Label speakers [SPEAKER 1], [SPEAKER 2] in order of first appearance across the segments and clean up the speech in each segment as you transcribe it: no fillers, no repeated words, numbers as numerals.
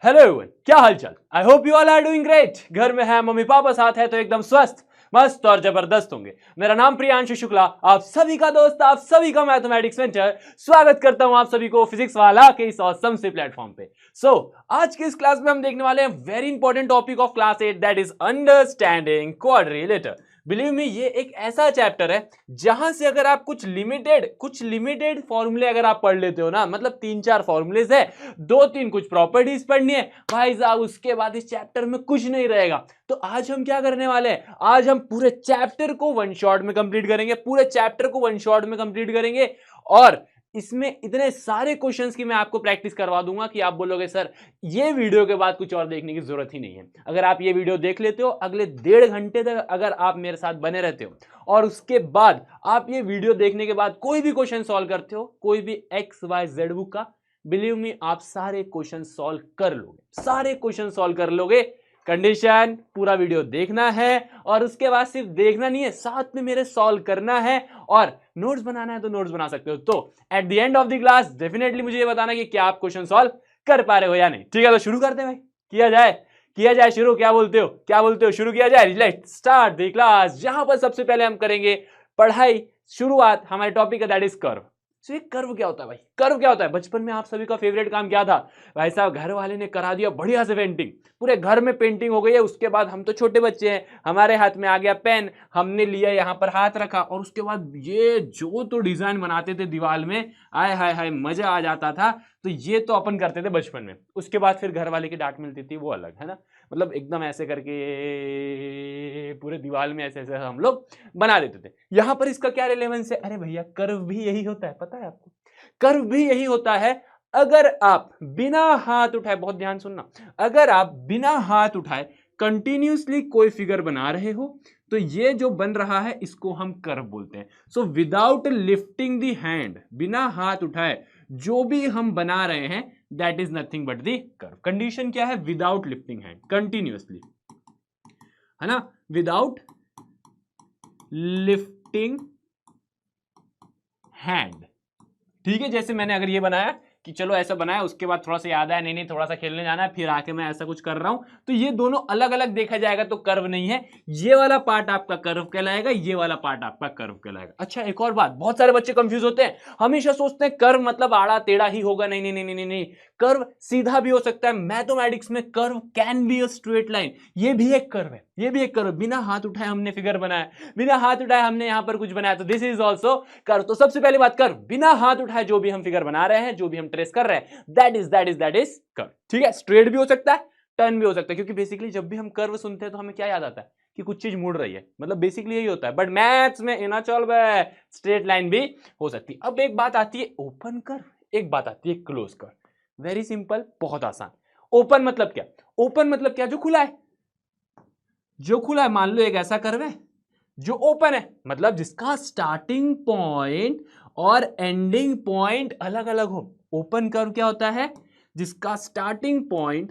[SPEAKER 1] Hello everyone, क्या हालचाल। I hope you all are doing great. घर में है, मम्मी पापा साथ है तो एकदम स्वस्थ मस्त और जबरदस्त होंगे। मेरा नाम प्रियांशु शुक्ला, आप सभी का दोस्त, आप सभी का मैथमेटिक्स मेंटर। स्वागत करता हूं आप सभी को फिजिक्स वाला के इस ऑसम से प्लेटफॉर्म पे। आज की इस क्लास में हम देखने वाले हैं very important topic of class 8, that is understanding quadrilateral. Believe me, ये एक ऐसा चैप्टर है जहां से अगर आप कुछ लिमिटेड फॉर्मूले अगर आप पढ़ लेते हो ना, मतलब 3-4 फॉर्मूलेज है, 2-3 कुछ प्रॉपर्टीज पढ़नी है भाई साहब, उसके बाद इस चैप्टर में कुछ नहीं रहेगा। तो आज हम क्या करने वाले हैं, आज हम पूरे चैप्टर को वन शॉट में कंप्लीट करेंगे, पूरे चैप्टर को वन शॉट में कंप्लीट करेंगे। और इसमें इतने सारे क्वेश्चंस की मैं आपको प्रैक्टिस करवा दूंगा कि आप बोलोगे सर ये वीडियो के बाद कुछ और देखने की जरूरत ही नहीं है। अगर आप ये वीडियो देख लेते हो, अगले 1.5 घंटे तक अगर आप मेरे साथ बने रहते हो और उसके बाद आप ये वीडियो देखने के बाद कोई भी क्वेश्चन सॉल्व करते हो, कोई भी XYZ बुक का, बिलीव मी आप सारे क्वेश्चन सॉल्व कर लोगे, सारे क्वेश्चन सॉल्व कर लोगे। कंडीशन, पूरा वीडियो देखना है और उसके बाद सिर्फ देखना नहीं है, साथ में मेरे सॉल्व करना है और नोट्स बनाना है तो नोट्स बना सकते हो। तो at the end of the class definitely मुझे ये बताना कि क्या आप क्वेश्चन सॉल्व कर पा रहे हो या नहीं। ठीक है, तो शुरू करते हैं भाई, किया जाए शुरू। क्या बोलते हो, शुरू किया जाए। Let's start the class. जहां पर सबसे पहले हम करेंगे पढ़ाई शुरुआत हमारे टॉपिक का, दैट इज कर्व। ये कर्व क्या होता है भाई, कर्व क्या होता है? बचपन में आप सभी का फेवरेट काम क्या था भाई साहब? घर वाले ने करा दिया बढ़िया से पेंटिंग, पूरे घर में पेंटिंग हो गई है। उसके बाद हम तो छोटे बच्चे हैं, हमारे हाथ में आ गया पेन, हमने लिया, यहाँ पर हाथ रखा और उसके बाद ये जो तो डिजाइन बनाते थे दीवार में, आय हाय हाय मजा आ जाता था। तो ये तो अपन करते थे बचपन में। उसके बाद फिर घर वाले की डांट मिलती थी, वो अलग है ना, मतलब एकदम ऐसे करके पूरे दीवार में ऐसे ऐसे हम लोग बना देते थे। यहां पर इसका क्या रिलेवेंस है? अरे भैया कर्व भी यही होता है, पता है आपको? कर्व भी यही होता है। अगर आप बिना हाथ उठाए, बहुत ध्यान सुनना, अगर आप बिना हाथ उठाए कंटिन्यूसली कोई फिगर बना रहे हो तो ये जो बन रहा है इसको हम कर्व बोलते हैं। So without lifting the hand, बिना हाथ उठाए जो भी हम बना रहे हैं that is nothing but the curve. Condition क्या है? विदाउट लिफ्टिंग हैंड, कंटिन्यूसली, है ना, विदाउट लिफ्टिंग हैंड। ठीक है, जैसे मैंने अगर ये बनाया कि चलो ऐसा बनाया, उसके बाद थोड़ा सा याद आया नहीं थोड़ा सा खेलने जाना है, फिर आके मैं ऐसा कुछ कर रहा हूं, तो ये दोनों अलग अलग देखा जाएगा तो कर्व नहीं है। ये वाला पार्ट आपका कर्व कहलाएगा, ये वाला पार्ट आपका कर्व कहलाएगा। अच्छा, एक और बात, बहुत सारे बच्चे कंफ्यूज होते हैं, हमेशा सोचते हैं कर्व मतलब आड़ा टेढ़ा ही होगा। नहीं नहीं नहीं नहीं नहीं, कर्व सीधा भी हो सकता है। मैथमेटिक्स में curve can be a straight line. ये भी एक कर्व है, ये भी एक कर्व। बिना हाथ उठाए हमने फिगर बनाया, बिना हाथ उठाए हमने यहां पर कुछ बनाया, तो दिस इज ऑल्सो कर्व। तो सबसे पहली बात, कर्व बिना हाथ उठाए जो भी हम फिगर बना रहे हैं, जो भी हम ट्रेस कर रहे हैं, दैट इज कर्व। ठीक है, स्ट्रेट भी हो सकता है, टर्न भी हो सकता है, क्योंकि बेसिकली जब भी हम कर्व सुनते हैं तो हमें क्या याद आता है कि कुछ चीज मुड़ रही है, मतलब बेसिकली यही होता है। बट मैथ्स में इना चल स्ट्रेट लाइन भी हो सकती है। अब एक बात आती है ओपन कर्व, एक बात आती है क्लोज कर्व। वेरी सिंपल, बहुत आसान। ओपन मतलब क्या? ओपन मतलब क्या? जो खुला है, जो खुला है। मान लो एक ऐसा कर्व है जो ओपन है, मतलब जिसका स्टार्टिंग पॉइंट और एंडिंग पॉइंट अलग अलग हो। ओपन कर्व क्या होता है? जिसका starting point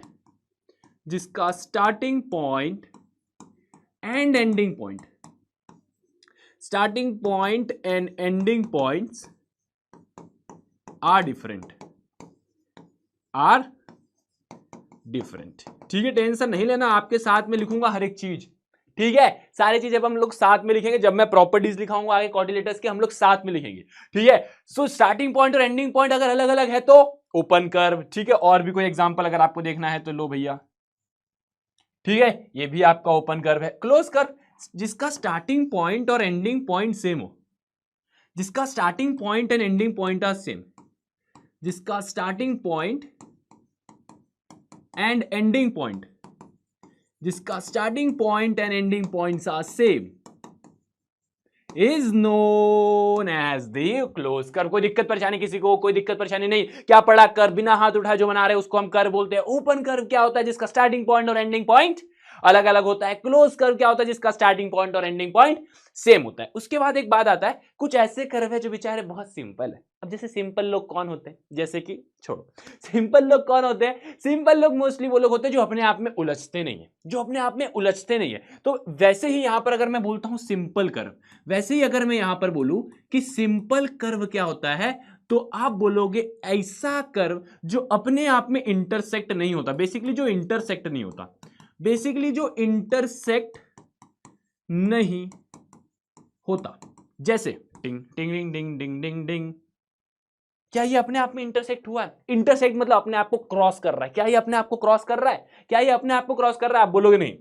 [SPEAKER 1] and ending point, starting point and ending points are different, ठीक है, टेंशन नहीं लेना, आपके साथ में लिखूंगा हर एक चीज। ठीक है, सारी चीजें अब हम लोग साथ में लिखेंगे, जब मैं प्रॉपर्टीज लिखाऊंगा आगे क्वाड्रिलेटर्स के, हम लोग साथ में लिखेंगे। ठीक है, सो स्टार्टिंग पॉइंट और एंडिंग पॉइंट अगर अलग अलग है तो ओपन कर्व। ठीक है, और भी कोई एग्जांपल अगर आपको देखना है तो लो भैया, ठीक है, ये भी आपका ओपन कर्व है। क्लोज कर्व, जिसका स्टार्टिंग पॉइंट और एंडिंग पॉइंट सेम हो, जिसका starting point and ending point are same, जिसका starting point and ending point, जिसका starting point and ending points are same, is known as the close curve. कोई दिक्कत परेशानी किसी को? कोई दिक्कत परेशानी नहीं। क्या पढ़ा? कर्व बिना हाथ उठाए जो बना रहे हैं उसको हम कर्व बोलते हैं। ओपन कर्व क्या होता है? जिसका स्टार्टिंग पॉइंट और एंडिंग पॉइंट अलग अलग होता है। क्लोज कर्व क्या होता है? जिसका स्टार्टिंग पॉइंट और एंडिंग पॉइंट सेम होता है। उसके बाद एक बात आता है, कुछ ऐसे कर्व है जो बेचारे बहुत सिंपल है। अब जैसे सिंपल लोग कौन होते हैं? जैसे कि छोड़ो, सिंपल लोग कौन होते हैं? सिंपल लोग मोस्टली वो लोग होते हैं जो अपने आप में उलझते नहीं है, जो अपने आप में उलझते नहीं है। तो वैसे ही यहां पर अगर मैं बोलता हूं सिंपल कर्व, वैसे ही अगर मैं यहां पर बोलूं कि सिंपल कर्व क्या होता है, तो आप बोलोगे ऐसा कर्व जो अपने आप में इंटरसेक्ट नहीं होता, बेसिकली जो इंटरसेक्ट नहीं होता, बेसिकली जो इंटरसेक्ट नहीं होता, जैसे टिंग टिंग डिंग डिंग डिंग डिंग डिंग, क्या ये अपने आप में इंटरसेक्ट हुआ है? इंटरसेक्ट मतलब अपने आप को क्रॉस कर रहा है। क्या ये अपने आप को क्रॉस कर रहा है? क्या ये अपने आप को क्रॉस कर रहा है? आप बोलोगे नहीं।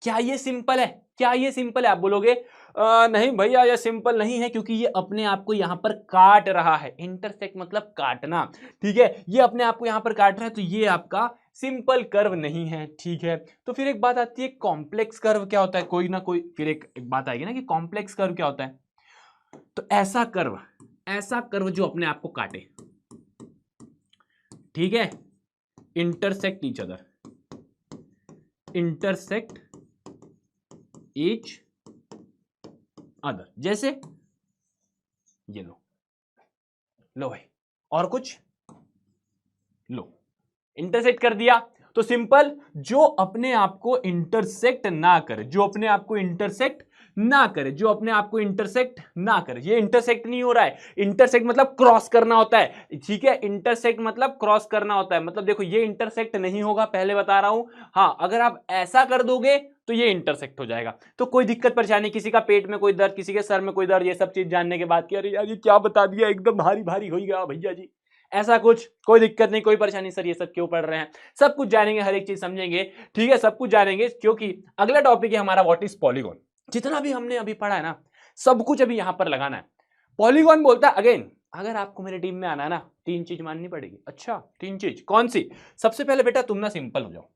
[SPEAKER 1] क्या ये सिंपल है? क्या ये सिंपल है? आप बोलोगे नहीं भैया ये सिंपल नहीं है, क्योंकि ये अपने आप को यहां पर काट रहा है। इंटरसेक्ट मतलब काटना, ठीक है, ये अपने आप को यहां पर काट रहा है, तो ये आपका सिंपल कर्व नहीं है, ठीक है। तो फिर एक बात आती है कॉम्प्लेक्स कर्व क्या होता है, कोई ना कोई फिर एक बात आएगी ना कि कॉम्प्लेक्स कर्व क्या होता है। तो ऐसा कर्व जो अपने आप को काटे, ठीक है, intersect each other, intersect each other, जैसे ये लो भाई, और कुछ लो, इंटरसेक्ट कर दिया। तो सिंपल, जो अपने आप को इंटरसेक्ट ना करे, जो अपने आप को इंटरसेक्ट ना करे, जो अपने आप को इंटरसेक्ट ना करे, ये इंटरसेक्ट नहीं हो रहा है। इंटरसेक्ट मतलब क्रॉस करना होता है, ठीक है, इंटरसेक्ट मतलब क्रॉस करना होता है। मतलब देखो ये इंटरसेक्ट नहीं होगा, पहले बता रहा हूं। हाँ, अगर आप ऐसा कर दोगे तो ये इंटरसेक्ट हो जाएगा। तो कोई दिक्कत परेशानी, किसी का पेट में कोई दर्द, किसी के सर में कोई दर्द, ये सब चीज जानने के बाद कि अरे यार ये क्या बता दिया, एकदम भारी भारी हो गया भैया जी, ऐसा कुछ, कोई दिक्कत नहीं, कोई परेशानी, सर ये सब क्यों पढ़ रहे हैं, सब कुछ जानेंगे, हर एक चीज समझेंगे, ठीक है, सब कुछ जानेंगे, क्योंकि अगला टॉपिक है हमारा व्हाट इज पॉलीगॉन। जितना भी हमने अभी पढ़ा है ना, सब कुछ अभी यहां पर लगाना है। पॉलीगॉन बोलता है अगेन, अगर आपको मेरे टीम में आना है ना, 3 चीज माननी पड़ेगी। अच्छा 3 चीज कौन सी? सबसे पहले बेटा तुम ना सिंपल हो जाओ,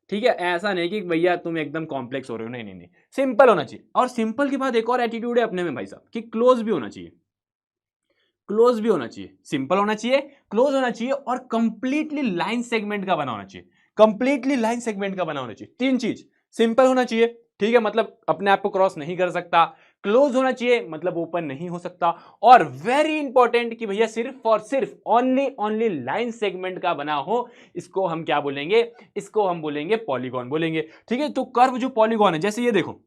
[SPEAKER 1] ठीक है, ऐसा नहीं कि भैया तुम एकदम कॉम्प्लेक्स हो रहे हो, नहीं नहीं नहीं, सिंपल होना चाहिए। और सिंपल के बाद एक और एटीट्यूड है अपने में भाई साहब, कि क्लोज भी होना चाहिए, क्लोज भी होना चाहिए, सिंपल होना चाहिए, क्लोज होना चाहिए, और कंप्लीटली लाइन सेगमेंट का बना होना चाहिए, कंप्लीटली लाइन सेगमेंट का बना होना चाहिए। 3 चीज, सिंपल होना चाहिए, ठीक है, मतलब अपने आप को क्रॉस नहीं कर सकता, क्लोज होना चाहिए मतलब ओपन नहीं हो सकता, और वेरी इंपॉर्टेंट कि भैया सिर्फ और सिर्फ ओनली ओनली लाइन सेगमेंट का बना हो। इसको हम क्या बोलेंगे? इसको हम बोलेंगे पॉलीगॉन बोलेंगे, ठीक है। तो कर्व जो पॉलीगॉन है, जैसे ये देखो,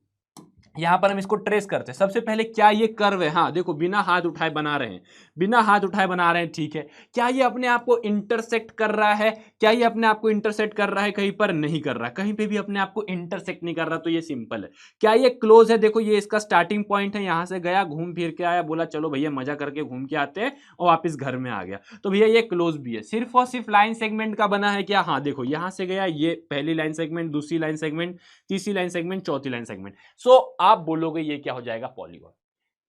[SPEAKER 1] यहां पर हम इसको ट्रेस करते हैं। सबसे पहले क्या ये कर्व है? हाँ देखो, बिना हाथ उठाए बना रहे हैं, बिना हाथ उठाए बना रहे हैं, ठीक है। क्या ये अपने आप को इंटरसेक्ट कर रहा है? क्या ये अपने आप को इंटरसेक्ट कर रहा है? कहीं पर नहीं कर रहा, कहीं पे भी अपने आप को इंटरसेक्ट नहीं कर रहा, तो ये सिंपल है। क्या ये क्लोज है? देखो ये इसका स्टार्टिंग पॉइंट है, यहां से गया, घूम फिर के आया, बोला चलो भैया मजा करके घूम के आते हैं, और वापिस घर में आ गया, तो भैया ये क्लोज भी है। सिर्फ और सिर्फ लाइन सेगमेंट का बना है क्या? हाँ देखो, यहां से गया, ये पहली लाइन सेगमेंट, दूसरी लाइन सेगमेंट, तीसरी लाइन सेगमेंट, चौथी लाइन सेगमेंट। सो आप बोलोगे ये क्या हो जाएगा? पॉलीगॉन।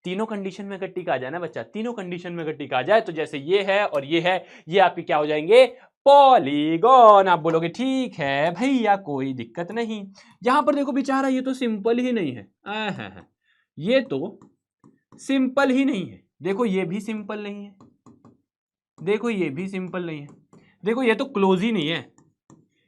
[SPEAKER 1] तीनों कंडीशन में अगर टिक आ जाए ना बच्चा, तीनों कंडीशन में अगर टिक आ जाए, तो जैसे ये है और ये है, ये आपके क्या हो जाएंगे? पॉलीगॉन। आप बोलोगे ठीक है भैया, कोई दिक्कत नहीं। यहां पर देखो बेचारा, ये तो सिंपल ही नहीं है, ये तो सिंपल ही नहीं है। देखो ये भी सिंपल नहीं है, देखो ये भी सिंपल नहीं है, देखो ये तो क्लोज ही नहीं है,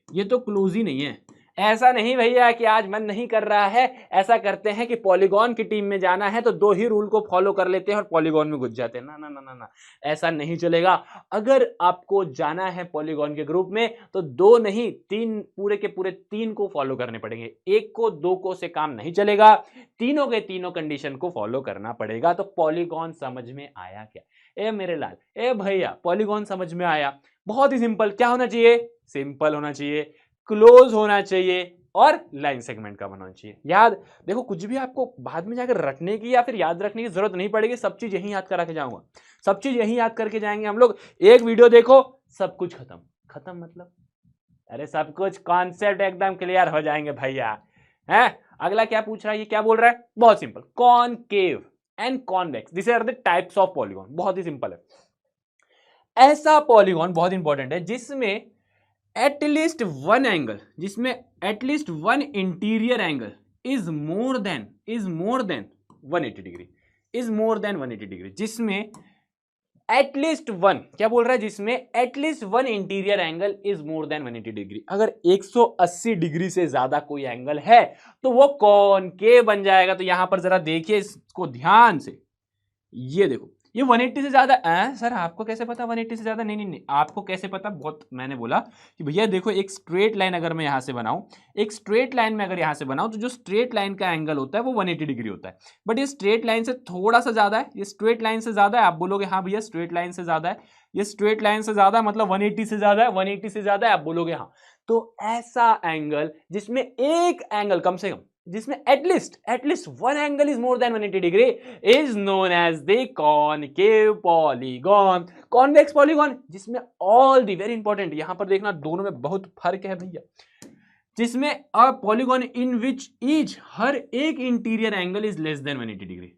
[SPEAKER 1] ये तो क्लोज ही नहीं है। ऐसा नहीं भैया कि आज मन नहीं कर रहा है, ऐसा करते हैं कि पॉलीगॉन की टीम में जाना है तो 2 ही रूल को फॉलो कर लेते हैं और पॉलीगॉन में घुस जाते हैं। ना ना ना ना ना, ऐसा नहीं चलेगा। अगर आपको जाना है पॉलीगॉन के ग्रुप में तो 2 नहीं 3, पूरे के पूरे 3 को फॉलो करने पड़ेंगे। 1 को 2 को से काम नहीं चलेगा, तीनों के तीनों कंडीशन को फॉलो करना पड़ेगा। तो पॉलीगॉन समझ में आया क्या? ए मेरे लाल, ए भैया, पॉलीगॉन समझ में आया। बहुत ही सिंपल, क्या होना चाहिए? सिंपल होना चाहिए, क्लोज होना चाहिए, और लाइन सेगमेंट का बनना चाहिए। याद देखो, कुछ भी आपको बाद में जाकर रटने की या फिर याद रखने की जरूरत नहीं पड़ेगी, सब चीज यही याद करा के जाऊंगा, सब चीज यही याद करके जाएंगे हम लोग। एक वीडियो देखो, सब कुछ खत्म। खत्म मतलब अरे सब कुछ कॉन्सेप्ट एकदम क्लियर हो जाएंगे भैया। है अगला क्या पूछ रहा है, ये क्या बोल रहा है? बहुत simple, concave and convex, this are the types of polygon. बहुत ही सिंपल है। ऐसा पॉलीगॉन बहुत इंपॉर्टेंट है जिसमें एटलीस्ट वन एंगल, जिसमें at least one interior angle is more than 180 degree, is more than 180 degree, जिसमें एटलीस्ट वन, क्या बोल रहा है? जिसमें at least one interior angle is more than 180 degree. अगर 180 डिग्री से ज्यादा कोई एंगल है तो वो कॉनकेव बन जाएगा। तो यहां पर जरा देखिए इसको ध्यान से, ये देखो, ये 180 से ज्यादा है सर, आपको कैसे पता 180 से ज्यादा? नहीं नहीं नहीं, आपको कैसे पता? बहुत मैंने बोला कि भैया देखो, एक स्ट्रेट लाइन अगर मैं यहां से बनाऊं, एक स्ट्रेट लाइन में अगर यहां से बनाऊं, तो जो स्ट्रेट लाइन का एंगल होता है वो 180 डिग्री होता है। बट ये स्ट्रेट लाइन से थोड़ा सा ज्यादा है, ये स्ट्रेट लाइन से ज्यादा है। आप बोलोगे हाँ भैया स्ट्रेट लाइन से ज्यादा है, ये स्ट्रेट लाइन से ज्यादा मतलब 180 से ज्यादा है, 180 से ज्यादा है, आप बोलोगे हाँ। तो ऐसा एंगल जिसमें एक एंगल कम से कम, जिसमें at least one angle is more than 180 degree is known as the concave polygon, convex polygon, जिसमें ऑल दी, वेरी इंपॉर्टेंट, यहां पर देखना दोनों में बहुत फर्क है भैया, जिसमें a polygon in which each, हर एक interior angle is less than 180 degree,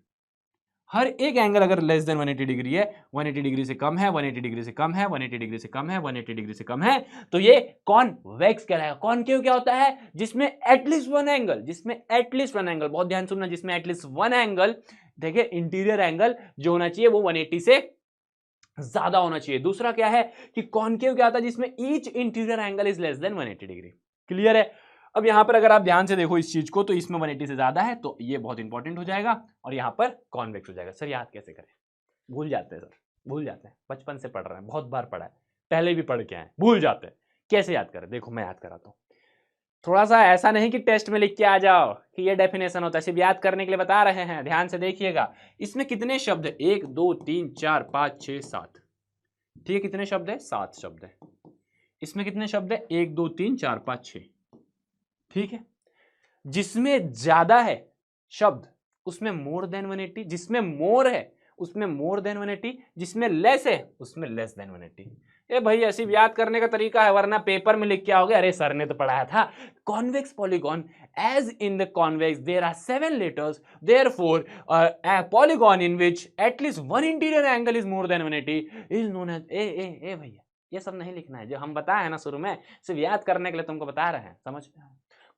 [SPEAKER 1] हर एक एंगल अगर लेस देन 180 डिग्री है, 180 डिग्री से कम है, 180 डिग्री से कम है, 180 डिग्री से कम है, 180 डिग्री से कम है, तो ये कॉन्वेक्स कहलाएगा। कॉनकेव क्या होता है? जिसमें एटलीस्ट वन एंगल, जिसमें एटलीस्ट वन एंगल, बहुत ध्यान सुनना, जिसमें एटलीस्ट वन एंगल, देखिए इंटीरियर एंगल जो होना चाहिए वो 180 से ज्यादा होना चाहिए। दूसरा क्या है कि कॉनकेव क्या होता है? जिसमें each interior angle is less than 180 degree. Clear है? अब यहां पर अगर आप ध्यान से देखो इस चीज को, तो इसमें 180 से ज्यादा है, तो ये बहुत इंपॉर्टेंट हो जाएगा, और यहां पर कॉन्वेक्स हो जाएगा। सर याद कैसे करें? भूल जाते हैं सर, भूल जाते हैं, बचपन से पढ़ रहे हैं, बहुत बार पढ़ा है, पहले भी पढ़ के आए, भूल जाते हैं। कैसे याद करें? देखो मैं याद कराता हूं, थोड़ा सा ऐसा नहीं कि टेस्ट में लिख के आ जाओ कि ये डेफिनेशन होता है, सिर्फ याद करने के लिए बता रहे हैं। ध्यान से देखिएगा, इसमें कितने शब्द है? 1 2 3 4 5 6 7, ठीक है, कितने शब्द है? 7 शब्द है। इसमें कितने शब्द है? 1 2 3 4 5 6, ठीक है। जिसमें ज्यादा है शब्द उसमें मोर देन 180, जिसमें मोर है उसमें मोर देन 180, जिसमें लेस है उसमें लेस देन 180। ये भाई ऐसी याद करने का तरीका है, वरना पेपर में लिख के आओगे अरे सर ने तो पढ़ाया था। Convex polygon, as in the convex there are 7 letters, therefore a polygon in which at least one interior angle is more than 180 is known as ए भैया ये सब नहीं लिखना है, जो हम बताए हैं ना शुरू में, सिर्फ याद करने के लिए तुमको बता रहे हैं, समझ में?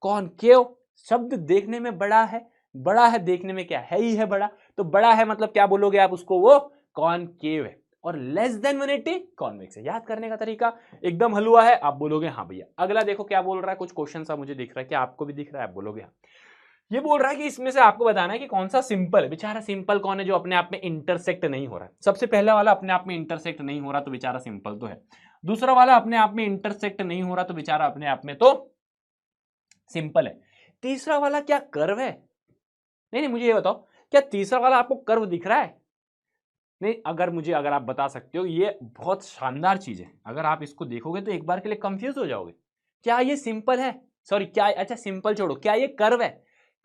[SPEAKER 1] कॉनकेव शब्द देखने में बड़ा है, बड़ा है देखने में क्या है ही है बड़ा, तो बड़ा है मतलब क्या बोलोगे आप उसको? वो कॉनकेव है। और लेस देन 180 कॉन्वेक्स है। याद करने का तरीका एकदम हलवा है, आप बोलोगे हाँ भैया। अगला देखो क्या बोल रहा है, कुछ क्वेश्चन सा मुझे दिख रहा है, क्या आपको भी दिख रहा है? आप बोलोगे हाँ। ये बोल रहा है कि इसमें से आपको बताना है कि कौन सा सिंपल है। बेचारा सिंपल कौन है जो अपने आप में इंटरसेक्ट नहीं हो रहा है? सबसे पहला वाला अपने आप में इंटरसेक्ट नहीं हो रहा, तो बेचारा सिंपल तो है। दूसरा वाला अपने आप में इंटरसेक्ट नहीं हो रहा, तो बेचारा अपने आप में तो सिंपल है। तीसरा वाला क्या कर्व है? नहीं मुझे ये बताओ, क्या तीसरा वाला आपको कर्व दिख रहा है? नहीं, अगर आप बता सकते हो, ये बहुत शानदार चीज है। अगर आप इसको देखोगे तो एक बार के लिए कंफ्यूज हो जाओगे, क्या ये सिंपल है? सॉरी क्या, अच्छा सिंपल छोड़ो, क्या ये कर्व है?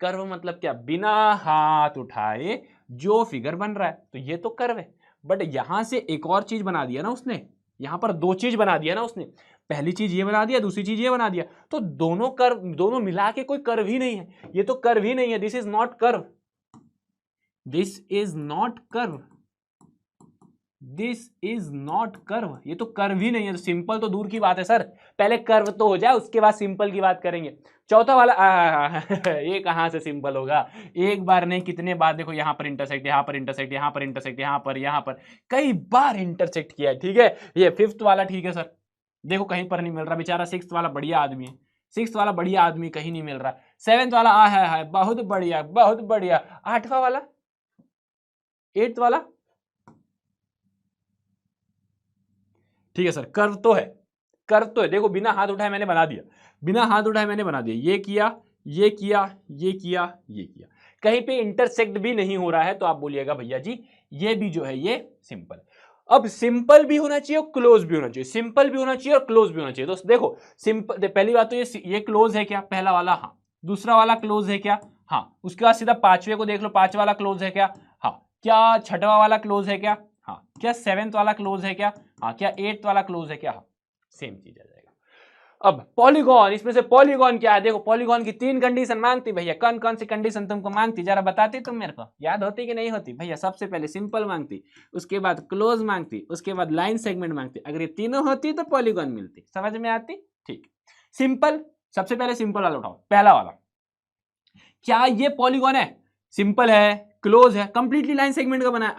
[SPEAKER 1] कर्व मतलब क्या? बिना हाथ उठाए जो फिगर बन रहा है, तो ये तो कर्व है। बट यहां से एक और चीज बना दिया ना उसने, यहां पर दो चीज बना दिया ना उसने, पहली चीज ये बना दिया, दूसरी चीज ये बना दिया, तो दोनों कर्व, दोनों मिला के कोई कर्व ही नहीं है। ये तो कर्व ही नहीं है, this is not curve, this is not curve, this is not curve, ये तो कर्व ही नहीं है। तो सिंपल तो दूर की बात है सर, पहले कर्व तो हो जाए उसके बाद सिंपल की बात करेंगे। चौथा वाला ये कहां से सिंपल होगा? एक बार नहीं कितने बार, देखो यहां पर इंटरसेक्ट, यहां पर इंटरसेक्ट, यहां पर इंटरसेक्ट, यहां पर कई बार इंटरसेक्ट किया है, ठीक है। ये फिफ्थ वाला ठीक है सर, देखो कहीं पर नहीं मिल रहा, बेचारा सिक्स्थ वाला बढ़िया आदमी है, सिक्स्थ वाला बढ़िया आदमी कहीं नहीं मिल रहा। सेवेंथ वाला है बहुत बढ़िया बहुत बढ़िया। आठवां वाला, एट्थ वाला, ठीक है सर, कर्व तो है, कर्व तो है। देखो बिना हाथ उठाए मैंने बना दिया, बिना हाथ उठाए मैंने बना दिया, ये किया ये किया ये किया ये किया, कहीं पे इंटरसेक्ट भी नहीं हो रहा है, तो आप बोलिएगा भैया जी ये भी जो है ये सिंपल। अब सिंपल भी होना चाहिए और क्लोज भी होना चाहिए, सिंपल भी होना चाहिए और क्लोज भी होना चाहिए। तो देखो सिंपल, पहली बात तो ये क्लोज है क्या? पहला वाला हाँ। दूसरा वाला क्लोज है क्या? हाँ। उसके बाद सीधा पांचवे को देख लो, पांचवा वाला क्लोज है क्या? हाँ। क्या छठवा वाला क्लोज है क्या? हाँ। क्या सेवेंथ वाला क्लोज है क्या? हाँ। क्या एट्थ वाला क्लोज है क्या? हाँ। सेम चीज आ जाएगा। अब पॉलीगॉन, इसमें से पॉलीगॉन क्या है? देखो पॉलीगॉन की 3 कंडीशन मांगती भैया, कौन कौन सी कंडीशन तुमको मांगती, जरा बताती तुम मेरे को, याद होती कि नहीं होती भैया? सबसे पहले सिंपल मांगती, उसके बाद क्लोज मांगती, उसके बाद लाइन सेगमेंट मांगती। अगर ये तीनों होती तो पॉलीगॉन मिलती, समझ में आती? ठीक। सिंपल, सबसे पहले सिंपल वाला उठाओ, पहला वाला, क्या ये पॉलीगॉन है? सिंपल है, क्लोज है, कंप्लीटली लाइन सेगमेंट का बना है,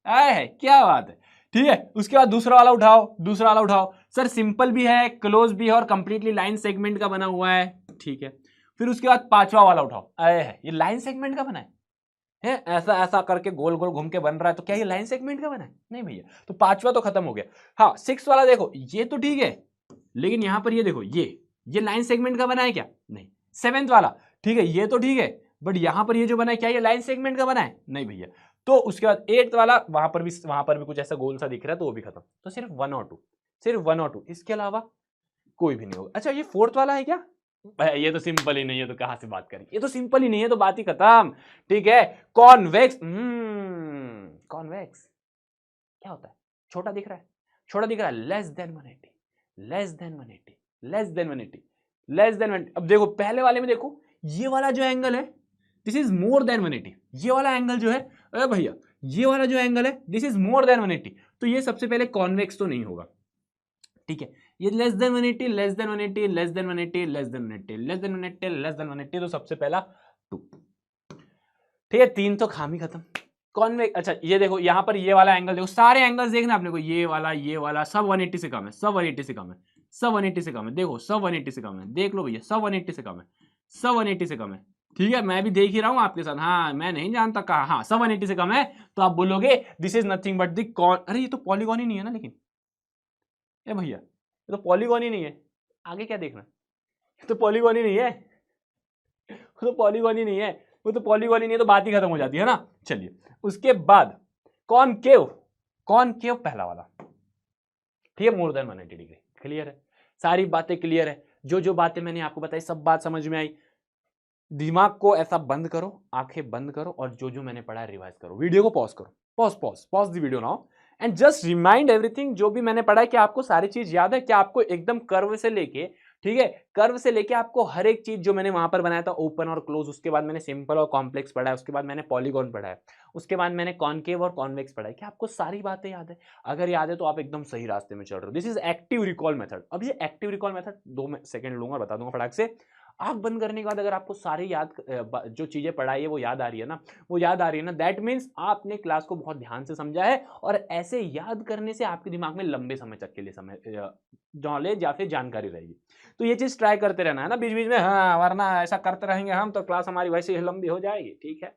[SPEAKER 1] आए है, क्या बात है, ठीक है। उसके बाद दूसरा वाला उठाओ, दूसरा वाला उठाओ, सर सिंपल भी है, क्लोज भी है और कंप्लीटली लाइन सेगमेंट का बना हुआ है, ठीक है। फिर उसके बाद पांचवा वाला उठाओ, आए है, ये लाइन सेगमेंट का बना है, है, ऐसा ऐसा करके गोल गोल घूम के बन रहा है, तो क्या ये लाइन सेगमेंट का बना है? नहीं भैया। तो पांचवा तो खत्म हो गया। हाँ, 6 वाला देखो, ये तो ठीक है, लेकिन यहां पर ये देखो, ये लाइन सेगमेंट का बना है क्या? नहीं। 7th वाला ठीक है, ये तो ठीक है, बट यहां पर ये जो बना है, क्या ये लाइन सेगमेंट का बना है? नहीं भैया। तो उसके बाद 8th वाला, वहां पर भी कुछ ऐसा गोल सा दिख रहा है, तो वो भी खत्म। तो सिर्फ 1 और 2, सिर्फ 1 और 2, इसके अलावा कोई भी नहीं होगा। अच्छा, ये 4th वाला है क्या? ये तो सिंपल ही नहीं है, तो कहां से बात करें, ये तो सिंपल ही नहीं है, तो बात ही खत्म। ठीक है, कॉन्वेक्स। कॉन्वेक्स क्या होता है? छोटा दिख रहा है, छोटा दिख रहा है, less than 180, less than 180, less than 180, less than 180। अब देखो पहले वाले में देखो, ये वाला जो एंगल है, दिस इज मोर देन 180। ये वाला एंगल जो है, अरे भैया, ये वाला जो एंगल है, दिस इज मोर देन 180। तो ये सबसे पहले कॉन्वेक्स तो नहीं होगा। ठीक है, ये less than 180, less than 180, less than 180, less than 180, less than 180, less than 180, तो सबसे पहला 2। ठीक है, 3 तो खामी खत्म। कॉन्वेक्स, अच्छा ये देखो, यहां पर ये वाला एंगल देखो, सारे एंगल्स देखना आपने को, ये वाला सब 180 से कम है, सब 180 से कम है, सब 180 से कम है। देखो सब 180 से कम है, देख लो भैया, सब 180 से कम है, सब 180 से कम है। ठीक है, मैं भी देख ही रहा हूं आपके साथ, हाँ मैं नहीं जानता कहा, हाँ सब 180 से कम है। तो आप बोलोगे this is nothing but the con, अरे ये तो पॉलीगॉन ही नहीं है ना, लेकिन ए भैया ये तो पॉलीगॉन ही नहीं है, आगे क्या देखना, ये तो पॉलीगॉन ही नहीं है, वो तो पॉलीगॉन ही नहीं है, वो तो पॉलीगॉन ही नहीं है, तो बात ही खत्म हो जाती है ना। चलिए, उसके बाद कॉनकेव, कॉनकेव पहला वाला, ठीक है, मोर देन 180 डिग्री। क्लियर है, सारी बातें क्लियर है, जो जो बातें मैंने आपको बताई सब बात समझ में आई। दिमाग को ऐसा बंद करो, आंखें बंद करो, और जो जो मैंने पढ़ा है रिवाइज करो। वीडियो को पॉज करो, pause the video now and just remind everything. जो भी मैंने पढ़ा है, क्या आपको सारी चीज याद है? क्या आपको एकदम कर्व से लेके, ठीक है, कर्व से लेके आपको हर एक चीज जो मैंने वहां पर बनाया था, ओपन और क्लोज, उसके बाद मैंने सिंपल और कॉम्प्लेक्स पढ़ा है, उसके बाद मैंने पॉलीगॉन पढ़ा है, उसके बाद मैंने कॉनकेव और कॉन्वेक्स पढ़ा है, क्या आपको सारी बातें याद है? अगर याद है तो आप एकदम सही रास्ते में चल रहे हो। This is active recall method. अब ये एक्टिव रिकॉल मेथड 2 सेकंड लूंगा, बता दूंगा फटाक से। आंख बंद करने के बाद अगर आपको सारे याद, जो चीजें पढ़ाई है वो याद आ रही है ना, वो याद आ रही है ना, दैट मीन्स आपने क्लास को बहुत ध्यान से समझा है। और ऐसे याद करने से आपके दिमाग में लंबे समय तक के लिए नॉलेज या फिर जानकारी रहेगी। तो ये चीज ट्राई करते रहना है ना बीच बीच में, हाँ, वरना ऐसा करते रहेंगे हम तो क्लास हमारी वैसे ही लंबी हो जाएगी। ठीक है,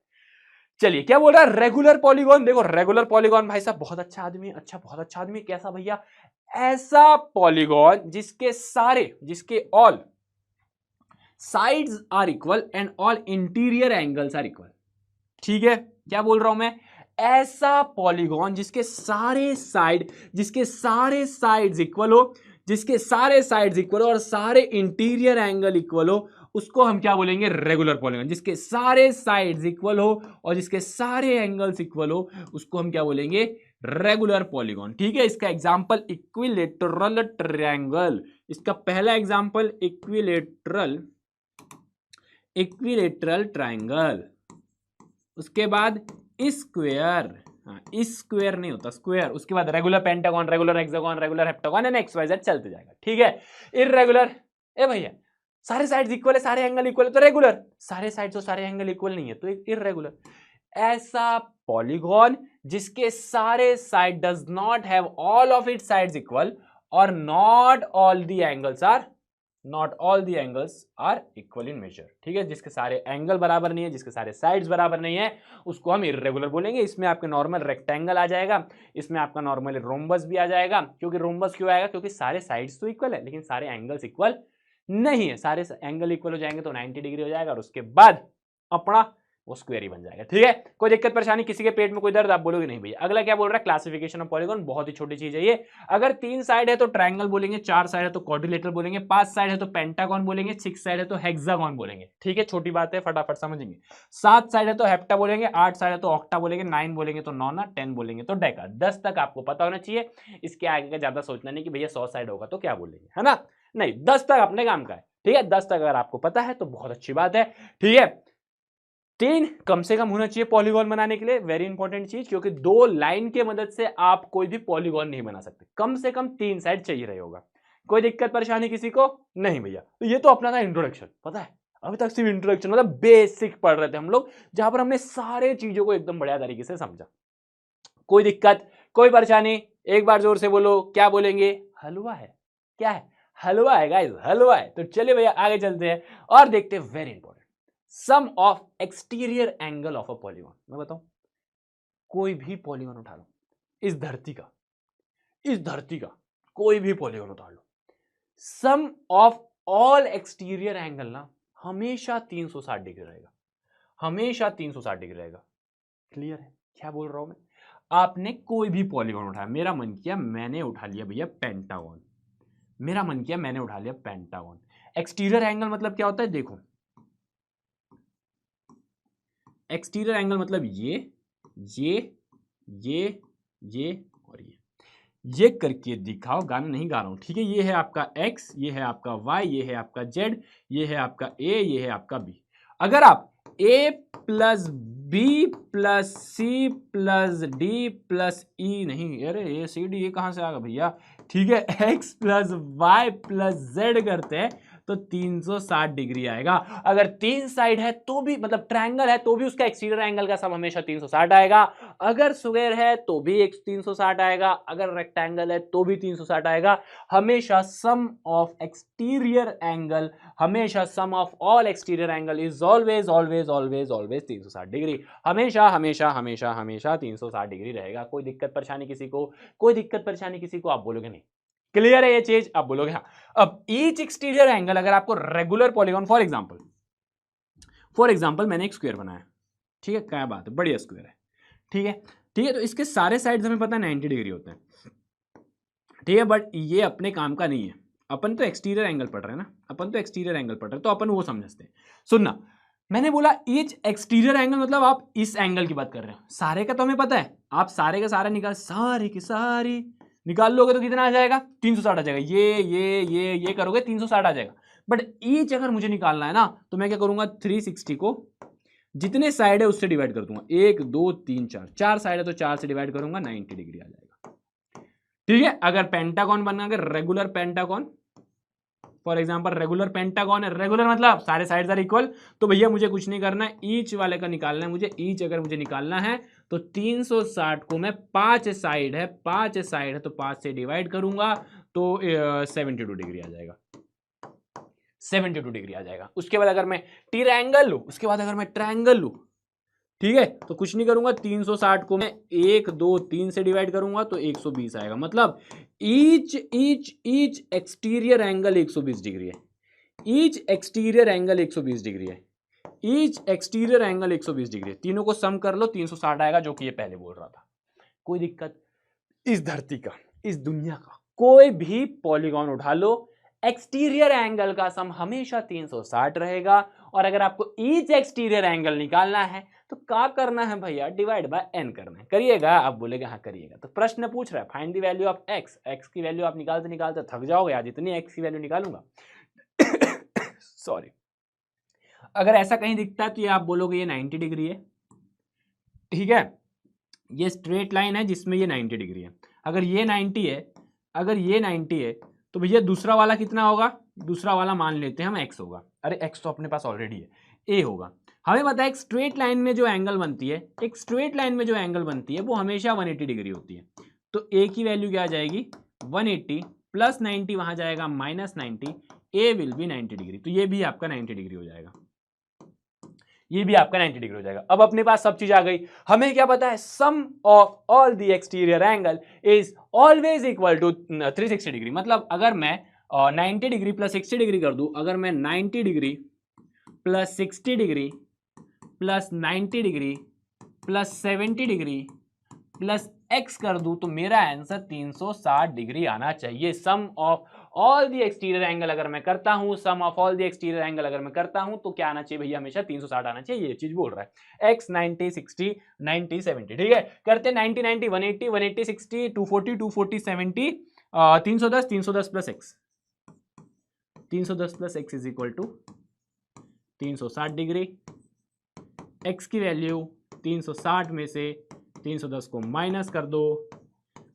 [SPEAKER 1] चलिए, क्या बोल रहा है? Regular polygon. देखो रेगुलर पॉलीगॉन, भाई साहब बहुत अच्छा आदमी, अच्छा बहुत अच्छा आदमी। कैसा भैया? ऐसा पॉलीगॉन जिसके all sides are equal and all interior angles are equal. ठीक है, क्या बोल रहा हूं मैं? ऐसा पॉलीगॉन जिसके सारे साइड्स इक्वल हो, जिसके सारे साइड्स इक्वल हो और सारे इंटीरियर एंगल इक्वल हो, उसको हम क्या बोलेंगे? Regular polygon. जिसके सारे साइड्स इक्वल हो और जिसके सारे एंगल्स इक्वल हो, उसको हम क्या बोलेंगे? Regular polygon. ठीक है, इसका एग्जांपल इक्विलेटरल ट्रायंगल। इसका पहला एग्जांपल इक्विलेटरल ट्रायंगल। उसके बाद स्क्वायर, स्क्वायर नहीं होता, स्क्वायर। उसके बाद regular pentagon, regular hexagon, regular heptagon and XYZ चलते जाएगा। ठीक है, इररेगुलर, ए भैया सारे साइड्स इक्वल है, सारे एंगल इक्वल है तो रेगुलर, सारे साइड्स और सारे एंगल इक्वल नहीं है तो इररेगुलर। ऐसा पॉलीगॉन जिसके सारे side does not have all of its sides equal और not all the angles are equal in measure. ठीक है, जिसके सारे एंगल बराबर नहीं है, जिसके सारे साइड्स बराबर नहीं है, उसको हम इर्रेगुलर बोलेंगे। इसमें आपके नॉर्मल रेक्टेंगल आ जाएगा, इसमें आपका नॉर्मल रोम्बस भी आ जाएगा। क्योंकि रोम्बस क्यों आएगा? क्योंकि सारे साइड्स तो इक्वल है लेकिन सारे एंगल्स इक्वल नहीं है। सारे एंगल इक्वल हो जाएंगे तो 90 डिग्री हो जाएगा और उसके बाद अपना वो स्क्वायर ही बन जाएगा। ठीक है, कोई दिक्कत परेशानी, किसी के पेट में कोई दर्द, आप बोलोगे नहीं भैया। अगला क्या बोल रहा है? Classification of polygon. बहुत ही छोटी चीज है ये। अगर 3 साइड है तो ट्रायंगल बोलेंगे, 4 साइड है तो क्वाड्रिलेटरल बोलेंगे, 5 साइड है तो पेंटागन बोलेंगे, 6 साइड है तो हेक्सागन बोलेंगे। ठीक है, छोटी बात है, फटाफट समझेंगे। 7 साइड है तो हेप्टा बोलेंगे, 8 साइड है तो ऑक्टा बोलेंगे, 9 बोलेंगे तो नोना, 10 बोलेंगे तो डेका। 10 तक आपको पता होना चाहिए। इसके आगे का ज्यादा सोचना नहीं कि भैया 100 साइड होगा तो क्या बोलेंगे, है ना? नहीं, 10 तक अपने काम का है। ठीक है, 10 तक अगर आपको पता है तो बहुत अच्छी बात है। ठीक है, 3 कम से कम होना चाहिए पॉलीगॉन बनाने के लिए, वेरी इंपॉर्टेंट चीज, क्योंकि 2 लाइन की मदद से आप कोई भी पॉलीगॉन नहीं बना सकते। कम से कम 3 साइड चाहिए रहे होगा। कोई दिक्कत परेशानी किसी को? नहीं भैया। तो ये तो अपना था इंट्रोडक्शन, पता है अभी तक सिर्फ इंट्रोडक्शन मतलब बेसिक पढ़ रहे थे हम लोग, जहां पर हमने सारे चीजों को एकदम बढ़िया तरीके से समझा। कोई दिक्कत, कोई परेशानी? एक बार जोर से बोलो, क्या बोलेंगे? हलवा है। क्या है? हलवा है गाइस, हलवा है। तो चलिए भैया आगे चलते हैं और देखते हैं very important sum of exterior angle of a polygon. मैं बताऊं, कोई भी पॉलीगॉन उठा लो, इस धरती का कोई भी पॉलीगॉन उठा लो, सम ऑफ ऑल एक्सटीरियर एंगल ना हमेशा 360 डिग्री रहेगा, हमेशा 360 डिग्री रहेगा। क्लियर है क्या बोल रहा हूं मैं? आपने कोई भी पॉलीगॉन उठाया, मेरा मन किया मैंने उठा लिया भैया पेंटागन, मेरा मन किया मैंने उठा लिया पेंटागन। एक्सटीरियर एंगल मतलब क्या होता है? देखो, एक्सटीरियर एंगल मतलब ये और ये करके दिखाओ, गाना नहीं गा रहा हूं, ठीक है? ये है आपका x, ये है आपका y, ये है आपका z, ये है आपका a, ये है आपका b। अगर आप a plus B plus C plus D plus E, नहीं अरे ए सी डी ये कहां से आ गया भैया, ठीक है, x plus y plus z करते हैं तो 360 डिग्री आएगा। अगर तीन साइड है तो भी, मतलब ट्रायंगल है तो भी उसका एक्सटीरियर एंगल का सम हमेशा 360 आएगा। अगर स्क्वायर है तो भी 360 आएगा, अगर रेक्टेंगल है तो भी 360 आएगा। हमेशा सम ऑफ एक्सटीरियर एंगल, हमेशा sum of all exterior angle is always always always always 360 degree. हमेशा हमेशा हमेशा हमेशा 360 डिग्री रहेगा। कोई दिक्कत परेशानी किसी को, कोई दिक्कत परेशानी किसी को? आप बोलोगे नहीं, क्लियर है ये चीज? आप बोलोगे हाँ। अब ईच एक्सटीरियर एंगल, अगर आपको रेगुलर पॉलीगॉन, फॉर एग्जांपल मैंने एक स्क्वायर बनाया, ठीक है, क्या बात है, बढ़िया स्क्वायर है, ठीक है, ठीक है, तो इसके सारे साइड्स हमें पता है 90 डिग्री होते हैं, ठीक है, बट ये अपने काम का नहीं है, अपन तो एक्सटीरियर एंगल पढ़ रहे हैं ना, अपन तो एक्सटीरियर एंगल पढ़ रहे हैं, तो अपन वो समझते हैं। सुनना, मैंने बोला ईच एक्सटीरियर एंगल मतलब आप इस एंगल की बात कर रहे हो, सारे का तो हमें पता है, आप सारे का सारा निकाल, सारे की सारी निकाल लोगे तो कितना आ जाएगा? 360 आ जाएगा। ये करोगे 360 आ जाएगा। बट ईच अगर मुझे निकालना है ना, तो मैं क्या करूंगा, 360 को जितने साइड है उससे डिवाइड कर दूंगा, 1 2 3 4, 4 साइड है तो 4 से डिवाइड करूंगा, 90 डिग्री आ जाएगा, ठीक है। अगर पेंटागन बनना, अगर regular pentagon, for example regular pentagon है, रेगुलर मतलब सारे साइड्स आर इक्वल, तो भैया मुझे कुछ नहीं करना है, ईच वाले का निकालना है मुझे। ईच अगर मुझे निकालना है तो 360 को मैं 5 साइड है तो 5 से डिवाइड करूंगा तो 72 डिग्री आ जाएगा, 72 डिग्री आ जाएगा। उसके बाद अगर मैं ट्रायंगल लूं, उसके बाद अगर मैं ट्रायंगल लूं, ठीक है, तो कुछ नहीं करूंगा, 360 को मैं 1 2 3 से डिवाइड करूंगा तो 120 आएगा। मतलब ईच एक्सटीरियर एंगल 120 डिग्री है, ईच एक्सटीरियर एंगल 120 डिग्री है, ईच एक्सटीरियर एंगल 120 डिग्री है। तीनों को सम कर लो, 360 आएगा, जो कि ये पहले बोल रहा था। कोई दिक्कत? इस धरती का, इस दुनिया का कोई भी पॉलीगॉन उठा लो, एक्सटीरियर एंगल का सम हमेशा 360 रहेगा। और अगर आपको ईच एक्सटीरियर एंगल निकालना है तो क्या करना है भैया, डिवाइड बाय n करना है। करिएगा? आप बोलेगा हाँ करिएगा। तो प्रश्न पूछ रहा है find the value of x, x की वैल्यू आप निकालते निकालते थक जाओगे, आज इतनी x की वैल्यू निकालूंगा सॉरी। अगर ऐसा कहीं दिखता है तो ये आप बोलोगे ये 90 डिग्री है, ठीक है, ये स्ट्रेट लाइन है जिसमें ये 90 डिग्री है। अगर ये 90 है, अगर ये 90 है तो भैया दूसरा वाला कितना होगा? दूसरा वाला मान लेते हैं हम x होगा। अरे x तो अपने पास ऑलरेडी है, a होगा। हमें पता है एक स्ट्रेट लाइन में जो एंगल बनती है, एक स्ट्रेट लाइन में जो एंगल बनती है वो हमेशा 180 डिग्री होती है। तो a की वैल्यू क्या आ जाएगी? 180 प्लस 90 वहां जाएगा minus 90, a will be 90 degree. तो ये भी आपका 90 डिग्री हो जाएगा, ये भी आपका 90 डिग्री हो जाएगा। अब अपने पास सब चीज आ गई। हमें क्या पता है? Sum of all the exterior angle is always equal to 360 degree. मतलब अगर मैं 90 डिग्री प्लस 60 डिग्री कर दूं, अगर मैं 90 degree plus 60 degree plus 90 degree plus 70 degree plus x कर दूं तो मेरा आंसर 360 डिग्री आना चाहिए। Sum of all the exterior angle अगर मैं करता हूं, sum of all the exterior angle अगर मैं करता हूं तो क्या आना चाहिए भैया? हमेशा 360 आना चाहिए। ये चीज बोल रहा है x 90 60 90 70, ठीक है। करते 90 90 180 180 60 240 240 70 310 310 plus x, 310 plus x is equal to 360 degree. x की वैल्यू 360 में से 310 को माइनस कर दो,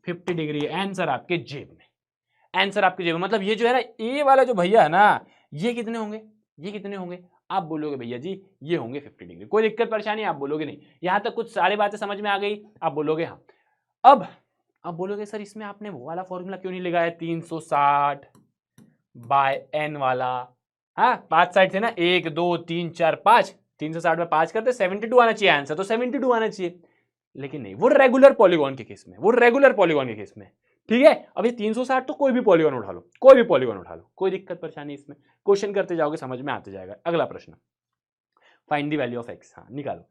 [SPEAKER 1] 50 डिग्री। आंसर आपके जेब में, आंसर आपके जेब में। मतलब ये जो है ना, ए वाला जो भैया है ना, ये कितने होंगे? ये कितने होंगे? आप बोलोगे भैया जी ये होंगे 50 डिग्री। कोई दिक्कत परेशानी? आप बोलोगे नहीं। यहां तक कुछ सारी बातें समझ में आ गई? आप बोलोगे हाँ। अब आप बोलोगे सर इसमें आपने वो वाला फॉर्मूला क्यों नहीं लगाया, 360 बाय n वाला? हाँ, 5 साइड थे ना, 1 2 3 4 5, 360 में 5 करते 72 आना चाहिए आंसर, तो 72 आना चाहिए, लेकिन नहीं, वो रेगुलर पॉलीगॉन के केस में, वो रेगुलर पॉलीगॉन के केस में। ठीक है, अब ये 360 तो कोई भी पॉलीगॉन उठा लो, कोई भी पॉलीगॉन उठा लो, कोई दिक्कत परेशानी इसमें, क्वेश्चन करते जाओगे समझ में आते जाएगा। अगला प्रश्न, find the value of x. हाँ निकालो,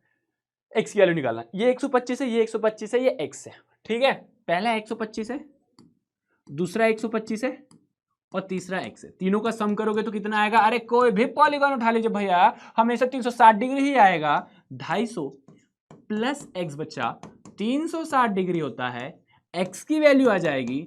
[SPEAKER 1] एक्स की वैल्यू निकालना। ये 125 है, ये 125 है, ये एक्स है। ठीक है, पहला 125 है, दूसरा 125 है और तीसरा एक्स है। तीनों का सम करोगे तो कितना आएगा? अरे कोई भी पॉलीगॉन उठा लीजिए भैया, हमेशा 360 डिग्री ही आएगा। 250 प्लस एक्स बचा 360 डिग्री होता है। एक्स की वैल्यू आ जाएगी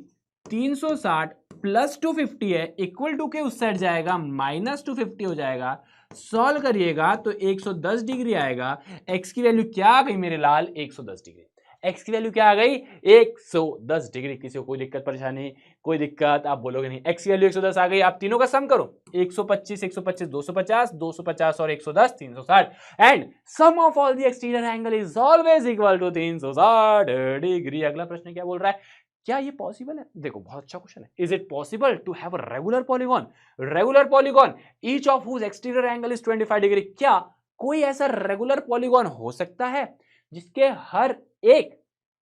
[SPEAKER 1] 360 प्लस 250 है, इक्वल टू के उस साइड जाएगा माइनस 250 हो जाएगा। सॉल्व करिएगा तो 110 डिग्री आएगा। एक्स की वैल्यू क्या आ गई मेरे लाल? 110 डिग्री। एक्स की वैल्यू क्या आ गई? 110 डिग्री। किसी को कोई दिक्कत परेशानी? कोई दिक्कत? आप बोलोगे नहीं। एक्स की वैल्यू 110 आ गई। आप तीनों का सम करो, 125 125 250 250 और 110 360 and sum of all the exterior angle is always equal to 360 degree. अगला प्रश्न क्या बोल रहा है? क्या ये पॉसिबल है? देखो बहुत अच्छा क्वेश्चन है। Is it possible to have a regular polygon, regular polygon each of whose exterior angle is 25 degree? क्या कोई ऐसा रेगुलर पॉलीगॉन हो सकता है जिसके हर एक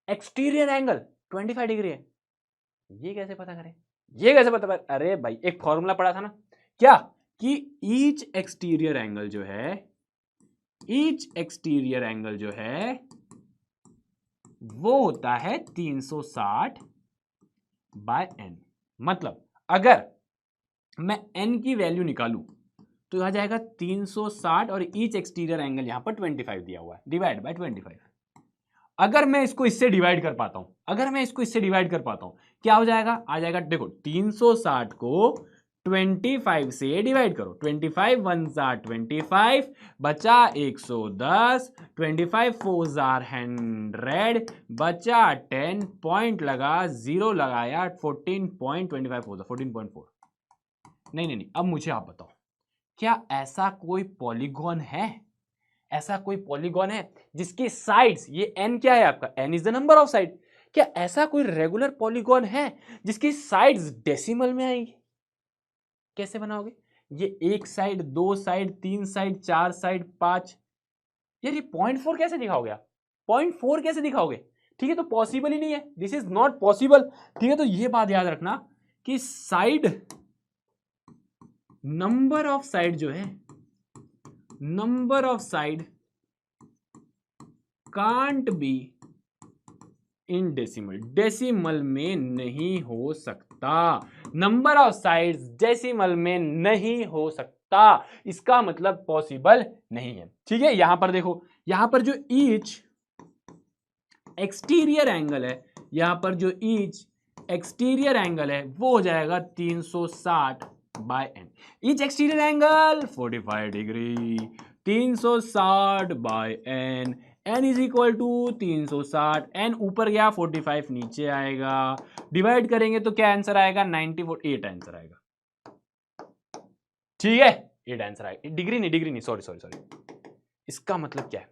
[SPEAKER 1] एक्सटीरियर एंगल 25 डिग्री है? ये कैसे पता करें? ये कैसे पता करें? अरे भाई एक फॉर्मूला पढ़ा था ना, क्या कि ईच एक्सटीरियर एंगल जो है, ईच एक्सटीरियर एंगल जो है वो होता है 360 बाय एन। मतलब अगर मैं एन की वैल्यू निकालूं तो आ जाएगा 360 और ईच एक्सटीरियर एंगल यहां पर 25 दिया हुआ है, डिवाइड बाय 25। अगर मैं इसको इससे डिवाइड कर पाता हूं, अगर मैं इसको इससे डिवाइड कर पाता हूं, क्या हो जाएगा? आ जाएगा, देखो 360 को 25 से डिवाइड करो, 25 1 जार 25 बचा 110, 25 4 जार 100 बचा 10 पॉइंट लगा, 0 लगाया 14.25 होता 14.4। नहीं, अब मुझे आप बताओ, क्या ऐसा कोई पॉलीगॉन है, ऐसा कोई पॉलीगॉन है जिसकी साइड्स, ये n क्या है आपका? n is the number of side. क्या ऐसा कोई रेगुलर पॉलीगॉन है जिसकी साइड्स डेसिमल में आएंगी? कैसे बनाओगे? ये एक साइड, दो साइड, तीन साइड, चार साइड, 5। यार ये 0.4 कैसे दिखाओगे आप? 0.4 कैसे दिखाओगे? ठीक है, तो पॉसिबल ही नहीं है, दिस इज नॉट पॉसिबल। ठीक है, तो ये बात याद रखना कि साइड, नंबर ऑफ साइड जो है, number of side can't be in decimal, decimal में नहीं हो सकता। नंबर ऑफ साइड्स डेसिमल में नहीं हो सकता, इसका मतलब पॉसिबल नहीं है। ठीक है, यहां पर देखो, यहां पर जो ईच एक्सटीरियर एंगल है, यहां पर जो ईच एक्सटीरियर एंगल है वो हो जाएगा 360 by n. Each exterior angle 45 degree, 360 by n, n is equal to 360, n ऊपर गया 45 नीचे आएगा, डिवाइड करेंगे तो क्या आंसर आएगा? 98 आंसर आएगा। ठीक है, 8 आंसर आएगा, डिग्री नहीं, सॉरी। इसका मतलब क्या है?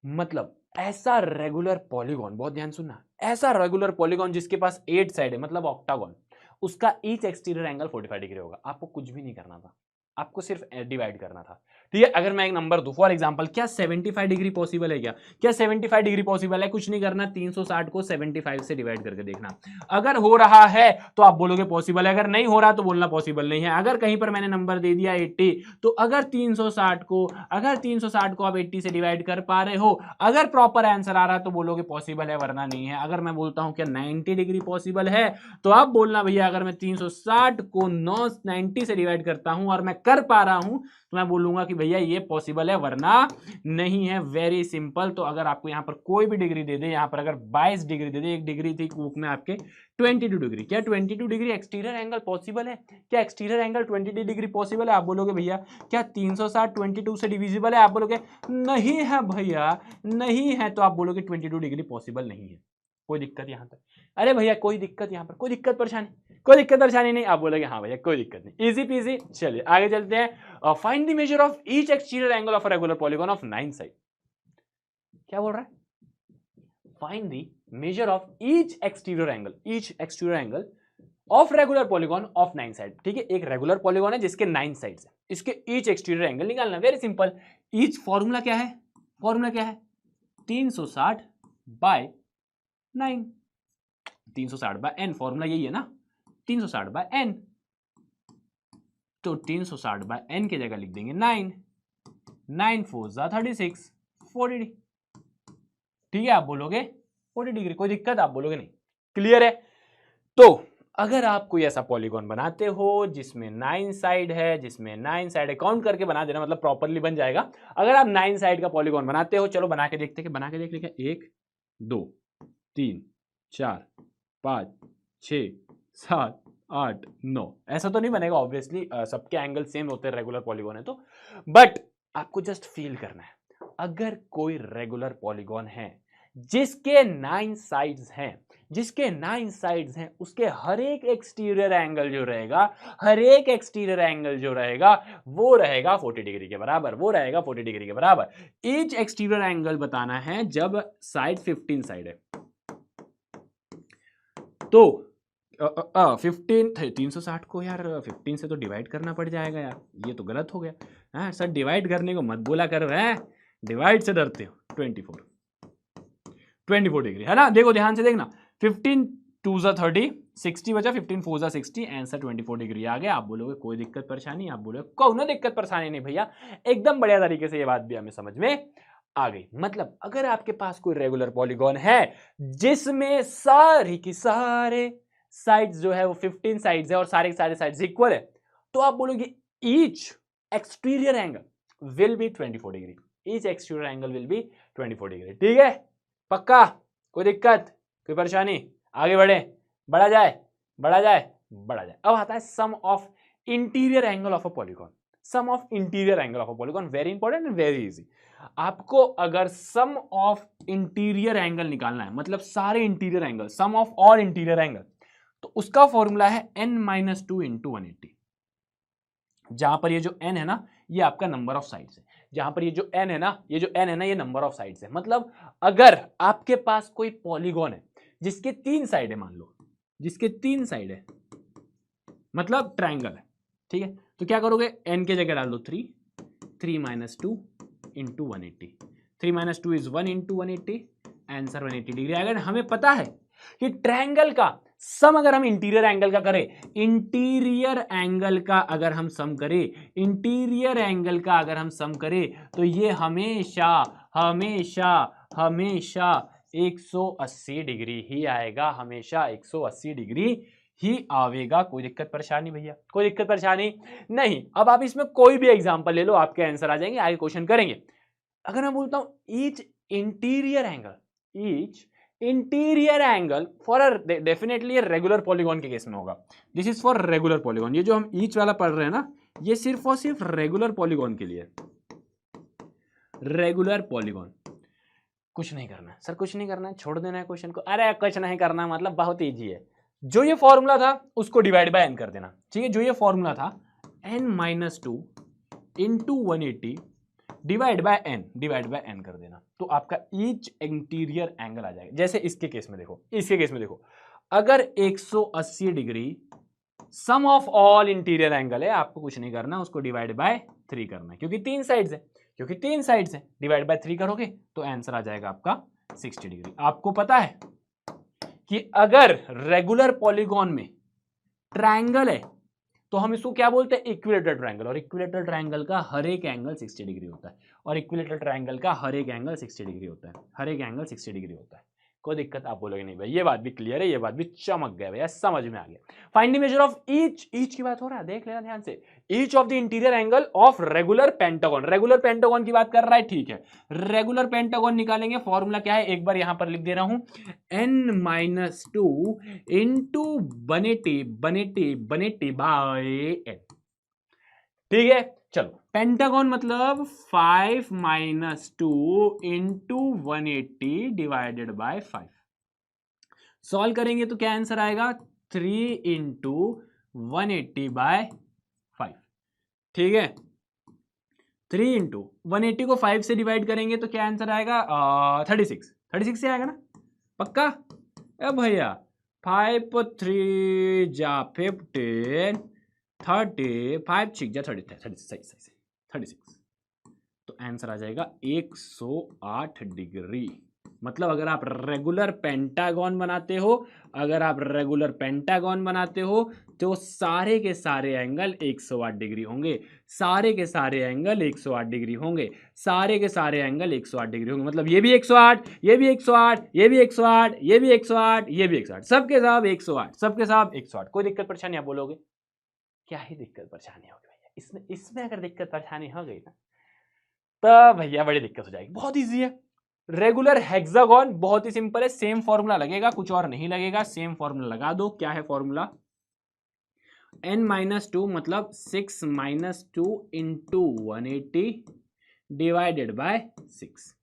[SPEAKER 1] मतलब ऐसा रेगुलर पॉलीगॉन, बहुत ध्यान सुनना, ऐसा रेगुलर पॉलीगॉन जिसके पास 8 साइड है, मतलब ऑक्टागॉन, उसका ईच एक्सटीरियर एंगल 45 डिग्री होगा। आपको कुछ भी नहीं करना था, आपको सिर्फ डिवाइड करना था। ठीक है, अगर मैं एक नंबर दूं, फॉर एग्जांपल, क्या 75 डिग्री पॉसिबल है? क्या 75 डिग्री पॉसिबल है? कुछ नहीं करना, 360 को 75 से डिवाइड करके देखना। अगर हो रहा है तो आप बोलोगे पॉसिबल है, अगर नहीं हो रहा तो बोलना पॉसिबल नहीं है। अगर कहीं पर मैंने नंबर दे दिया 80, तो अगर 360 को आप 80 से डिवाइड कर पा रहे हो, अगर प्रॉपर आंसर आ रहा है तो बोलोगे पॉसिबल है, वरना नहीं है। अगर मैं बोलता हूं क्या 90 डिग्री पॉसिबल है, तो आप बोलना भैया अगर मैं 360 को 90 से डिवाइड करता हूं और मैं कर पा रहा हूं तो मैं बोलूंगा कि भैया ये पॉसिबल है, वरना नहीं है। Very simple. तो अगर आपको यहां पर कोई भी डिग्री दे दे, यहां पर अगर 22 डिग्री दे दे, एक डिग्री थी बुक में आपके 22 डिग्री, क्या 22 डिग्री एक्सटीरियर एंगल पॉसिबल है? क्या एक्सटीरियर एंगल 22 डिग्री पॉसिबल है? आप बोलोगे भैया क्या 360 22 से डिविजिबल है? आप बोलोगे नहीं है भैया, नहीं है। तो आप बोलोगे 22 डिग्री पॉसिबल नहीं है। कोई दिक्कत यहां तक? अरे भैया कोई दिक्कत यहां पर, कोई दिक्कत परेशानी? कोई दिक्कत परेशानी नहीं। आप बोलोगे हाँ भैया कोई दिक्कत नहीं, इजी पीजी। चलिए आगे चलते हैं। Find the measure of each exterior angle of a regular polygon of 9 side. क्या बोल रहा है? Find the measure of each exterior angle, each exterior angle of regular polygon of 9 side. ठीक है, एक रेगुलर पॉलीगॉन है जिसके 9 साइड्स है, इसके ईच एक्सटीरियर एंगल निकालना, वेरी सिंपल। ईच फॉर्मूला क्या है, 360 बाय 9, 360 बाय n, फॉर्मूला यही है ना, 360 बाय n। तो 360 बाय n की जगह लिख देंगे 9, 9 4 36, 40 डिग्री। ठीक है, आप बोलोगे 40 डिग्री, कोई दिक्कत, आप बोलोगे नहीं, क्लियर है। तो अगर आप कोई ऐसा पॉलीगॉन बनाते हो जिसमें 9 साइड है, काउंट करके बना देना, मतलब प्रॉपरली बन जाएगा। अगर आप 9 साइड का पॉलीगॉन बनाते हो, चलो बना के देखते हैं, बना के देख लेंगे। 1 2 3 4 5 6 7 8 9, ऐसा तो नहीं बनेगा ऑब्वियसली, सबके एंगल सेम होते हैं, रेगुलर पॉलीगॉन है तो, बट आपको जस्ट फील करना है। अगर कोई रेगुलर पॉलीगॉन है जिसके 9 साइड्स हैं, उसके हर एक एक्सटीरियर एंगल जो रहेगा, वो रहेगा 40 डिग्री के बराबर, ईच एक्सटीरियर एंगल बताना है जब साइड 15 साइड है। तो 15 360 को यार 15 से तो डिवाइड करना पड़ जाएगा यार, ये तो गलत हो गया। हाँ सर, डिवाइड करने को मत बोला करो, है डिवाइड से डरते हो। 24 डिग्री है ना, देखो ध्यान से देखना, 15 2 30, 60 बचा, 15 4 60, आंसर 24 डिग्री आ गया। आप बोलोगे कोई दिक्कत परेशानी, आप बोलोगे कोई दिक्कत परेशानी नहीं भैया, एकदम बढ़िया तरीके से ये बात भी हमें समझ में आ गई। मतलब अगर आपके पास कोई रेगुलर पॉलीगॉन है जिसमें सारी की सारे साइड्स जो है वो 15 साइड्स है और सारे साइड्स इक्वल है, तो आप बोलोगे each exterior angle will be 24 degree, ठीक है, पक्का, कोई दिक्कत, कोई परेशानी, आगे बढ़ा जाए। अब आता है sum of interior angle of a polygon, very important and very easy. आपको अगर सम ऑफ इंटीरियर एंगल निकालना है, मतलब सारे interior angle, sum of all interior angle, तो उसका फॉर्मूला है n-2 × 180। जहां पर ये जो n है ना, ये आपका नंबर ऑफ साइड्स है, जहां पर ये जो n है ना, ये नंबर ऑफ साइड्स है। मतलब अगर आपके पास कोई पॉलीगॉन है जिसके 3 साइड है, मान लो जिसके 3 साइड है, मतलब ट्राइंगल है, ठीक है, तो क्या करोगे, n के जगह डाल दो 3 - 2 × 180, 3 - 2 इज 1 × 180, आंसर 180 डिग्री आएगा। हमें पता है कि ट्रायंगल का सम अगर हम इंटीरियर एंगल का करें, अगर हम सम करें तो ये हमेशा 180 डिग्री ही आएगा, हमेशा 180 डिग्री ही आवेगा। कोई दिक्कत परेशानी भैया, कोई दिक्कत परेशानी नहीं। अब आप इसमें कोई भी एग्जांपल ले लो, आपके आंसर आ जाएंगे, आगे क्वेश्चन करेंगे। अगर मैं बोलता हूं each interior angle for definitely regular polygon के केस में होगा, this is for regular polygon. ये जो हम ईच वाला पढ़ रहे हैं ना, ये सिर्फ और सिर्फ रेगुलर पॉलीगॉन के लिए, रेगुलर पॉलीगॉन। कुछ नहीं करना है सर, कुछ नहीं करना है, छोड़ देना है क्वेश्चन को। अरे कुछ नहीं करना मतलब बहुत ईजी है, जो ये फॉर्मूला था उसको डिवाइड बाय n कर देना, ठीक है, जो ये फॉर्मूला था n-2 × 180 डिवाइड बाय n कर देना, तो आपका ईच इंटीरियर एंगल आ जाएगा। जैसे इसके केस में देखो, अगर 180 degree sum of all interior angle है, आपको कुछ नहीं करना, उसको डिवाइड बाय 3 करना है, क्योंकि 3 साइड्स है, डिवाइड बाय 3 करोगे तो आंसर आ जाएगा आपका 60 डिग्री। आपको पता है कि अगर रेगुलर पॉलीगॉन में ट्रायंगल है तो हम इसको क्या बोलते हैं, इक्विलेटरल ट्रायंगल, और इक्विलेटरल ट्रायंगल का हर एक एंगल 60 डिग्री होता है, कोई दिक्कत, आप बोलोगे नहीं भाई ये बात भी क्लियर है, ये बात भी चमक गया भैया, समझ में आ गया। Find the measure of each की बात हो रहा है, देख लेना ध्यान से, each of the interior angle of regular pentagon की बात कर रहा है, ठीक है। रेगुलर पेंटागन निकालेंगे, फॉर्मूला क्या है, एक बार यहां पर लिख दे रहा हूं, n-2 × 180 बाय n, ठीक है। चलो पेंटागन मतलब 5 - 2 × 180 डिवाइडेड बाय 5, सॉल्व करेंगे तो क्या आंसर आएगा, 3 × 180 बाय 5, ठीक है। 3 × 180 को 5 से डिवाइड करेंगे तो क्या आंसर आएगा, 36 से आएगा ना, पक्का। अब भैया 5 3 जा 15 30 5 6 जा 36 तो आंसर आ जाएगा 108 डिग्री। मतलब अगर आप रेगुलर पेंटागन बनाते हो तो सारे के सारे एंगल 108 डिग्री होंगे, सारे के सारे एंगल 108 डिग्री होंगे, सारे के सारे एंगल 108 डिग्री होंगे। मतलब ये भी 108, ये भी 108, ये भी 108, ये भी 108, ये भी 108, सबके सब 108, सबके सब 108। कोई दिक्कत परेशानी आप बोलोगे क्या ही दिक्कत परेशानी होगी भैया? इसमें अगर दिक्कत परेशानी हो गई ना तो भैया बड़ी दिक्कत हो जाएगी। बहुत इजी है। रेगुलर हेक्सागोन बहुत ही सिंपल है, सेम फॉर्मूला लगेगा, कुछ और नहीं लगेगा, सेम फॉर्मूला लगा दो। क्या है फॉर्मूला? n-2 मतलब 6 - 2 इंटू 180 डिवाइडेड बाय 6।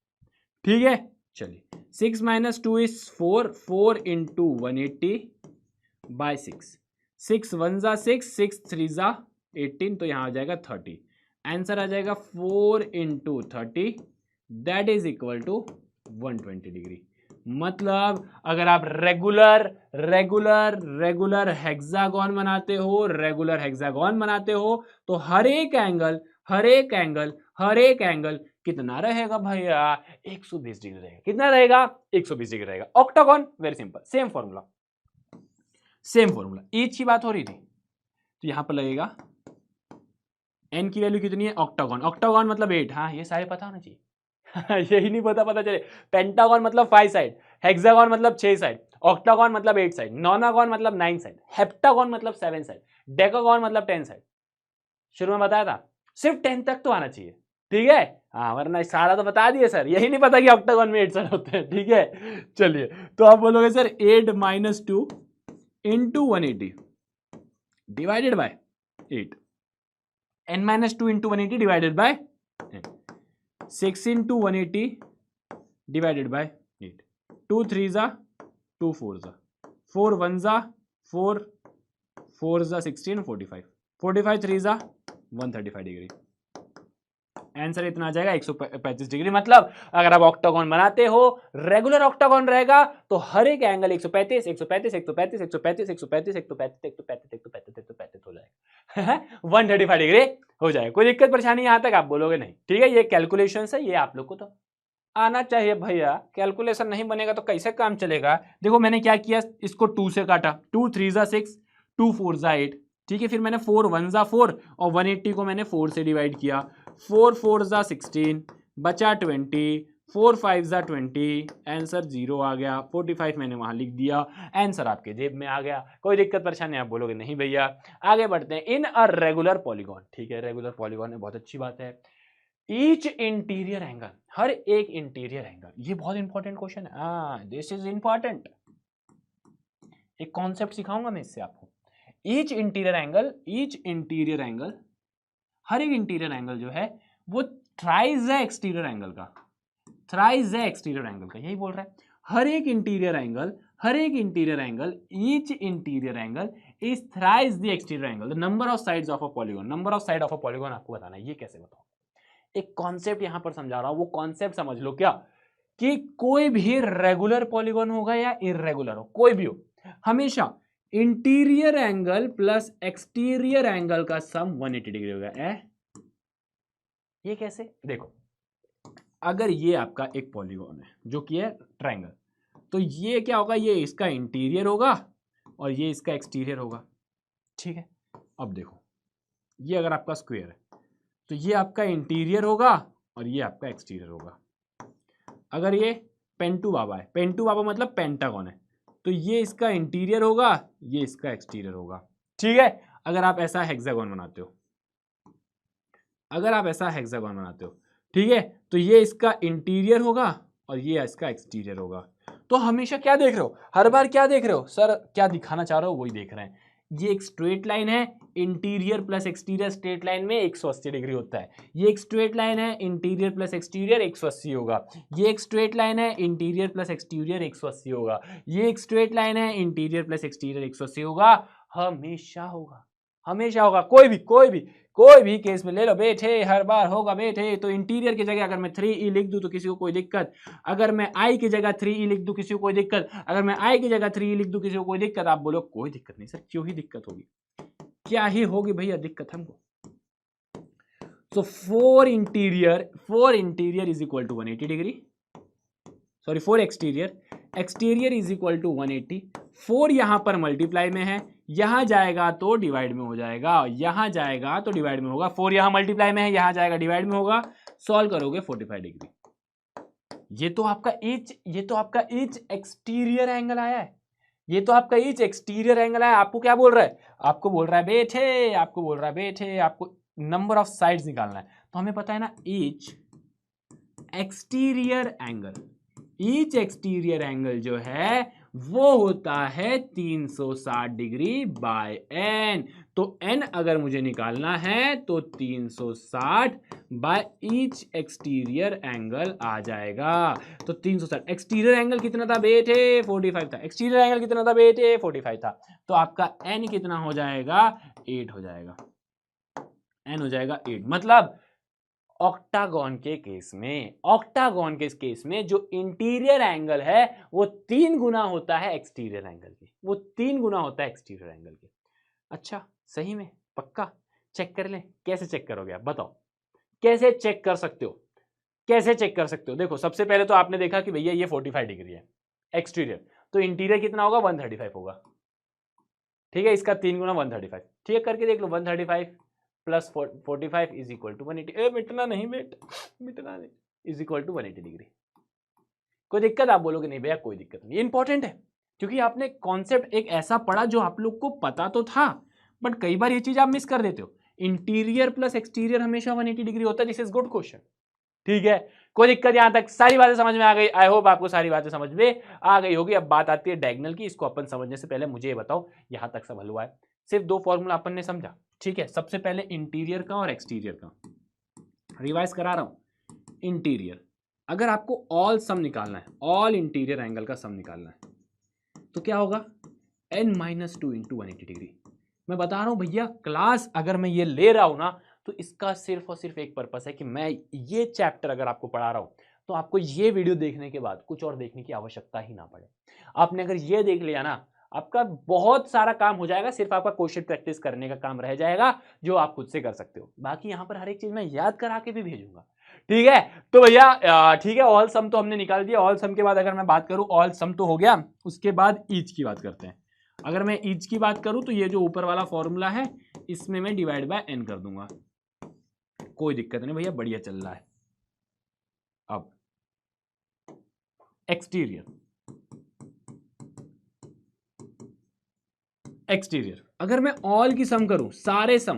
[SPEAKER 1] ठीक है, चलिए 6 - 2 इज 4, 4 इंटू 180 बाय 6, 6 1 जा 6, 6 3 जा 18, तो यहां आ जाएगा 30। आंसर आ जाएगा 4 into 30 that is equal to 120 degree. मतलब अगर आप रेगुलर हेक्सागोन बनाते हो तो हर एक एंगल कितना रहेगा भैया? 120 डिग्री रहेगा। कितना रहेगा? 120 डिग्री रहेगा। Octagon very simple, same formula each की बात हो रही थी तो यहां पर लगेगा n की वैल्यू कितनी है? ऑक्टागोन मतलब 8। हाँ ये सारे पता होना चाहिए। यही नहीं पता चले। पेंटागन मतलब 5 साइड, हेक्सागन मतलब 6 साइड, ऑक्टागन मतलब 8 साइड, नोनागन मतलब 9 साइड, हेप्टागन मतलब 7 साइड, डेकागन मतलब 10 साइड। शुरू में बताया था सिर्फ 10 तक तो आना चाहिए, ठीक है? हाँ वरना सारा तो बता दिए सर, यही नहीं पता कि ऑक्टागन में 8 साइड होते हैं, ठीक है? चलिए तो आप बोलोगे sir 8 - 2 into 180 divided by 8, n - 2 into 180 divided by 6 into 180 divided by 8, 2 3 जा 2 4 जा 4 1 जा 4 4 जा 16 45 45 3 जा 135 डिग्री। आंसर इतना आ जाएगा 135 डिग्री। मतलब अगर आप ऑक्टागन बनाते हो, रेगुलर ऑक्टागन रहेगा तो हर एक एंगल 135 135 135 135 135 135 हो जाएगा। 135 डिग्री हो जाएगा। कोई दिक्कत परेशानी यहां तक आप बोलोगे नहीं, ठीक है? ये कैलकुलेशन है, ये आप लोग को तो आना चाहिए भैया। कैलकुलेशन नहीं बनेगा तो कैसे काम चलेगा? देखो मैंने क्या किया, इसको 2 से काटा, 2 3 जा 6, 2 4 जा 8, ठीक है? फिर मैंने 4 1 जा 4 और 180 को मैंने 4 से डिवाइड किया, 4 4 जा 16 बचा 20, 4 5 जा 20, आंसर 0 आ गया। 45 मैंने वहां लिख दिया, आंसर आपके जेब में आ गया। कोई दिक्कत परेशानी आप बोलोगे नहीं भैया। आगे बढ़ते हैं। इन अ रेगुलर पॉलीगॉन, ठीक है? रेगुलर पॉलीगॉन है, बहुत अच्छी बात है। ईच इंटीरियर एंगल, हर एक इंटीरियर एंगल, ये बहुत इंपॉर्टेंट क्वेश्चन है, दिस इज इंपॉर्टेंट। एक कॉन्सेप्ट सिखाऊंगा मैं इससे आपको। ईच इंटीरियर एंगल, हर एक इंटीरियर एंगल जो है वो थ्राइज है एक्सटीरियर एंगल का, यही बोल रहा है। हर एक interior angle, each interior angle is thrice the exterior angle. The number of sides of a polygon, आपको बताना है। ये कैसे बताओ? एक कॉन्सेप्ट यहां पर समझा रहा हूं, वो कॉन्सेप्ट समझ लो। क्या कि कोई भी रेगुलर पॉलीगॉन होगा या इर्रेगुलर हो, कोई भी हो, हमेशा interior angle plus exterior angle का सम 180 डिग्री होगा। ये कैसे? देखो अगर ये आपका एक पॉलीगॉन है जो कि है ट्रायंगल, तो ये क्या होगा? ये इसका इंटीरियर होगा और ये इसका एक्सटीरियर होगा, ठीक है? अब देखो ये अगर आपका स्क्वायर है तो ये आपका इंटीरियर होगा और ये आपका एक्सटीरियर होगा। अगर ये पेंटू बाबा है, पेंटू बाबा मतलब पेंटागन है, तो ये इसका इंटीरियर होगा, ये इसका एक्सटीरियर होगा, ठीक है? अगर आप ऐसा हेक्सागन बनाते हो, ठीक है, तो ये इसका इंटीरियर होगा और ये इसका एक्सटीरियर होगा। तो हमेशा क्या देख रहे हो? हर बार क्या देख रहे हो? सर क्या दिखाना चाह रहे हो वही देख रहे हैं। ये एक स्ट्रेट लाइन है, interior plus exterior straight line में 180 डिग्री होता है। ये एक स्ट्रेट लाइन है, इंटीरियर प्लस एक्सटीरियर 180 होगा। ये एक स्ट्रेट लाइन है, इंटीरियर प्लस एक्सटीरियर 180 होगा। ये एक स्ट्रेट लाइन है, इंटीरियर प्लस एक्सटीरियर 180 होगा, हमेशा होगा। हमेशा होगा। कोई भी केस में ले लो बेटे, हर बार होगा बेटे। तो इंटीरियर की जगह अगर मैं 3e लिख दूं तो किसी को कोई दिक्कत, अगर मैं i की जगह 3e लिख दूं किसी को कोई दिक्कत, अगर मैं i की जगह 3e लिख दूं किसी को कोई दिक्कत। आप बोलो कोई दिक्कत नहीं सर, क्यों ही दिक्कत होगी, क्या ही होगी भैया दिक्कत हमको। So for interior is equal to 180 degree. Sorry, for exterior is equal to 180. 4 यहां पर मल्टीप्लाई में है, यहां जाएगा तो डिवाइड में हो जाएगा, यहां जाएगा तो डिवाइड में होगा। 4 यहां मल्टीप्लाई में है, यहां जाएगा डिवाइड में होगा। सॉल्व करोगे 45 डिग्री। ये तो आपका ईच एक्सटीरियर एंगल आया है, ये तो आपका ईच एक्सटीरियर एंगल आया। आपको क्या बोल रहा है, आपको बोल रहा है बेटे आपको नंबर ऑफ साइड्स निकालना है। तो हमें पता है ना ईच एक्सटीरियर एंगल जो है वो होता है 360 डिग्री बाय एन। तो एन अगर मुझे निकालना है तो 360 बाय ईच एक्सटीरियर एंगल आ जाएगा। तो 360 एक्सटीरियर एंगल कितना था बेटे, 45 था। एक्सटीरियर एंगल कितना था बेटे, 45 था। तो आपका एन कितना हो जाएगा, 8 हो जाएगा। एन हो जाएगा 8। मतलब ऑक्टागन के केस में जो इंटीरियर एंगल है वो 3 गुना होता है एक्सटीरियर एंगल के, वो 3 गुना होता है एक्सटीरियर एंगल के। अच्छा सही में पक्का चेक कर लें। कैसे चेक करोगे आप बताओ, कैसे चेक कर सकते हो? देखो सबसे पहले तो आपने देखा कि भैया ये 45 डिग्री है एक्सटीरियर, तो इंटीरियर कितना होगा, 135 होगा। ठीक है, इसका 3 गुना 135। ठीक है, करके देख लो। 135 प्लस 45 इज इक्वल टू 180। मिटना नहीं इज इक्वल टू 180 डिग्री। कोई दिक्कत? आप बोलोगे नहीं भैया कोई दिक्कत नहीं। इंपॉर्टेंट है क्योंकि आपने कॉन्सेप्ट एक ऐसा पढ़ा जो आप लोग को पता तो था, बट कई बार ये चीज आप मिस कर देते हो। इंटीरियर प्लस एक्सटीरियर हमेशा 180 डिग्री होता है। This is good question. ठीक है, कोई दिक्कत? यहां तक सारी बातें समझ में आ गई। आई होप आपको सारी बातें समझ में आ गई होगी। अब बात आती है डायगोनल की। इसको अपन समझने से पहले मुझे ये बताओ, यहां तक सब हल हुआ है, सिर्फ 2 फॉर्मूला अपन ने समझा। ठीक है, सबसे पहले इंटीरियर का और एक्सटीरियर का रिवाइज करा रहा हूं। इंटीरियर, अगर आपको ऑल सम निकालना है, ऑल इंटीरियर एंगल का सम निकालना है, तो क्या होगा, n-2 इंटू 180 डिग्री। मैं बता रहा हूं भैया, क्लास अगर मैं ये ले रहा हूं ना तो इसका सिर्फ और सिर्फ एक पर्पस है कि मैं ये चैप्टर अगर आपको पढ़ा रहा हूं तो आपको ये वीडियो देखने के बाद कुछ और देखने की आवश्यकता ही ना पड़े। आपने अगर ये देख लिया ना, आपका बहुत सारा काम हो जाएगा, सिर्फ आपका क्वेश्चन प्रैक्टिस करने का काम रह जाएगा जो आप खुद से कर सकते हो। बाकी यहां पर हर एक चीज मैं याद करा के भी भेजूंगा। ठीक है, तो भैया ठीक है, ऑल सम तो हमने निकाल दिया। ऑल सम के बाद अगर मैं बात करूं, ऑल सम तो हो गया, उसके बाद ईच की बात करते हैं। अगर मैं ईच की बात करूं तो ये जो ऊपर वाला फॉर्मूला है इसमें मैं डिवाइड बाय एन कर दूंगा। कोई दिक्कत नहीं भैया, बढ़िया चल रहा है। अब एक्सटीरियर, अगर मैं ऑल की सम करूं, सारे सम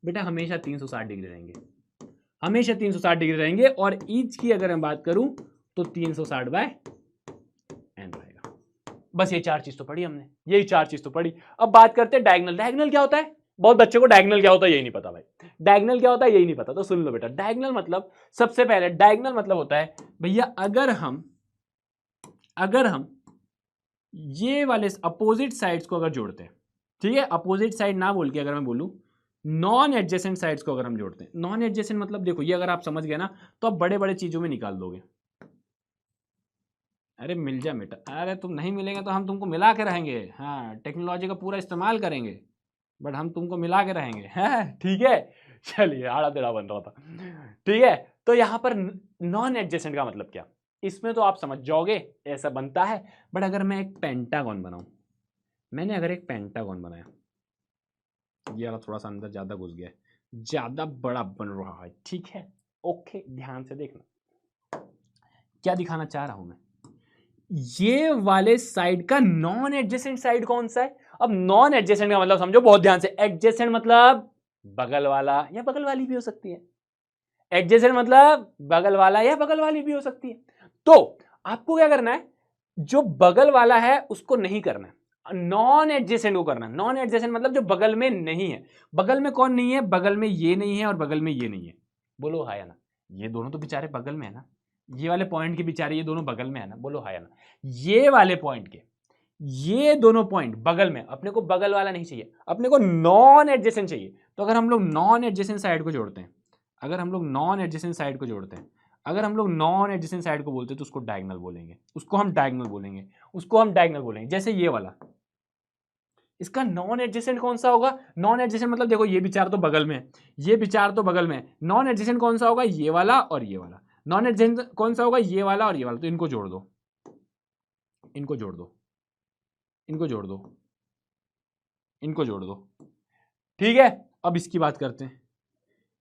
[SPEAKER 1] बेटा हमेशा 360 डिग्री रहेंगे, हमेशा 360 डिग्री रहेंगे। और ईच की अगर मैं बात करूं तो 360 बाय एन रहेगा। बस ये 4 चीज तो पढ़ी हमने, यही 4 चीज तो पढ़ी। अब बात करते हैं डायगोनल। डायगोनल क्या होता है? बहुत बच्चों को डायगोनल क्या होता है यही नहीं पता भाई। डायगोनल क्या होता है यही नहीं पता, तो सुन लो बेटा। डायगोनल मतलब, सबसे पहले डायगोनल मतलब होता है भैया अगर हम ये वाले अपोजिट साइड्स को अगर जोड़ते हैं, ठीक है, अपोजिट साइड ना बोल के अगर मैं बोलूं नॉन एडजेसेंट साइड्स को अगर हम जोड़ते हैं। नॉन एडजेसेंट मतलब देखो, ये अगर आप समझ गए ना तो आप बड़े बड़े चीजों में निकाल दोगे। अरे मिल जा बेटा, अरे तुम नहीं मिलेंगे तो हम तुमको मिला के रहेंगे। हाँ, टेक्नोलॉजी का पूरा इस्तेमाल करेंगे, बट हम तुमको मिला के रहेंगे। ठीक है, चलिए, आड़ा टेढ़ा बन रहा था। ठीक है, तो यहां पर नॉन एडजेसेंट का मतलब क्या, इसमें तो आप समझ जाओगे, ऐसा बनता है। बट अगर मैं एक पेंटागन बनाऊं, मैंने अगर एक पेंटागन बनाया, ये वाला थोड़ा सा अंदर ज्यादा घुस गया है, ज्यादा बड़ा बन रहा है। ठीक है, ओके, ध्यान से देखना क्या दिखाना चाह रहा हूं मैं। ये वाले साइड का नॉन एडजेसेंट साइड कौन सा है? अब नॉन एडजेसेंट का मतलब समझो बहुत ध्यान से। एडजेसेंट मतलब बगल वाला या बगल वाली भी हो सकती है। एडजेसेंट मतलब बगल वाला या बगल वाली भी हो सकती है। तो आपको क्या करना है, जो बगल वाला है उसको नहीं करना है, नॉन एडजेसेंट को करना है। नॉन एडजेसेंट मतलब जो बगल में नहीं है। बगल में कौन नहीं है? बगल में ये नहीं है और बगल में ये नहीं है। बोलो हाँ या ना। ये दोनों तो बेचारे बगल में है ना, ये वाले पॉइंट के बेचारे ये दोनों बगल में है ना। बोलो हाँ या ना। ये वाले पॉइंट के, ये दोनों पॉइंट बगल में, अपने को बगल वाला नहीं चाहिए, अपने को नॉन एडजेसेंट चाहिए। तो अगर हम लोग नॉन एडजेसेंट साइड को जोड़ते हैं, अगर हम लोग नॉन एडजेसेंट साइड को जोड़ते हैं, अगर हम लोग नॉन एडजेसेंट साइड को बोलते हैं तो उसको डायगोनल बोलेंगे, उसको हम डायगोनल बोलेंगे, उसको हम डायगोनल बोलेंगे। जैसे ये वाला, इसका नॉन एडजेसेंट कौन सा होगा? नॉन एडजेसेंट मतलब देखो ये विचार तो बगल में है, ये विचार तो बगल में है। नॉन एडजेसेंट कौन सा होगा? ये वाला और ये वाला। नॉन एडजेसेंट कौन सा होगा? ये वाला और ये वाला। तो इनको जोड़ दो, इनको जोड़ दो, इनको जोड़ दो, इनको जोड़ दो। ठीक है, अब इसकी बात करते हैं।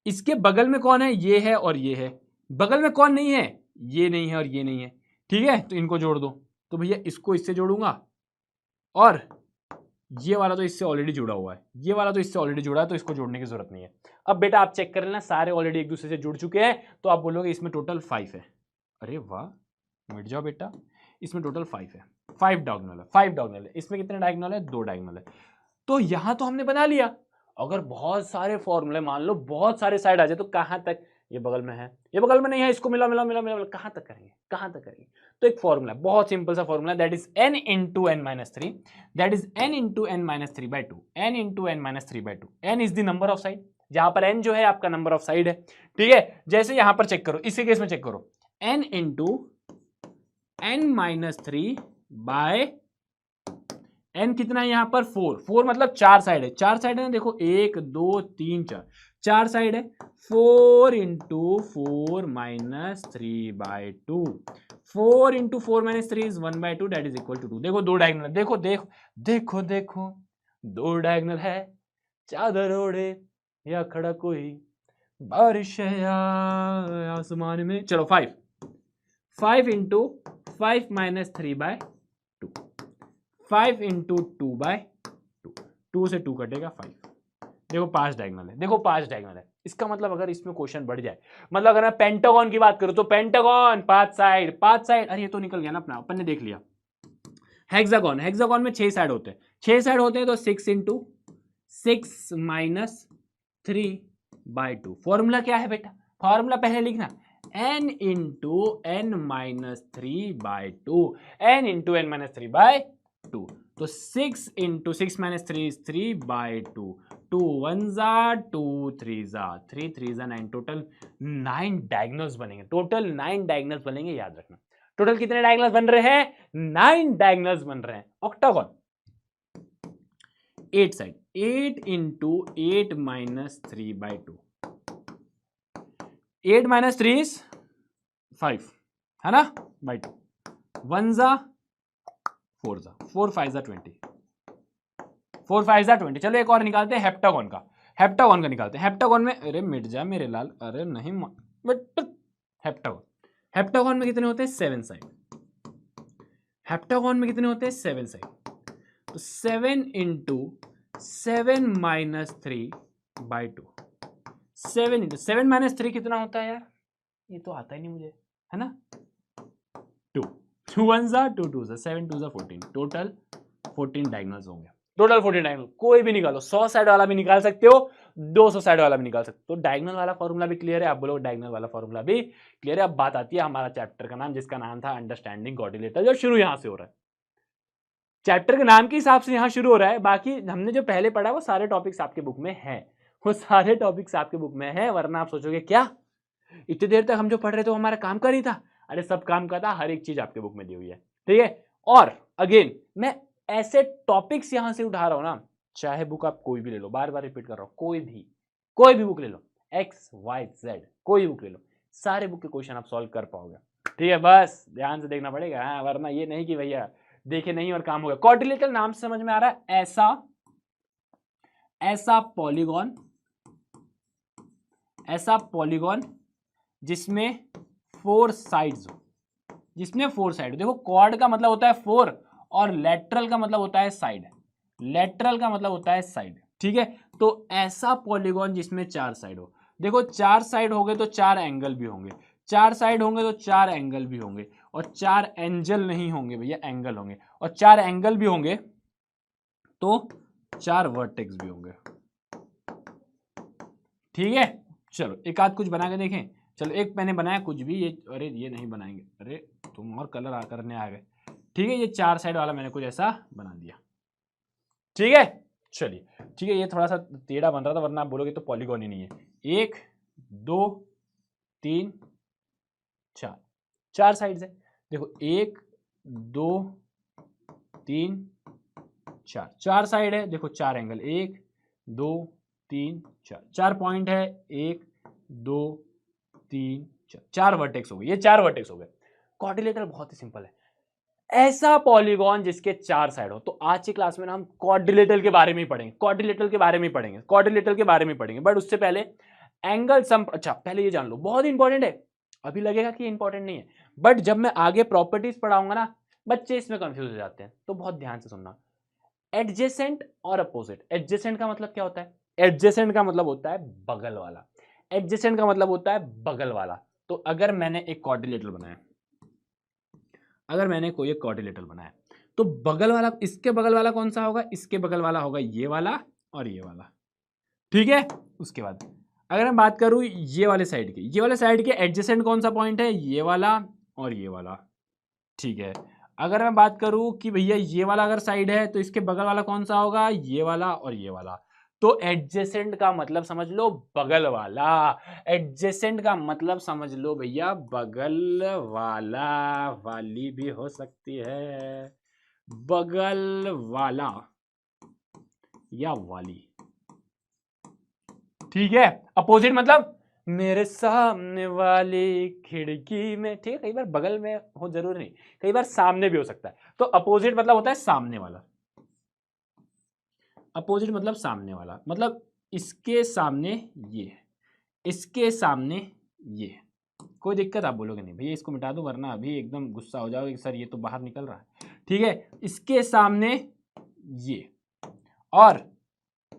[SPEAKER 1] इसके बगल में कौन है? ये है और ये है। बगल में कौन नहीं है? ये नहीं है और ये नहीं है। ठीक है, तो इनको जोड़ दो। तो भैया इसको इससे जोड़ूंगा और ये वाला तो इससे ऑलरेडी जुड़ा हुआ है, ये वाला तो इससे ऑलरेडी जुड़ा है, तो इसको जोड़ने की जरूरत नहीं है। अब बेटा आप चेक कर लेना, सारे ऑलरेडी एक दूसरे से जुड़ चुके हैं, तो आप बोलोगे इसमें टोटल 5 है। अरे वाह, मिट जाओ बेटा, इसमें टोटल 5 है, 5 डायगोनल है, 5 डायगोनल है। इसमें कितने डायगोनल है? 2 डायगोनल है। तो यहां तो हमने बना लिया। अगर बहुत सारे फॉर्मूले, मान लो बहुत सारे साइड आ जाए, तो कहां तक? ये बगल में है, ये बगल में नहीं है, इसको मिला मिला मिला मिला, कहां तक करेंगे, कहां तक करेंगे? तो एक फॉर्मूला, बहुत सिंपल सा formula, that is n into n minus 3, that is n into n minus 3 by 2, n into n minus 3 by 2। n is the number of side, जहां पर n जो है आपका नंबर ऑफ साइड है। ठीक है, जैसे यहां पर चेक करो, इसी केस में चेक करो, n into n minus 3 by n कितना है यहाँ पर? 4। 4 मतलब 4 साइड है, 4 साइड है ना, देखो 1 2 3 4, 4 साइड है। 4 into 4 minus 3 by 2, 4 into 4 minus 3 is 1 by 2, that is equal to 2। देखो 2 डायगोनल है, देखो देखो देखो देखो, 2 डायगोनल है। चादर ओढ़े या खड़ा कोई, बारिश है या आसमान में। चलो 5 into 5 minus 3 by 2, 5 into 2 by 2, 2 से 2 कटेगा 5। देखो 5 डायगोनल है, देखो 5 डायगोनल है। इसका मतलब अगर इसमें क्वेश्चन बढ़ जाए, मतलब अगर मैं पेंटागन की बात करूं, तो पेंटागन 5 साइड, 5 साइड, अरे ये तो निकल गया ना अपना, अपन ने देख लिया। हेक्सागन, हेक्सागन में 6 साइड होते हैं, 6 साइड होते हैं, तो 6 इंटू 6 माइनस 3 बाई 2। फॉर्मूला क्या है बेटा? फॉर्मूला पहले लिखना, n into n minus 3 by 2, n into n minus 3 by 2। तो 6 इंटू 6 माइनस 3 इज 3 बाई 2, 2 1 जा 2 3 जा 3 3 जा 9, टोटल 9 डायगोनल्स बनेंगे, टोटल 9 डायगोनल्स बनेंगे, याद रखना। टोटल कितने डायगोनल्स बन रहे हैं? 9 डायगोनल्स बन रहे हैं। Octagon 8 side, 8 into 8 minus 3 by 2, 8 minus 3 is 5 है ना, बाई 2, 1 जा 4 जा 4 5 जा 20, 4 5 जा 20। चलो एक और निकालते हैं हेप्टागन का, हेप्टागन का निकालते हैं। हेप्टागन में, अरे मिट जा मेरे लाल, अरे नहीं हेप्टागन, हेप्टागन में कितने होते हैं? 7 साइड। हेप्टागन में कितने होते हैं? 7 साइड। तो 7 into 7 minus 3 by 2, 7 into 7 minus 3 कितना होता है यार? ये तो आता ही नहीं मुझे, है ना? 2 2 1 जा 2 2 जा 7 2 जा 14, टोटल 14 डायगोनल्स होंगे, टोटल 14 डायगोनल। कोई भी निकालो, 100 साइड वाला भी निकाल सकते हो, 200 साइड वाला भी निकाल सकते हो। तो डायगोनल वाला फॉर्मूला भी क्लियर है, आप बोलो डायगोनल वाला फॉर्मूला भी क्लियर है। अब बात आती है हमारा चैप्टर का नाम, जिसका नाम था अंडरस्टैंडिंग क्वाड्रिलेटरल, जो शुरू यहां से हो रहा है। चैप्टर के नाम के हिसाब से यहां शुरू हो रहा है, बाकी हमने जो पहले पढ़ा वो सारे टॉपिक्स आपके बुक में है, वो सारे टॉपिक्स आपके बुक में है। वरना आप सोचोगे क्या इतनी देर तक हम जो पढ़ रहे थे वो हमारा काम का नहीं था? अरे सब काम का था, हर एक चीज आपके बुक में दी हुई है। ठीक है, और अगेन मैं ऐसे टॉपिक्स यहां से उठा रहा हूं ना, चाहे बुक आप कोई भी ले लो, बार बार रिपीट कर रहा हूं, कोई भी बुक ले लो, XYZ कोई बुक ले लो, सारे बुक के क्वेश्चन आप सॉल्व कर पाओगे। ठीक है, बस ध्यान से देखना पड़ेगा, हाँ, वरना ये नहीं कि भैया देखे नहीं और काम हो गया। क्वाड्रिलेटरल नाम से समझ में आ रहा है, ऐसा पॉलीगॉन जिसमें 4 साइड्स हो, जिसमें 4 साइड। देखो क्वाड का मतलब होता है 4 और लेटरल का मतलब होता है साइड, लेटरल का मतलब होता है साइड। ठीक है, तो ऐसा पॉलीगॉन जिसमें 4 साइड हो। देखो 4 साइड हो गए तो 4 एंगल भी होंगे, 4 साइड होंगे तो 4 एंगल भी होंगे, और 4 एंगल नहीं होंगे भैया, एंगल होंगे, और 4 एंगल भी होंगे तो 4 वर्टेक्स भी होंगे। ठीक है, चलो एक आध कुछ बना के देखें। चलो एक मैंने बनाया कुछ भी, ये अरे ये नहीं बनाएंगे, अरे तुम और कलर करने आ गए। ठीक है, ये 4 साइड वाला मैंने कुछ ऐसा बना दिया। ठीक है, चलिए ठीक है, ये थोड़ा सा टेढ़ा बन रहा था, वरना आप बोलोगे तो पॉलीगॉन ही नहीं है। 1 2 3 4, 4 साइड्स है। देखो 1 2 3 4, 4 साइड है। देखो 4 एंगल, 1 2 3 4, 4 पॉइंट है, 1 2 3 4, 4 वर्टेक्स हो गए, ये 4 वर्टेक्स हो गए। क्वाड्रिलेटरल बहुत ही सिंपल है, ऐसा पॉलीगॉन जिसके 4 साइड हो। तो आज की क्लास में ना हम क्वाड्रिलेटरल के बारे में ही पढ़ेंगे, क्वाड्रिलेटरल के बारे में ही पढ़ेंगे, क्वाड्रिलेटरल के बारे में पढ़ेंगे। बट उससे पहले एंगल सम, अच्छा पहले ये जान लो, बहुत इंपॉर्टेंट है। अभी लगेगा कि इंपॉर्टेंट नहीं है, बट जब मैं आगे प्रॉपर्टीज पढ़ाऊंगा ना, बच्चे इसमें कंफ्यूज हो जाते हैं, तो बहुत ध्यान से सुनना। एडजेसेंट और अपोजिट। एडजेसेंट का मतलब क्या होता है? एडजेसेंट का मतलब होता है बगल वाला। एडजेसेंट का मतलब होता है बगल वाला। तो अगर मैंने एक क्वाड्रिलेटरल बनाया, अगर मैंने कोई एक क्वाड्रिलेटरल बनाया, तो बगल वाला, इसके बगल वाला कौन सा होगा? इसके बगल वाला होगा ये वाला और ये वाला। ठीक है, उसके बाद अगर मैं बात करूं ये वाले साइड की, ये वाले साइड के एडजेसेंट कौन सा पॉइंट है? ये वाला और ये वाला। ठीक है, अगर मैं बात करूं कि भैया ये वाला अगर साइड है, तो इसके बगल वाला कौन सा होगा? ये वाला और ये वाला। तो एडजेसेंट का मतलब समझ लो बगल वाला। एडजेसेंट का मतलब समझ लो भैया बगल वाला, वाली भी हो सकती है, बगल वाला या वाली। ठीक है, अपोजिट मतलब मेरे सामने वाली खिड़की में। ठीक है, कई बार बगल में हो जरूरी नहीं, कई बार सामने भी हो सकता है। तो अपोजिट मतलब होता है सामने वाला। अपोजिट मतलब सामने वाला, मतलब इसके सामने ये, इसके सामने ये। कोई दिक्कत? आप बोलोगे नहीं भैया इसको मिटा दो, वरना अभी एकदम गुस्सा हो जाओगे सर ये तो बाहर निकल रहा है। ठीक है, इसके सामने ये और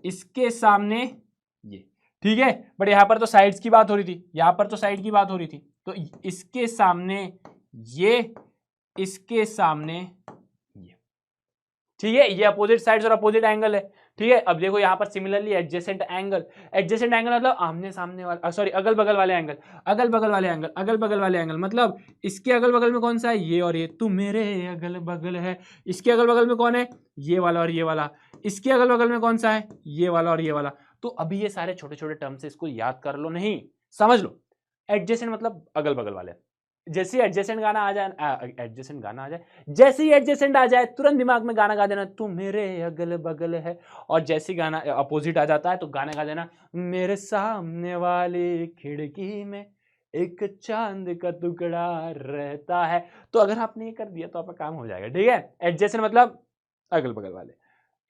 [SPEAKER 1] इसके सामने ये। ठीक है, बट यहां पर तो साइड्स की बात हो रही थी, यहां पर तो साइड की बात हो रही थी। तो इसके सामने ये, इसके सामने ये। ठीक है, ये अपोजिट साइड्स और अपोजिट एंगल है। ठीक है, अब देखो यहां पर similarly adjacent angle. Adjacent angle मतलब आमने सामने वाला, सॉरी अगल बगल वाले एंगल, अगल बगल वाले एंगल, अगल बगल वाले एंगल मतलब इसके अगल बगल में कौन सा है? ये और ये। तू मेरे अगल बगल है। इसके अगल बगल में कौन है? ये वाला और ये वाला। इसके अगल बगल में कौन सा है? ये वाला और ये वाला। तो अभी ये सारे छोटे छोटे टर्म से इसको याद कर लो, नहीं समझ लो। एडजेसेंट मतलब अगल बगल वाले। जैसे एडजेसेंट गाना आ जाए, एडजेसेंट गाना आ जाए, जैसे ही एडजेसेंट आ जाए तुरंत दिमाग में गाना गा देना, तू मेरे अगल बगल है। और जैसे ही गाना अपोजिट आ जाता है तो गाना गा देना, मेरे सामने वाली खिड़की में एक चांद का टुकड़ा रहता है। तो अगर आपने ये कर दिया तो आपका काम हो जाएगा। ठीक है, एडजेसेंट मतलब अगल बगल वाले,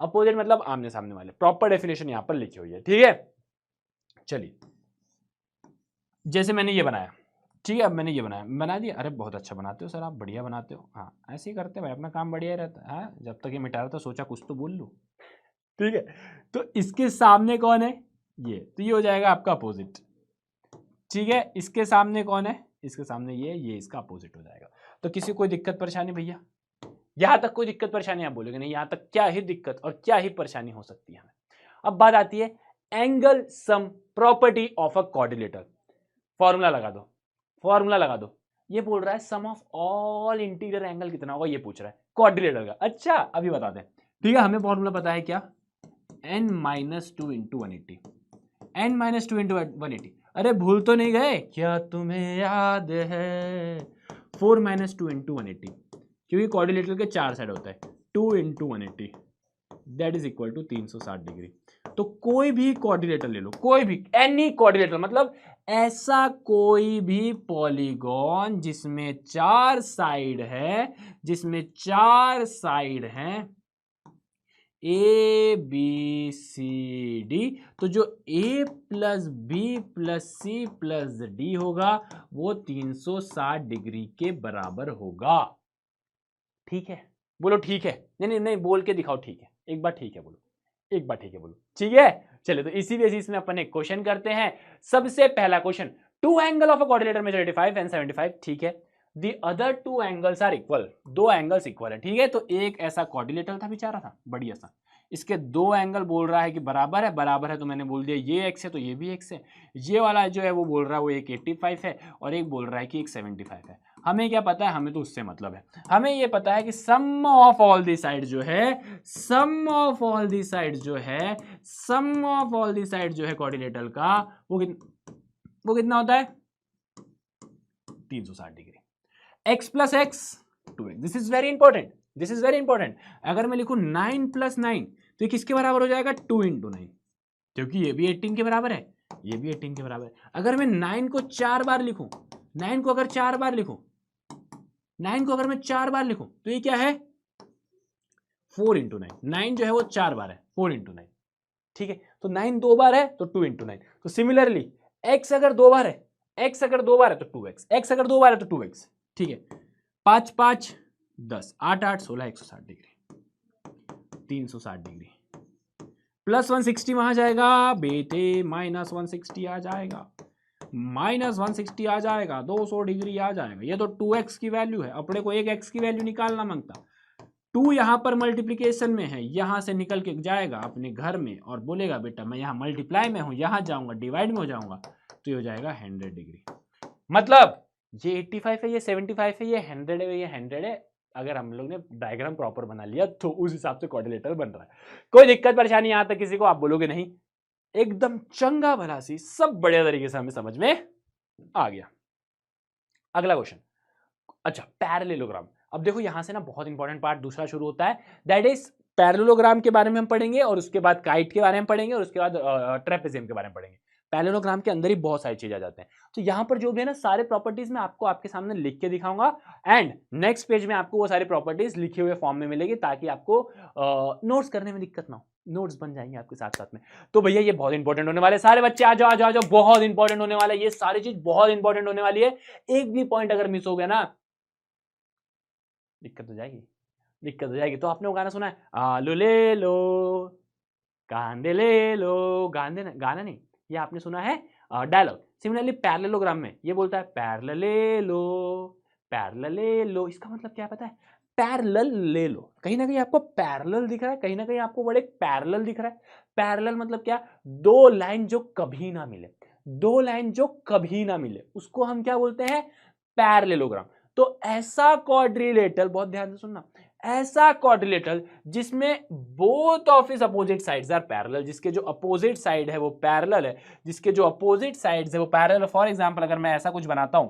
[SPEAKER 1] अपोजिट मतलब आमने सामने वाले। प्रॉपर डेफिनेशन यहां पर लिखी हुई है। ठीक है, चलिए जैसे मैंने ये बनाया, ठीक है, अब मैंने ये बना दिया। अरे बहुत अच्छा बनाते हो सर आप, बढ़िया बनाते हो। हाँ ऐसे ही करते भाई, अपना काम बढ़िया ही रहता है। हाँ, जब तक ये मिटा रहा था सोचा कुछ तो बोल लूँ। ठीक है, तो इसके सामने कौन है? ये, तो ये हो जाएगा आपका अपोजिट। ठीक है, इसके सामने कौन है? इसके सामने ये इसका अपोजिट हो जाएगा। तो किसी कोई दिक्कत परेशानी भैया? यहां तक कोई दिक्कत परेशानी? आप बोलोगे नहीं, यहां तक क्या ही दिक्कत और क्या ही परेशानी हो सकती है हमें। अब बात आती है angle sum property of a quadrilateral. Formula लगा दो, फॉर्मूला लगा दो। ये बोल रहा है sum of all interior angle कितना होगा, ये पूछ रहा है क्वाड्रिलेटरल का। अच्छा अभी बताते हैं। ठीक है, हमें फॉर्मूला पता है क्या? n - 2 × 180, n - 2 × 180। अरे भूल तो नहीं गए? क्या तुम्हें याद है 4 - 2 × 180, क्योंकि क्वाड्रिलेटरल के 4 साइड होता है। 2 × 180 that is equal to 360 degree. तो कोई भी क्वाड्रिलेटरल ले लो, कोई भी, एनी क्वाड्रिलेटरल मतलब ऐसा कोई भी पॉलीगॉन जिसमें 4 साइड है, जिसमें 4 साइड हैं A B C D। तो जो A + B + C + D होगा वो 360 डिग्री के बराबर होगा। ठीक है, बोलो ठीक है। नहीं नहीं बोल के दिखाओ ठीक है, एक बार ठीक है बोलो, एक बार ठीक है बोलो। ठीक है, चलिए तो इसी बेसिस में अपन एक क्वेश्चन करते हैं। सबसे पहला question, two angle of a quadrilateral measure 85 and 75। ठीक है, the other two angles are equal. दो एंगल्स इक्वल है। ठीक है, तो एक ऐसा क्वाड्रिलेटर था बेचारा था बढ़िया सा, इसके दो एंगल बोल रहा है कि बराबर है, बराबर है तो मैंने बोल दिया ये एक्स है तो ये भी एक्स है। ये वाला जो है वो बोल रहा है वो एक 85 है और एक बोल रहा है कि एक 75 है। हमें क्या पता है, हमें तो उससे मतलब है, हमें ये पता है कि सम ऑफ ऑल दी साइड जो है, sum of all the side जो है, sum of all the side जो है क्वाड्रिलेटरल का वो कितना होता है 360 degree. x plus x 2x, this is very important, this is very important. अगर मैं लिखूं 9 प्लस 9 तो ये किसके बराबर हो जाएगा 2 इंटू 9, क्योंकि ये भी 18 के बराबर है, ये भी 18 के बराबर है। अगर मैं 9 को 4 बार लिखूं, 9 को अगर 4 बार लिखूं, 9 को अगर मैं 4 बार लिखूं तो ये क्या है 4 इंटू 9, 9 जो है वो 4 बार है, 4 इंटू 9, ठीक है। तो 9 2 बार है तो 2 इंटू 9। तो सिमिलरली x अगर 2 बार है, x अगर 2 बार है तो 2x, x अगर 2 बार है तो 2x, ठीक है। 5 5 10, 8 8 16, 160 डिग्री, 360 डिग्री। प्लस 160 वहां जाएगा बेटे, माइनस 160 आ जाएगा, माइनस 160 आ जाएगा, 200 डिग्री आ जाएगा। ये तो 2x की वैल्यू है, अपने को एक x की वैल्यू निकालना मांगता। 2 यहां पर मल्टीप्लीकेशन में है, यहां से निकल के जाएगा अपने घर में और बोलेगा बेटा मैं यहां मल्टीप्लाई में हूं, यहां जाऊंगा डिवाइड में हो जाऊंगा, तो ये हो जाएगा 100 डिग्री। मतलब ये 85 है, ये 75 है, ये 100 है, ये 100 है। अगर हम लोग ने डायग्राम प्रॉपर बना लिया तो उस हिसाब से क्वाड्रिलेटरल बन रहा है। कोई दिक्कत परेशानी यहां तक किसी को आप बोलोगे नहीं, एकदम चंगा भला सी सब बढ़िया तरीके से हमें समझ में आ गया। अगला क्वेश्चन, अच्छा पैरेललोग्राम। अब देखो यहां से ना बहुत इंपॉर्टेंट पार्ट दूसरा शुरू होता है, दैट इज पैरेललोग्राम के बारे में हम पढ़ेंगे और उसके बाद काइट के बारे में पढ़ेंगे और उसके बाद ट्रेपेजियम के बारे में पढ़ेंगे। पैरेललोग्राम के अंदर ही बहुत सारी चीजें आ जाते हैं। तो यहां पर जो भी है ना सारे प्रॉपर्टीज मैं आपको आपके सामने लिख के दिखाऊंगा एंड नेक्स्ट पेज में आपको वो सारी प्रॉपर्टीज लिखे हुए फॉर्म में मिलेगी ताकि आपको नोट्स करने में दिक्कत ना हो, नोट्स बन जाएंगे आपके साथ साथ में। तो भैया ये बहुत इंपॉर्टेंट होने वाले, सारे बच्चे आ जाओ आ जाओ आ जाओ, बहुत इंपॉर्टेंट होने वाला है, ये सारी चीज बहुत इंपॉर्टेंट होने वाली है। एक भी पॉइंट अगर मिस हो गया ना दिक्कत हो जाएगी, दिक्कत हो जाएगी। तो आपने वो गाना सुना है, आलू ले लो कांदे ले लो, गाना नहीं, ये आपने सुना है डायलॉग। सिमिलरली पैरेललोग्राम में ये बोलता है पैरेलल ले लो, पैरेलल ले लो, इसका मतलब क्या पता है, पैरेलल ले लो। कहीं ना कहीं आपको पैरेलल दिख रहा है, कहीं ना कहीं आपको बड़े पैरेलल दिख रहा है। पैरेलल मतलब क्या, दो लाइन जो कभी ना मिले, दो लाइन जो कभी ना मिले उसको हम क्या बोलते हैं पैरेललोग्राम। तो ऐसा क्वाड्रिलेटरल, बहुत ध्यान से सुनना, ऐसा क्वाड्रिलेटरल जिसमें both of is opposite sides are parallel, जिसके जो अपोजिट साइड है वो पैरेलल है, जिसके जो अपोजिट साइड्स है वो पैरेलल है। फॉर एग्जांपल अगर मैं ऐसा कुछ बनाता हूं,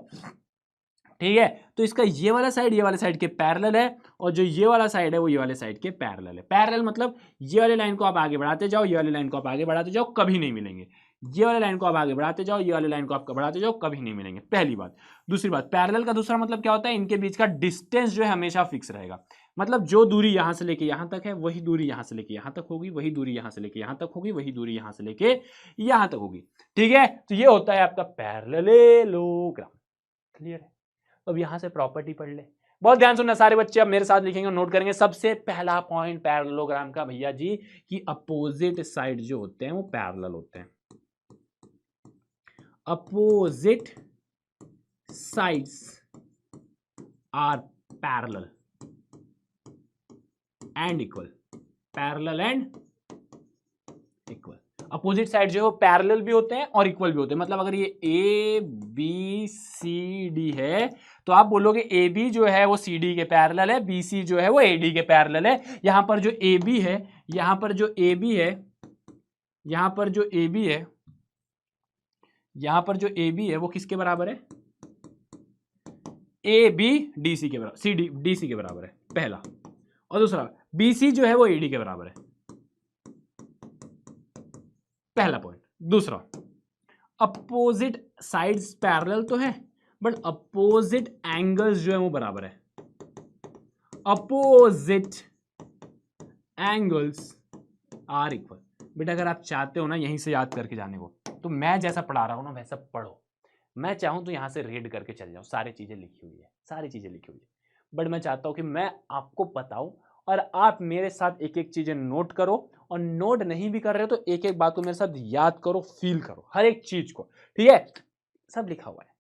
[SPEAKER 1] ठीक है, तो इसका ये वाला साइड के पैरेलल है और जो ये वाला साइड है वो ये वाले साइड के पैरेलल है। पैरेलल मतलब ये वाली लाइन को आप आगे बढ़ाते जाओ, ये वाली लाइन को आप आगे बढ़ाते जाओ, कभी नहीं मिलेंगे। ये वाली लाइन को आप आगे बढ़ाते जाओ, ये वाली लाइन को आप बढ़ाते जाओ, कभी नहीं मिलेंगे, पहली बात। दूसरी बात, पैरेलल का दूसरा मतलब क्या होता है, इनके बीच का डिस्टेंस जो है हमेशा फिक्स रहेगा। मतलब जो दूरी यहां से लेके यहां तक है वही दूरी यहां से लेके यहां तक होगी, वही दूरी यहां से लेके यहां तक होगी, वही दूरी यहां से लेके यहां तक होगी, ठीक है। तो ये होता है आपका पैरेललोग्राम, क्लियर है। अब यहां से प्रॉपर्टी पढ़ ले, बहुत ध्यान सुनना सारे बच्चे, अब मेरे साथ लिखेंगे और नोट करेंगे। सबसे पहला पॉइंट पैरेललोग्राम का भैया जी कि अपोजिट साइड जो होते हैं वो पैरेलल होते हैं। Opposite sides are parallel and equal, parallel and equal. Opposite side जो है वो पैरेलल भी होते हैं और इक्वल भी होते हैं। मतलब अगर ये ए बी सी डी है तो आप बोलोगे ए बी जो है वो सी डी के पैरेलल है, बी सी जो है वो ए डी के पैरेलल है। यहां पर जो ए बी है, यहां पर जो ए बी है, यहां पर जो ए बी है, यहां पर जो ए बी है वो किसके बराबर है, ए बी डी सी के बराबर, सी डी डी सी के बराबर है, पहला। और दूसरा बी सी जो है वो ए डी के बराबर है, पहला पॉइंट। दूसरा, अपोजिट साइड्स पैरेलल तो है बट अपोजिट एंगल्स जो है वो बराबर है। Opposite angles are equal. बेटा अगर आप चाहते हो ना यहीं से याद करके जाने को, तो मैं जैसा पढ़ा रहा हूं ना वैसा पढ़ो। मैं चाहूं तो यहां से रीड करके चल जाऊं, सारी चीजें लिखी हुई है, सारी चीजें लिखी हुई है, बट मैं चाहता हूं कि मैं आपको बताऊं और आप मेरे साथ एक एक चीजें नोट करो, और नोट नहीं भी कर रहे हो तो एक एक बात को मेरे साथ याद करो, फील करो हर एक चीज को, ठीक है। सब लिखा हुआ है।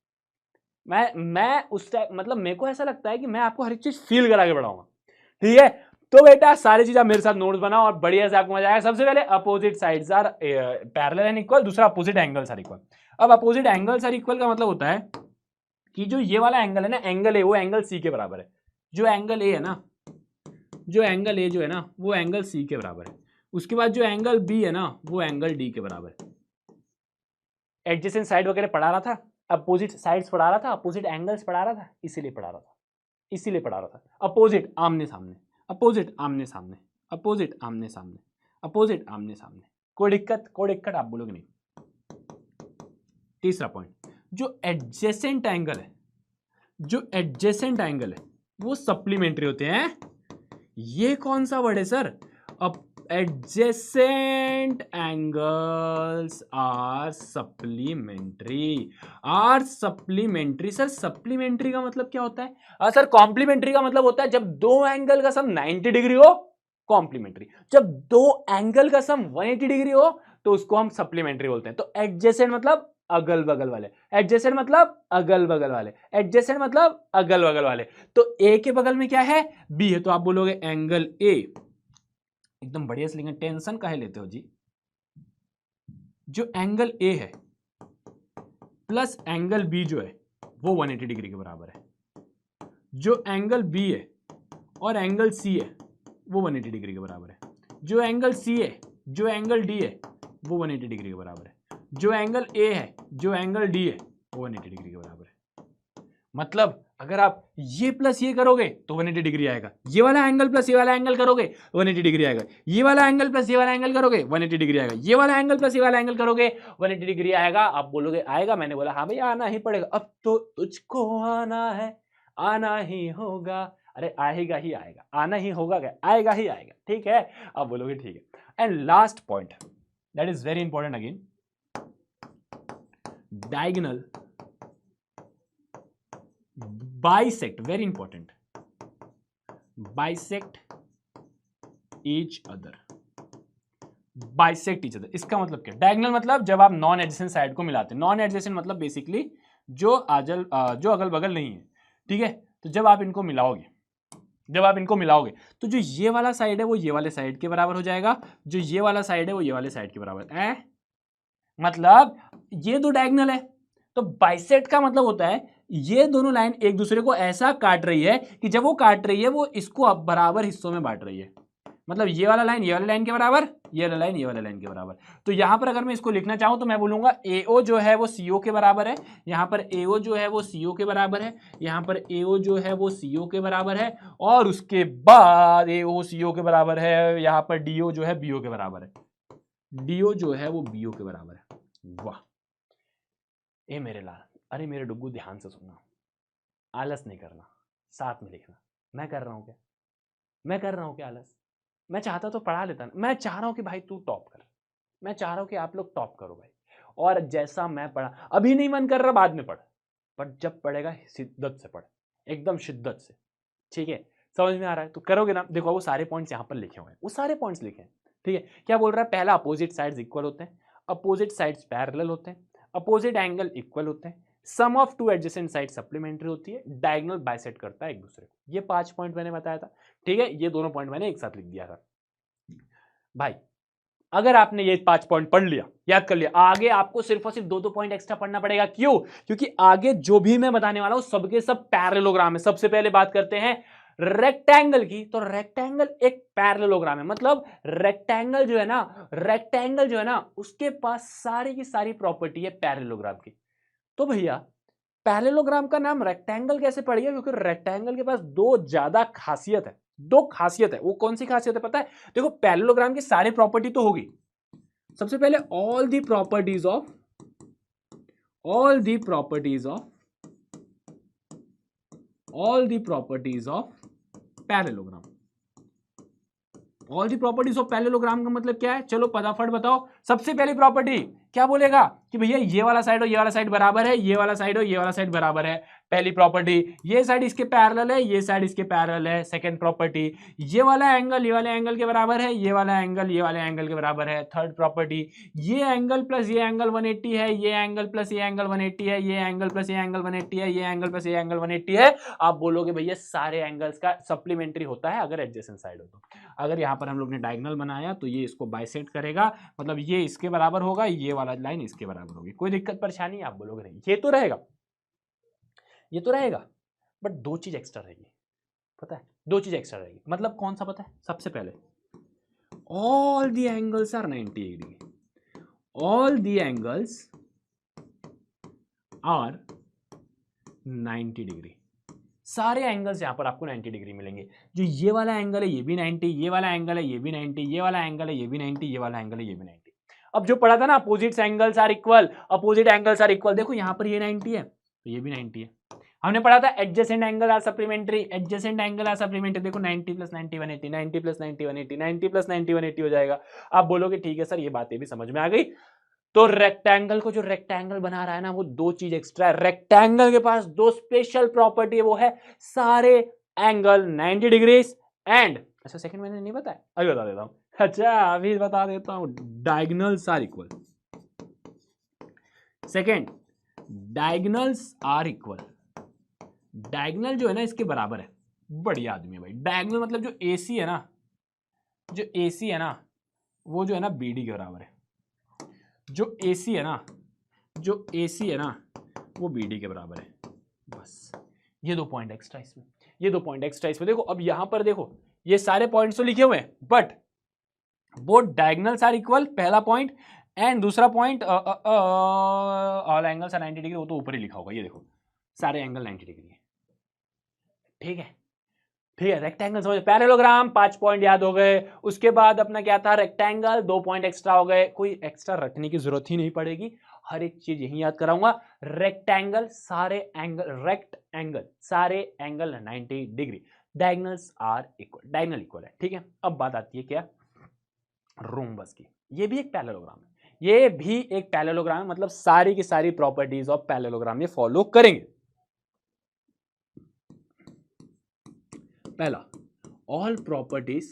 [SPEAKER 1] मैं उस टाइम मतलब मेरे को ऐसा लगता है कि मैं आपको हर एक चीज फील करा के बढ़ाऊंगा, ठीक है। तो बेटा सारी चीज आप मेरे साथ नोट्स बनाओ और बढ़िया से आपको मजा आएगा। सबसे पहले opposite sides are parallel and equal, दूसरा अपोजिट एंगल्स आर इक्वल। अब अपोजिट एंगल्स आर इक्वल का मतलब होता है कि जो ये वाला एंगल है ना, एंगल ए वो एंगल सी के बराबर है। जो एंगल ए है ना, जो एंगल ए जो है ना वो एंगल सी के बराबर है। उसके बाद जो एंगल बी है ना वो एंगल डी के बराबर है। एडजेसेंट साइड वगैरह पढ़ा रहा था, अपोजिट साइड्स पढ़ा रहा था, अपोजिट एंगल्स पढ़ा रहा था, इसीलिए पढ़ा रहा था, इसीलिए पढ़ा रहा था। अपोजिट आमने सामने, अपोजिट आमने सामने, अपोजिट आमने सामने, अपोजिट आमने सामने। कोई दिक्कत आप बोलोगे नहीं। तीसरा पॉइंट, जो एडजेसेंट एंगल है, जो एडजेसेंट एंगल है वो सप्लीमेंट्री होते हैं। ये कौन सा वर्ड है sir? Adjacent angles are supplementary, are supplementary. Sir supplementary का मतलब क्या होता है? सर कॉम्प्लीमेंट्री का मतलब होता है जब दो एंगल का सम 90 डिग्री हो, कॉम्प्लीमेंट्री। जब दो एंगल का सम 180 डिग्री हो तो उसको हम सप्लीमेंट्री बोलते हैं। तो एडजेसेंट मतलब अगल बगल वाले, एडजेसेंट मतलब अगल बगल वाले, एडजेसेंट मतलब अगल बगल वाले। तो ए के बगल में क्या है? बी है, तो आप बोलोगे एंगल ए। एकदम बढ़िया से लिखेंगे, टेंशन काहे लेते हो जी। जो एंगल ए है प्लस एंगल बी जो है वो 180 डिग्री के बराबर है। जो एंगल बी है और एंगल सी है वो 180 डिग्री के बराबर है। जो एंगल सी है, जो एंगल डी है वो 180 डिग्री के बराबर है। जो एंगल ए है, जो एंगल डी है वो 180 डिग्री के बराबर है। मतलब अगर आप ये प्लस ये करोगे तो 180 डिग्री आएगा, ये वाला एंगल प्लस ये वाला एंगल करोगे 180 डिग्री आएगा, ये वाला एंगल प्लस ये वाला एंगल करोगे 180 डिग्री आएगा, ये वाला एंगल प्लस ये वाला एंगल करोगे 180 डिग्री आएगा। आप बोलोगे आएगा, मैंने बोला हाँ भाई आना ही पड़ेगा, अब तो तुझको आना है, आना ही होगा। अरे आएगा ही आएगा, आना ही होगा क्या, आएगा ही आएगा, ठीक है। आप बोलोगे ठीक है। And last point that is very important again, diagonal bisect, very important, bisect each other, bisect each other। इसका मतलब क्या? डायगोनल मतलब जब आप नॉन एडजेसेंट साइड को मिलाते हैं। नॉन एडजेसेंट मतलब बेसिकली जो अगल बगल नहीं है, ठीक है। तो जब आप इनको मिलाओगे, जब आप इनको मिलाओगे तो जो ये वाला साइड है वो ये वाले साइड के बराबर हो जाएगा, जो ये वाला साइड है वो ये वाले साइड के बराबर है। मतलब ये दो डायगोनल है, तो बाइसेक्ट का मतलब होता है ये दोनों लाइन एक दूसरे को ऐसा काट रही है कि जब वो काट रही है वो इसको अब बराबर हिस्सों में बांट रही है। मतलब ये वाला लाइन ये वाला लाइन के बराबर, ये वाला लाइन ये वाला लाइन के बराबर। तो यहां पर अगर मैं इसको लिखना चाहूं तो मैं बोलूंगा AO जो है वो CO के बराबर है, यहां पर AO जो है वो CO के बराबर है, यहां पर AO जो है वो CO के बराबर है, और उसके बाद AO CO के बराबर है, यहां पर DO जो है BO के बराबर है, DO जो है वो BO के बराबर है। वाह ए मेरे लाल, अरे मेरे डुग्गू ध्यान से सुनना, आलस नहीं करना, साथ में लिखना। मैं कर रहा हूं क्या? मैं कर रहा हूं क्या आलस? मैं चाहता तो पढ़ा लेता ना। मैं चाह रहा हूं कि भाई तू टॉप कर, मैं चाह रहा हूं कि आप लोग टॉप करो भाई। और जैसा मैं पढ़ा, अभी नहीं मन कर रहा, बाद में पढ़, बट जब पढ़ेगा शिद्दत से पढ़, एकदम शिद्दत से, ठीक है। समझ में आ रहा है तो करोगे ना। देखो वो सारे पॉइंट्स यहाँ पर लिखे हुए हैं, वो सारे पॉइंट्स लिखे हैं, ठीक है। क्या बोल रहा है? पहला अपोजिट साइड्स इक्वल होते हैं, अपोजिट साइड्स पैरेलल होते हैं, अपोजिट एंगल इक्वल होते हैं, sum of two adjacent side supplementary होती है, डायगोनल बाइसेक्ट करता है एक दूसरे को। ये 5 पॉइंट मैंने बताया था, ठीक है। ये दोनों पॉइंट मैंने एक साथ लिख दिया था भाई। अगर आपने ये 5 पॉइंट पढ़ लिया, याद कर लिया, आगे आपको सिर्फ और सिर्फ 2-2 पॉइंट एक्स्ट्रा पढ़ना पड़ेगा। क्यों? क्योंकि आगे जो भी मैं बताने वाला हूं सबके सब पैरेललोग्राम है। सबसे पहले बात करते हैं रेक्टेंगल की। तो रेक्टेंगल एक पैरेललोग्राम है, मतलब रेक्टेंगल जो है ना, रेक्टेंगल जो है ना उसके पास सारी की सारी प्रॉपर्टी है पैरेललोग्राम की। तो भैया पैरेललोग्राम का नाम रेक्टेंगल कैसे पड़ गया? क्योंकि रेक्टेंगल के पास दो ज्यादा खासियत है, दो खासियत है। वो कौन सी खासियत है पता है? देखो पैरेललोग्राम की सारी प्रॉपर्टी तो होगी। सबसे पहले all the properties of parallelogram. All the properties of parallelogram का मतलब क्या है? चलो फटाफट बताओ। सबसे पहली प्रॉपर्टी क्या बोलेगा कि भैया ये वाला साइड और ये वाला साइड बराबर है, ये वाला साइड और ये वाला साइड बराबर है। पहली प्रॉपर्टी, ये साइड इसके पैरेलल है, ये साइड इसके पैरेलल है। सेकंड प्रॉपर्टी, ये वाला एंगल ये वाले एंगल के बराबर है, ये वाला एंगल ये वाले एंगल के बराबर है। थर्ड प्रॉपर्टी, ये एंगल प्लस ये एंगल 180 है, ये एंगल प्लस ये एंगल 180 है, ये एंगल प्लस ये एंगल 180 है, ये एंगल प्लस ये एंगल 180 है। आप बोलोगे भैया सारे एंगल्स का सप्लीमेंट्री होता है अगर एडजेसेंट साइड हो तो। अगर यहाँ पर हम लोग ने डायगोनल बनाया तो ये इसको बाइसेक्ट करेगा, मतलब ये इसके बराबर होगा, ये वाला लाइन इसके बराबर होगी। कोई दिक्कत परेशानी? आप बोलोगे नहीं, ये तो रहेगा, ये तो रहेगा, बट दो चीज एक्स्ट्रा रहेगी, पता है, दो चीज एक्स्ट्रा रहेगी। मतलब कौन सा पता है? सबसे पहले all the angles are 90 degree, all the angles are 90 degree, सारे एंगल्स यहां पर आपको 90 डिग्री मिलेंगे। जो ये वाला एंगल है ये भी 90, ये वाला एंगल है ये भी 90, ये वाला एंगल है ये भी 90, ये वाला एंगल है ये भी 90। अब जो पढ़ा था ना opposite angles are equal, opposite angles are equal, देखो यहां पर ये 90 है तो ये भी 90 है। हमने पढ़ा था adjacent angle are supplementary, adjacent angle are supplementary, देखो 90 + 90 180, 90 + 90 180, 90 + 90 180 हो जाएगा। आप बोलोगे ठीक है सर ये बातें भी समझ में आ गई। तो रेक्टेंगल को जो रेक्टेंगल बना रहा है ना वो दो चीज एक्स्ट्रा है। रेक्टेंगल के पास दो स्पेशल प्रॉपर्टी है, वो है सारे एंगल 90 डिग्रीज एंड, अच्छा सेकंड मैंने नहीं बताया, अभी बता देता हूं, अच्छा अभी बता देता हूं, diagonals are equal. Second, diagonals are equal, diagonal जो है ना इसके बराबर है। बढ़िया आदमी है भाई। डायगोनल मतलब जो AC है ना, जो AC है ना वो जो है ना BD के बराबर है। जो AC है ना, जो AC है ना वो BD के बराबर है। बस ये दो पॉइंट एक्स्ट्रा इसमें, ये दो पॉइंट एक्स्ट्रा इसमें। देखो अब यहां पर देखो ये सारे पॉइंट्स तो लिखे हुए हैं, but both diagonals are equal, पहला पॉइंट, एंड दूसरा point all angles are 90 degree, वो तो ऊपर ही लिखा होगा। ये देखो सारे एंगल 90 डिग्री है, ठीक है, ठीक है। रेक्टेंगल समझ, पैरेललोग्राम 5 पॉइंट याद हो गए। उसके बाद अपना क्या था, रेक्टेंगल 2 पॉइंट एक्स्ट्रा हो गए। कोई एक्स्ट्रा रटने की जरूरत ही नहीं पड़ेगी, हर एक चीज यही याद कराऊंगा। रेक्टेंगल सारे एंगल, रेक्टेंगल सारे angle 90 degree, diagonals are equal, diagonal equal है, ठीक है। अब बात आती है क्या, रोम्बस की। ये भी एक पैरेललोग्राम है, ये भी एक पैरेललोग्राम है, मतलब सारी की सारी प्रॉपर्टीज ऑफ पैरेललोग्राम ये फॉलो करेंगे। पहला, all properties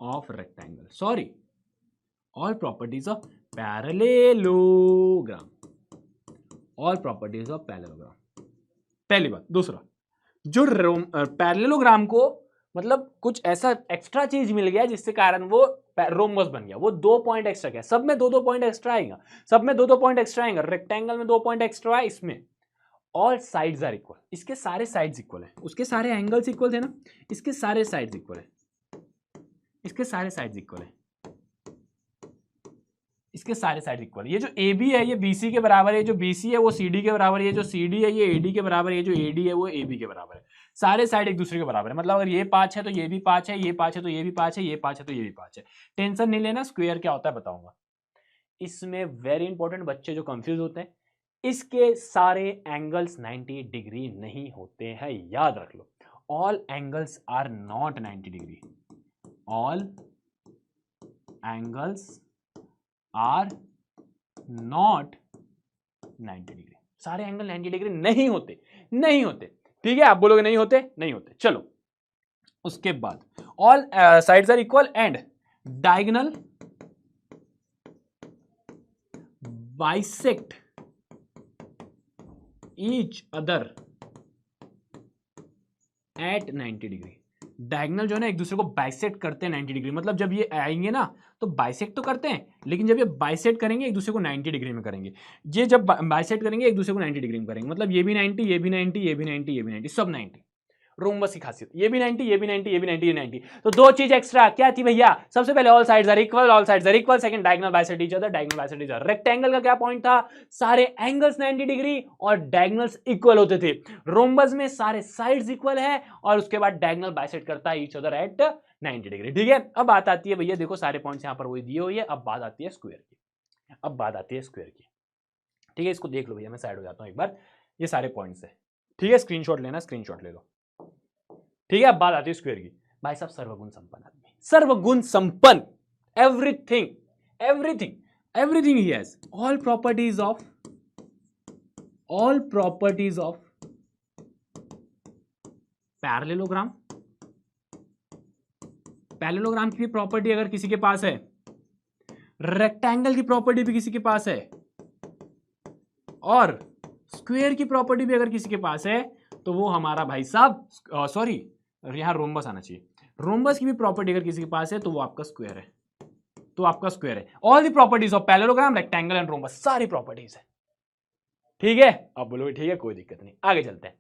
[SPEAKER 1] of rectangle, sorry, all properties of parallelogram, all properties of parallelogram, पहली बात। दूसरा, जो पैरेललोग्राम को मतलब कुछ ऐसा एक्स्ट्रा चीज मिल गया जिससे कारण वो रोम्बस बन गया, वो 2 पॉइंट एक्स्ट्रा गया। सब में 2-2 पॉइंट एक्स्ट्रा आएगा, सब में 2-2 पॉइंट एक्स्ट्रा आएगा। रेक्टेंगल में 2 पॉइंट एक्स्ट्रा है, इसमें ऑल साइड्स आर इक्वल, इसके सारे साइड्स इक्वल है, उसके सारे एंगल्स इक्वल थे ना, इसके सारे साइड्स इक्वल है, इसके सारे साइड्स इक्वल है, इसके सारे साइड इक्वल है। ये जो AB है ये BC के बराबर है, जो BC है वो CD के बराबर है, ये जो CD है ये AD के बराबर है, ये जो AD है वो AB के बराबर है। सारे साइड एक दूसरे के बराबर है, मतलब अगर ये 5 है तो ये भी 5 है, ये 5 है तो ये भी 5 है, ये 5 है तो ये भी 5 है। टेंशन नहीं लेना, स्क्वायर क्या होता है बताऊंगा। इसमें वेरी इंपॉर्टेंट, बच्चे जो कंफ्यूज होते हैं, इसके सारे एंगल्स 90 डिग्री नहीं होते हैं, याद रख लो। All angles are not 90 degree, all angles are not 90 degree, सारे एंगल 90 डिग्री नहीं होते, नहीं होते, ठीक है। आप बोलोगे नहीं होते, नहीं होते, चलो। उसके बाद all sides are equal and diagonal bisect each other at 90 degree. Diagonal जो है ना एक दूसरे को बाइसेक्ट करते हैं 90 डिग्री, मतलब जब ये आएंगे ना तो बाइसेक्ट तो करते हैं, लेकिन जब ये बाइसेक्ट करेंगे एक दूसरे को 90 डिग्री में करेंगे। ये जब बाइसेक्ट करेंगे एक दूसरे को 90 डिग्री में करेंगे, मतलब ये भी 90, ये भी 90, ये भी 90, ये भी 90, सब 90। रोम्बस की खासियत, ये भी 90, ये भी 90, ये भी 90, ये 90। तो दो चीज एक्स्ट्रा क्या थी भैया, सबसे पहले all sides are equal, all sides are equal. Second, diagonal bisect each other, diagonal bisect each other. Rectangle का क्या पॉइंट था, सारे एंगल्स 90 डिग्री और डायगोनल्स इक्वल होते थे। रोम्बस में सारे साइड्स इक्वल है और उसके बाद डायगोनल बाइसेक्ट करता है ईच अदर एट 90 डिग्री, ठीक है। अब बात आती है भैया, देखो सारे पॉइंट्स यहां पर वही दिए हुए हैं। अब बात आती है स्क्वायर की, अब बात आती है स्क्वायर की, ठीक है। इसको देख लो भैया, मैं साइड हो जाता हूं एक बार, ये सारे पॉइंट्स है, ठीक है। स्क्रीनशॉट लेना, स्क्रीनशॉट ले लो, ठीक है। अब बात आती है स्क्वायर की। भाई साहब सर्वगुण संपन्न आदमी, सर्वगुण संपन्न, everything everything everything he has, all properties of parallelogram. Parallelogram की प्रॉपर्टी अगर किसी के पास है, रेक्टेंगल की प्रॉपर्टी भी किसी के पास है, और स्क्वायर की प्रॉपर्टी भी अगर किसी के पास है, तो वो हमारा भाई साहब, सॉरी यहां रोम्बस आना चाहिए। रोम्बस की भी प्रॉपर्टी अगर किसी के पास है तो वो आपका स्क्वायर है, तो आपका स्क्वायर है। All the properties of parallelogram, rectangle and rhombus, सारी प्रॉपर्टीज है। ठीक है, अब बोलोगे ठीक है कोई दिक्कत नहीं, आगे चलते हैं।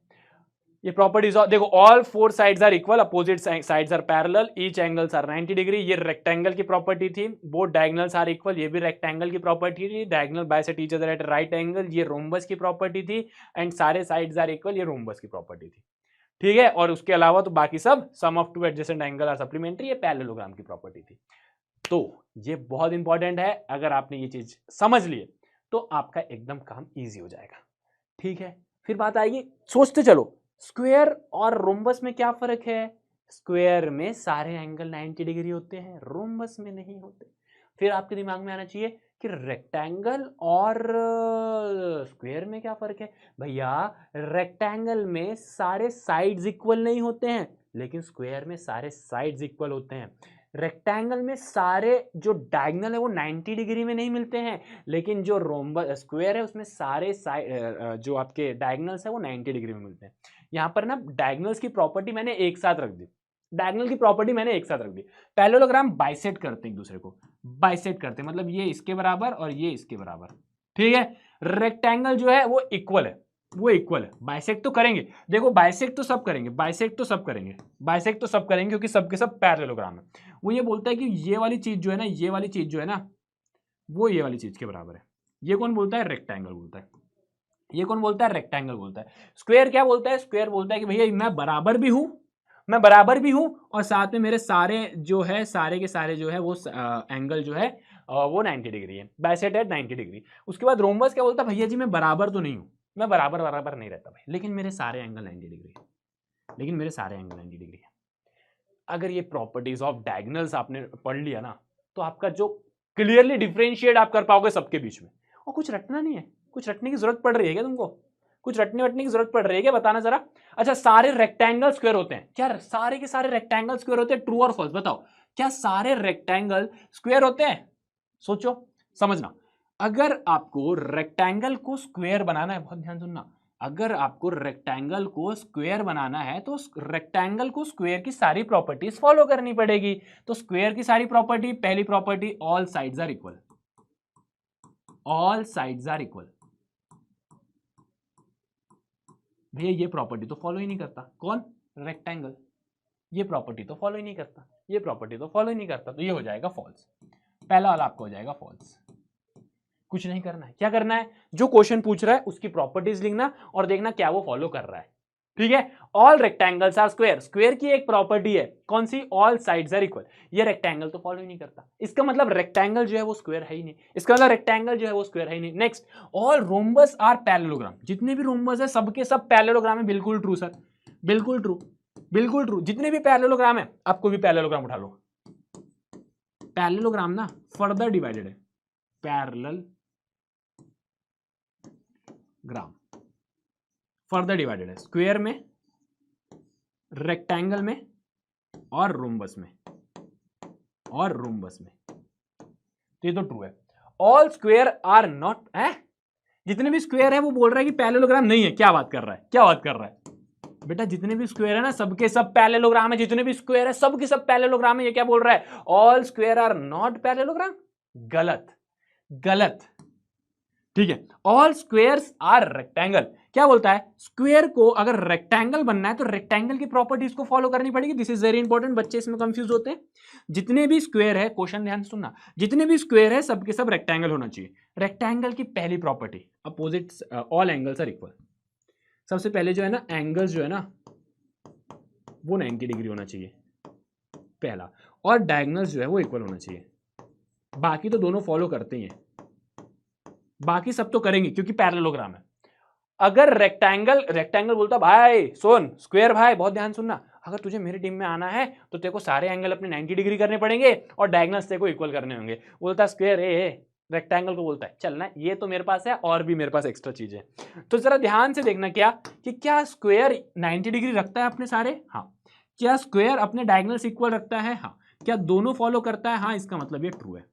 [SPEAKER 1] ये प्रॉपर्टीज देखो, all four sides are equal, opposite sides are parallel, each angles are 90 degree. ये रेक्टेंगल की प्रॉपर्टी थी। बोथ डायगोनल्स आर इक्वल, ये भी रेक्टेंगल की प्रॉपर्टी थी। Diagonal bisect each other at right angle, ये रोम्बस की प्रॉपर्टी थी। एंड सारे साइड्स आर इक्वल, ये रोम्बस की प्रॉपर्टी थी। ठीक है, और उसके अलावा तो बाकी सब sum of two adjacent angle are supplementary, ये पैरेललोग्राम की प्रॉपर्टी थी। तो ये बहुत इंपॉर्टेंट है, अगर आपने ये चीज समझ ली तो आपका एकदम काम ईजी हो जाएगा। ठीक है, फिर बात आएगी, सोचते चलो स्क्वायर और रोम्बस में क्या फर्क है। स्क्वायर में सारे एंगल 90 डिग्री होते हैं, रोम्बस में नहीं होते। फिर आपके दिमाग में आना चाहिए कि रेक्टेंगल और स्क्वायर में क्या फर्क है। भैया रेक्टेंगल में सारे साइड्स इक्वल नहीं होते हैं, लेकिन स्क्वायर में सारे साइड्स इक्वल होते हैं। रेक्टेंगल में सारे जो डायगोनल है वो 90 डिग्री में नहीं मिलते हैं, लेकिन जो रोम्बस स्क्वायर है उसमें सारे साइड जो आपके डायगोनल्स है वो 90 डिग्री में मिलते हैं। यहाँ पर ना डायगोनल्स की प्रॉपर्टी मैंने एक साथ रख दी, डायगोनल की प्रॉपर्टी मैंने एक साथ रख दी। पैरेललोग्राम बाइसेक्ट करते हैं एक दूसरे को, बाइसेक्ट करते हैं मतलब ये इसके बराबर और ये इसके बराबर। ठीक है, रेक्टेंगल जो है वो इक्वल है, वो इक्वल है। बाइसेक्ट तो करेंगे, देखो बाइसेक्ट तो सब करेंगे, बाइसेक्ट तो सब करेंगे, बाइसेक्ट तो सब करेंगे क्योंकि सबके सब पैरेललोग्राम है। वो ये बोलता है कि ये वाली चीज जो है ना, ये वाली चीज जो है ना वो ये वाली चीज के बराबर है। ये कौन बोलता है, रेक्टेंगल बोलता है। ये कौन बोलता है, रेक्टेंगल बोलता है। स्क्वायर क्या बोलता है, स्क्वायर बोलता है कि भैया मैं बराबर भी हूं, मैं बराबर भी हूं और साथ में मेरे सारे जो है सारे के सारे जो है वो एंगल जो है वो 90 डिग्री है, बाइसेक्ट एट 90 डिग्री। उसके बाद रोम्बस क्या बोलता है, भैया जी मैं बराबर तो नहीं हूं, मैं बराबर बराबर नहीं रहता भाई, लेकिन मेरे सारे एंगल 90 डिग्री है, लेकिन मेरे सारे एंगल 90 डिग्री है। अगर ये प्रॉपर्टीज ऑफ डायगोनल्स आपने पढ़ लिया ना, तो आपका जो क्लियरली डिफरेंशिएट आप कर पाओगे सबके बीच में। और कुछ रटना नहीं है, कुछ रटने की जरूरत पड़ रही है क्या तुमको, कुछ रटने वटने की जरूरत पड़ रही है क्या, बताना जरा। अच्छा, सारे रेक्टेंगल स्क्वायर होते हैं क्या, सारे के सारे रेक्टेंगल स्क्वायर होते हैं, ट्रू और फॉल्स बताओ, क्या सारे रेक्टेंगल स्क्वायर होते हैं। सोचो, समझना, अगर आपको रेक्टेंगल को स्क्वायर बनाना है, बहुत ध्यान सुनना, अगर आपको रेक्टेंगल को स्क्वायर बनाना है तो रेक्टेंगल को स्क्वायर की सारी प्रॉपर्टीज फॉलो करनी पड़ेगी। तो स्क्वायर की सारी प्रॉपर्टी, पहली property all sides are equal, all sides are equal. भैया ये प्रॉपर्टी तो फॉलो ही नहीं करता, कौन, रेक्टेंगल, ये प्रॉपर्टी तो फॉलो ही नहीं करता, ये प्रॉपर्टी तो फॉलो ही नहीं करता, तो ये हो जाएगा फॉल्स। पहला वाला आपको हो जाएगा फॉल्स। कुछ नहीं करना है, क्या करना है, जो क्वेश्चन पूछ रहा है उसकी प्रॉपर्टीज लिखना और देखना क्या वो फॉलो कर रहा है। ठीक है, all rectangles are square, square की एक प्रॉपर्टी है कौन सी, ऑल साइड्स आर इक्वल। ये रेक्टेंगल तो फॉलो ही नहीं करता, इसका मतलब रेक्टेंगल जो है वो स्क्वायर है ही नहीं, इसका मतलब रेक्टेंगल जो है वो स्क्वायर है ही नहीं। Next, all rhombus are parallelogram, जितने भी रोम्बस है सबके सब पैरेललोग्राम है। बिल्कुल ट्रू सर, बिल्कुल ट्रू, बिल्कुल ट्रू। जितने भी पैरेललोग्राम है, आपको भी पैरेललोग्राम उठा लो, पैरेललोग्राम ना फर्दर डिवाइडेड है, पैरेलल ग्राम फर्दर डिवाइडेड है, स्क्वायर में, रेक्टेंगल में और रोम्बस में, और रोम्बस में। तो ये तो ट्रू है। ऑल स्क्वायर आर नॉट, जितने भी स्क्वायर है वो बोल रहा है कि पैरेललोग्राम नहीं है। क्या बात कर रहा है, क्या बात कर रहा है बेटा, जितने भी स्क्वायर है ना सबके सब पैरेललोग्राम है, जितने भी स्क्वायर है सबके सब पैरेललोग्राम है। ये क्या बोल रहा है, all square are not parallelogram, गलत, गलत। ठीक है, ऑल स्क्वायर्स आर रेक्टेंगल, क्या बोलता है, स्क्वायर को अगर रेक्टेंगल बनना है तो रेक्टेंगल की प्रॉपर्टीज को फॉलो करनी पड़ेगी। दिस इज वेरी इंपॉर्टेंट, बच्चे इसमें कंफ्यूज होते हैं। जितने भी स्क्वायर है, क्वेश्चन ध्यान से सुनना, जितने भी स्क्वायर है सबके सब रेक्टेंगल होना चाहिए। रेक्टेंगल की पहली property, opposite all angles are equal. सबसे पहले जो है ना, एंगल्स जो है ना वो 90 डिग्री होना चाहिए पहला, और डायगोनल्स जो है वो इक्वल होना चाहिए। बाकी तो दोनों फॉलो करते ही हैं, बाकी सब तो करेंगे क्योंकि पैरेललोग्राम है। अगर रेक्टेंगल, रेक्टेंगल बोलता भाई सुन, स्क्वायर भाई बहुत ध्यान सुनना, अगर तुझे मेरी टीम में आना है तो तेरे को सारे एंगल अपने 90 डिग्री करने पड़ेंगे और डायगोनल्स तेरे को इक्वल करने होंगे। बोलता स्क्वायर रेक्टेंगल को बोलता है चल ना, ये तो मेरे पास है और भी मेरे पास एक्स्ट्रा चीज है। तो जरा ध्यान से देखना क्या कि क्या स्क्वायर 90 डिग्री रखता है अपने सारे, हाँ। क्या स्क्वायर अपने डायगोनल्स इक्वल रखता है, हाँ। क्या दोनों फॉलो करता है, हाँ। इसका मतलब ये ट्रू है,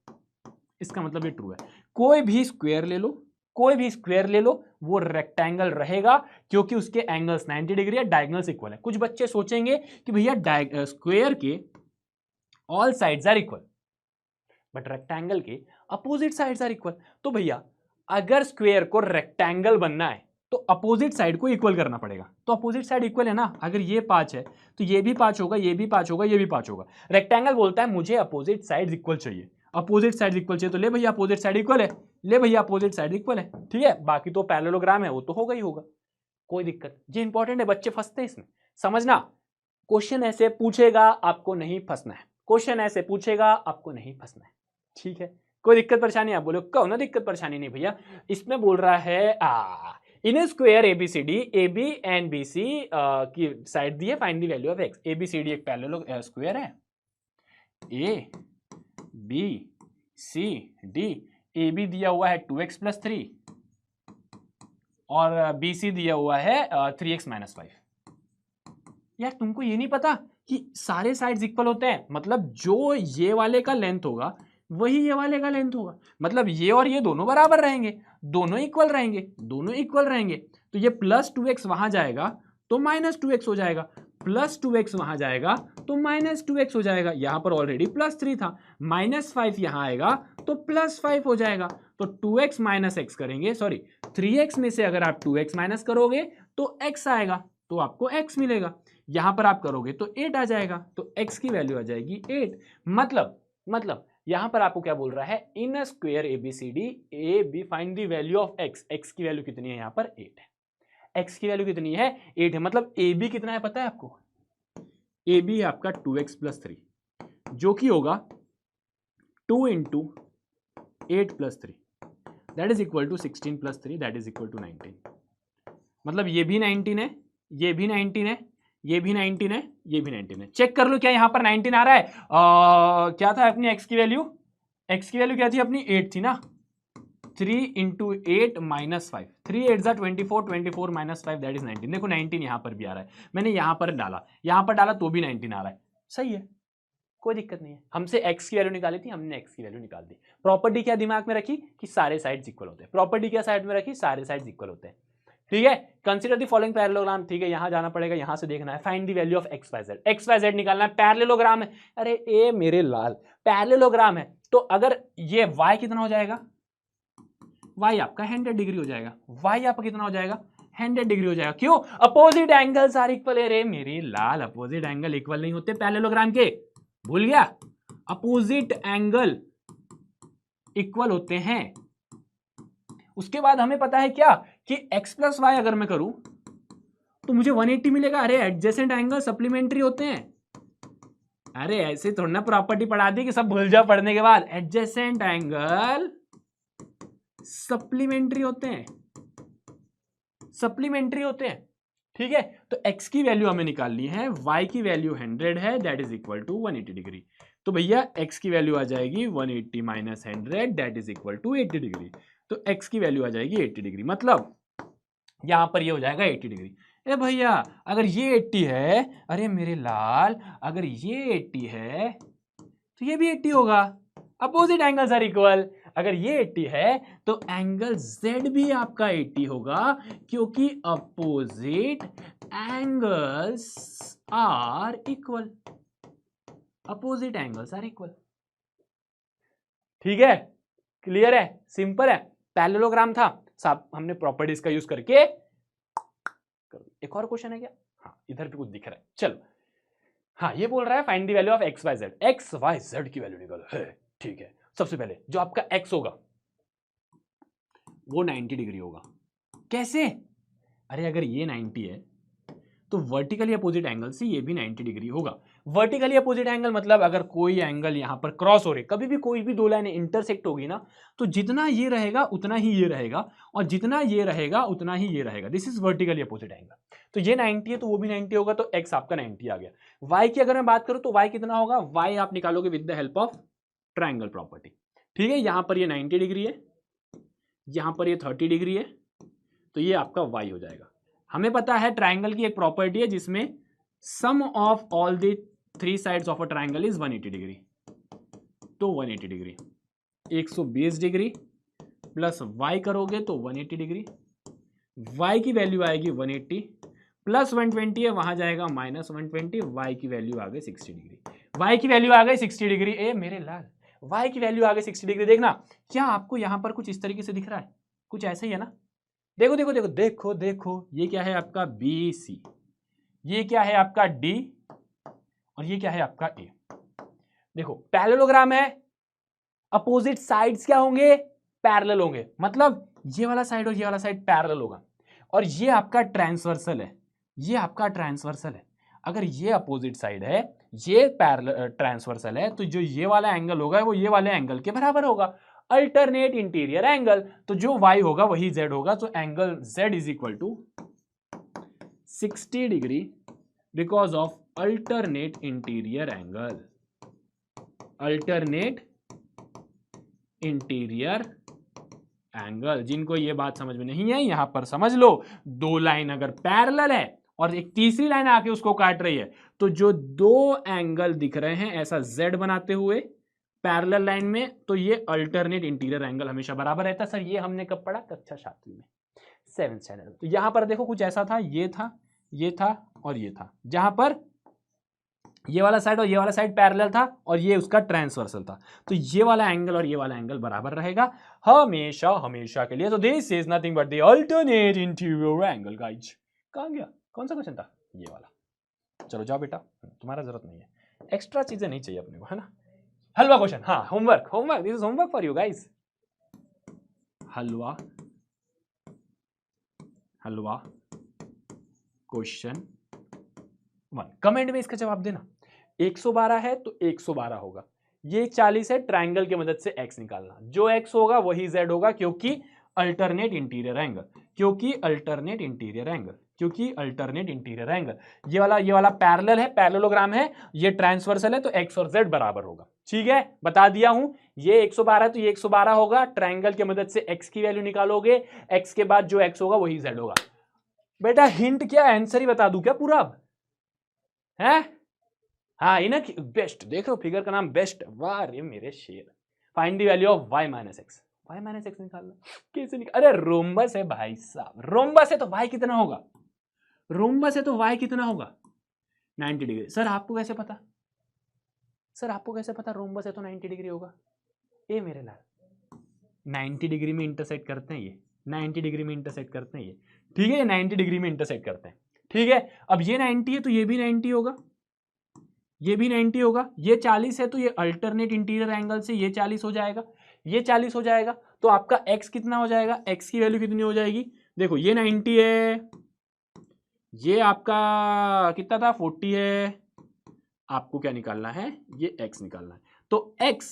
[SPEAKER 1] इसका मतलब ये ट्रू है। कोई भी स्क्वायर ले लो, कोई भी स्क्वायर ले लो, वो रेक्टेंगल रहेगा क्योंकि उसके एंगल्स 90 डिग्री है, डायगोनल्स इक्वल है। कुछ बच्चे सोचेंगे कि भैया स्क्वायर के all sides are equal. But rectangle के अपोजिट साइड्स आर इक्वल। तो भैया अगर स्क्वायर को रेक्टेंगल बनना है तो अपोजिट साइड को इक्वल करना पड़ेगा। तो अपोजिट साइड इक्वल है ना, अगर ये 5 है तो ये भी 5 होगा, ये भी 5 होगा, ये भी 5 होगा। रेक्टेंगल बोलता है मुझे अपोजिट साइड इक्वल चाहिए, अपोजिट साइड इक्वल चाहिए, तो ले भैया अपोजिट साइड इक्वल है, ले भैया अपोजिट साइड इक्वल है, ठीक है। बाकी तो पैरेललोग्राम है वो तो होगा ही होगा, कोई दिक्कत। ये इंपॉर्टेंट है, बच्चे फंसते हैं इसमें, समझना। क्वेश्चन ऐसे पूछेगा आपको नहीं फंसना है, क्वेश्चन ऐसे पूछेगा आपको नहीं फंसना है, ठीक है। कोई दिक्कत परेशानी आप बोलो कहो ना, दिक्कत परेशानी नहीं भैया। इसमें बोल रहा है in a square ABCD A B and B C की साइड दी है, find the value of x. ABCD एक पैरेलल स्क्वायर है, A B C D, A B दिया हुआ है 2x + 3 और बी सी दिया हुआ है 3x - 5। यार तुमको ये नहीं पता कि सारे साइड्स इक्वल होते हैं, मतलब जो ये वाले का लेंथ होगा वही ये वाले का लेंथ होगा, मतलब ये और ये दोनों बराबर रहेंगे, दोनों इक्वल रहेंगे, दोनों इक्वल रहेंगे। तो ये +2x वहां जाएगा तो -2x हो जाएगा, +2x वहां जाएगा तो -2x हो जाएगा। यहां पर ऑलरेडी +3 था, -5 यहां आएगा तो +5 हो जाएगा। तो 2x - x करेंगे, सॉरी 3x में से अगर आप 2x माइनस करोगे तो x आएगा, तो आपको x मिलेगा। यहां पर आप करोगे तो 8 आ जाएगा, तो x की वैल्यू आ जाएगी 8। मतलब यहां पर आपको क्या बोल रहा है, in a square ABCD A B find the value of x। x की वैल्यू कितनी है, यहां पर 8 है। x की वैल्यू कितनी है, 8 है। मतलब ए बी कितना है पता है आपको, ए बी है आपका 2x + 3, जो कि होगा 2 × 8 + 3 that is equal to 16 + 3 that is equal to 19। मतलब ये भी 19 है, ये भी 19 है, ये भी 19 है, ये भी 19 है। चेक कर लो क्या यहां पर 19 आ रहा है। क्या था अपनी x की वैल्यू, x की वैल्यू क्या थी अपनी, 8 थी ना। 3 × 8 - 5, 3 8 = 24, 24 - 5 दैट इज 19। देखो 19 यहां पर भी आ रहा है, मैंने यहां पर डाला तो भी 19 आ रहा है, सही है, कोई दिक्कत नहीं है। हमसे x की वैल्यू निकाली थी, हमने x की वैल्यू निकाल दी। प्रॉपर्टी क्या दिमाग में रखी कि सारे साइड्स इक्वल होते हैं, प्रॉपर्टी क्या साइड में रखी, सारे साइड्स इक्वल होते हैं, ठीक है। कंसीडर द फॉलोइंग पैरेललोग्राम, ठीक है, यहां जाना पड़ेगा, यहां से देखना है, find the value of x y z. X y z निकालना है, पैरेललोग्राम है, अरे ए मेरे लाल पैरेललोग्राम है, तो अगर ये y कितना हो जाएगा, y आपका 100 डिग्री हो जाएगा, y आपका कितना हो जाएगा, 100 डिग्री हो जाएगा। क्यों, अपोजिट एंगल्स आर इक्वल। अरे मेरी लाल अपोजिट एंगल इक्वल नहीं होते पैरेललोग्राम के, भूल गया, अपोजिट एंगल इक्वल होते हैं। उसके बाद हमें पता है क्या कि x + y अगर मैं करूं तो मुझे 180 मिलेगा। अरे एडजेसेंट एंगल सप्लीमेंट्री होते हैं, अरे ऐसे थोड़ा ना प्रॉपर्टी पढ़ा दी कि सब भूल जाओ पढ़ने के बाद। एडजेसेंट एंगल सप्लीमेंट्री होते हैं, सप्लीमेंट्री होते हैं, ठीक है। तो x की वैल्यू हमें निकालनी है, y की वैल्यू 100 है that is equal to 180 degree. तो भैया x की वैल्यू आ जाएगी 180 - 100 that is equal to 80 degree. तो x की वैल्यू आ जाएगी 80 डिग्री, मतलब यहां पर ये हो जाएगा 80 डिग्री। ए भैया अगर ये 80 है, अरे मेरे लाल अगर ये 80 है तो ये भी 80 होगा, अपोजिट एंगल्स आर इक्वल। अगर ये 80 है तो एंगल Z भी आपका 80 होगा, क्योंकि opposite angles are equal, opposite angles are equal, ठीक है, क्लियर है, सिंपल है। पैरेललोग्राम था साहब, हमने प्रॉपर्टीज का यूज करके। एक और क्वेश्चन है क्या, हाँ इधर भी कुछ दिख रहा है, चलो। हाँ ये बोल रहा है find the value of x y z, x y z की वैल्यू निकालो है, ठीक है। सबसे पहले जो आपका x होगा वो 90 डिग्री होगा। कैसे, अरे अगर ये 90 है तो वर्टिकली अपोजिट एंगल से ये भी 90 डिग्री होगा। वर्टिकली अपोजिट एंगल मतलब अगर कोई एंगल यहां पर क्रॉस हो रहे, कभी भी कोई भी दो लाइनें इंटरसेक्ट होगी ना, तो जितना ये रहेगा उतना ही ये रहेगा, और जितना ये रहेगा उतना ही ये रहेगा। This is vertically opposite angle. तो ये 90 है तो वो भी 90 होगा, तो x आपका 90 आ गया। y की अगर मैं बात करूं तो y कितना होगा, y आप निकालोगे with the help of triangle property, ठीक है। यहां पर ये 90 डिग्री है, यहां पर ये 30 डिग्री है, तो ये आपका y हो जाएगा। हमें पता है ट्राइंगल की एक प्रॉपर्टी है जिसमें sum of all the 3 sides of a triangle is 180 degree. तो 180 डिग्री 120 डिग्री प्लस y करोगे तो 180 डिग्री, y की वैल्यू आएगी 180 प्लस 120 है, वहां जाएगा -120, y की वैल्यू आ गई 60 डिग्री, y की वैल्यू आ गई 60 डिग्री। ए मेरे लाल y की वैल्यू आ गई 60 डिग्री। देखना क्या आपको यहां पर कुछ इस तरीके से दिख रहा है, कुछ ऐसा ही है ना। देखो देखो देखो देखो देखो, ये क्या है आपका बी सी, ये क्या है आपका डी, और ये क्या है आपका ए। देखो पैरेललोग्राम है, अपोजिट साइड्स क्या होंगे, पैरेलल होंगे, मतलब ये वाला साइड और ये वाला साइड पैरेलल होगा। और ये आपका ट्रांसवर्सल है, ये आपका ट्रांसवर्सल है। अगर ये अपोजिट साइड है, ये पैरेलल ट्रांसवर्सल है, तो जो ये वाला एंगल होगा वो ये वाले एंगल के बराबर होगा, अल्टरनेट इंटीरियर एंगल। तो जो y होगा वही z होगा, तो angle z is equal to 60 degree because of alternate interior angle, alternate interior angle. जिनको ये बात समझ में नहीं है यहां पर समझ लो, दो लाइन अगर पैरेलल है और एक तीसरी लाइन आके उसको काट रही है, तो जो दो एंगल दिख रहे हैं ऐसा z बनाते हुए पैरेलल लाइन में, तो ये अल्टरनेट इंटीरियर एंगल हमेशा बराबर रहता है। सर ये हमने कब पढ़ा, कक्षा 7 में, 7th स्टैंडर्ड। तो यहां पर देखो कुछ ऐसा था, ये था, ये था और ये था, जहां पर ये वाला साइड और ये वाला साइड पैरेलल था और ये उसका ट्रांसवर्सल था। तो ये वाला एंगल और ये वाला एंगल बराबर रहेगा हमेशा, हमेशा के लिए। तो this is nothing but the alternate interior angle guys. कहां गया, कौन सा क्वेश्चन था, ये वाला। चलो जाओ बेटा, तुम्हारा जरूरत नहीं है, एक्स्ट्रा चीजें नहीं चाहिए अपने को, है ना। हलवा क्वेश्चन, हाँ homework, homework, this is homework for you guys. Halwa, halwa question 1, comment में इसका जवाब देना। 112 है तो 112 होगा, ये 40 है, ट्रायंगल की मदद से x निकालना, जो x होगा वही z होगा, क्योंकि अल्टरनेट इंटीरियर एंगल, क्योंकि अल्टरनेट इंटीरियर एंगल, क्योंकि अल्टरनेट इंटीरियर एंगल। ये वाला पैरेलल है, पैरेललोग्राम है, ये ट्रांसवर्सल है, तो x और z बराबर होगा। ठीक है, बता दिया हूं, ये 112 है तो ये 112 होगा, ट्रायंगल की मदद से x की वैल्यू निकालोगे, x के बाद जो x होगा वही z होगा। बेटा हिंट क्या, आंसर ही बता दूं क्या पूरा अब है। हाँ इना बेस्ट, देख लो फिगर का नाम बेस्ट, वाह रे मेरे शेर। Find the value of y minus x, y minus x निकालना, कैसे निकाल, अरे रोम्बस है भाई साहब, रोम्बस है तो y कितना होगा, रोम्बस है तो y कितना होगा 90 डिग्री। सर आपको कैसे पता, सर आपको कैसे पता रोम्बस है तो 90 डिग्री होगा। ए मेरे लाल 90 डिग्री में इंटरसेक्ट करते हैं ये, 90 डिग्री में इंटरसेक्ट करते हैं ये, ठीक है, ये 90 डिग्री में इंटरसेक्ट करते हैं, ठीक है। अब ये 90 है तो ये भी 90 होगा, ये भी 90 होगा, ये 40 है तो ये अल्टरनेट इंटीरियर एंगल से ये 40 हो जाएगा, ये 40 हो जाएगा, तो आपका x कितना हो जाएगा, x की वैल्यू कितनी हो जाएगी, देखो ये 90 है, ये आपका कितना था 40 है, आपको क्या निकालना है, ये x निकालना है। तो x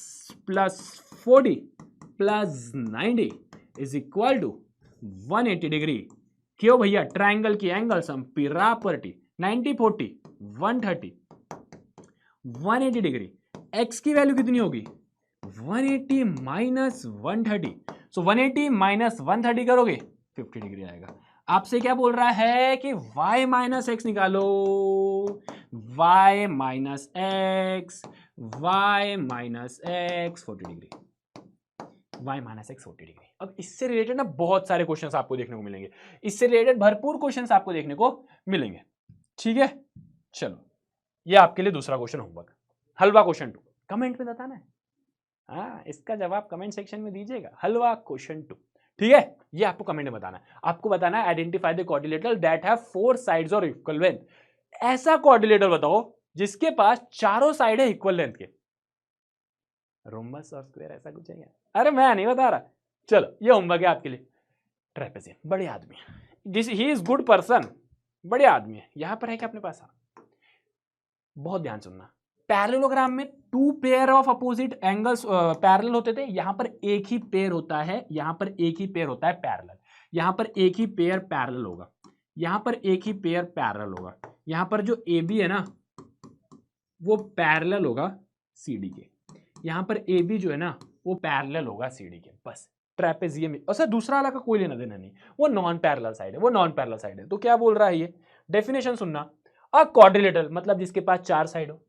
[SPEAKER 1] plus 40 plus 90 is equal to 180 degree. क्यों भैया, ट्राइंगल की angle sum property 90 40 130 180 degree. x की वैल्यू कितनी होगी 180 माइनस 130, सो 180 माइनस 130 करोगे 50 डिग्री आएगा। आपसे क्या बोल रहा है कि y माइनस एक्स निकालो, y minus x, y minus x 40 degree, y minus x 40 degree. अब इससे रिलेटेड ना बहुत सारे क्वेश्चंस आपको देखने को मिलेंगे, इससे रिलेटेड भरपूर क्वेश्चंस आपको देखने को मिलेंगे, ठीक है। चलो ये आपके लिए दूसरा क्वेश्चन होमवर्क, हलवा क्वेश्चन 2, कमेंट में बताना है, हाँ इसका जवाब कमेंट सेक्शन में दीजिएगा, हलवा क्वेश्चन 2, ठीक है। ये आपको कमेंट में बताना है, आपको बताना है identify the quadrilateral that have 4 sides और इक्वल लेंथ। ऐसा क्वाड्रिलेटरल बताओ जिसके पास चारों साइड है इक्वल लेंथ के, रोम्बस और स्क्वायर ऐसा कुछ है क्या? अरे मैं नहीं बता रहा, चलो ये होमवर्क है आपके लिए। ट्रेपेजियम बड़े आदमी है, this he is good person, बड़े आदमी है। यहां पर है क्या अपने पास, बहुत ध्यान सुनना, पैरेललोग्राम में 2 pair of opposite angles parallel होते थे, यहां पर एक ही पेयर होता है, यहां पर एक ही पेयर होता है पैरेलल, यहां पर एक ही पेयर पैरेलल होगा, यहां पर एक ही पेयर पैरेलल होगा, यहां पर जो ए बी है ना वो पैरेलल होगा सी डी के, यहां पर ए बी जो है ना वो पैरेलल होगा सी डी के, बस ट्रेपेजियम। और सर दूसरा वाला का कोई लेना देना नहीं, वो नॉन पैरेलल साइड है, वो नॉन पैरेलल साइड है। तो क्या बोल रहा है ये, डेफिनेशन सुनना, अ क्वाड्रिलेटरल मतलब जिसके पास 4 साइड हो,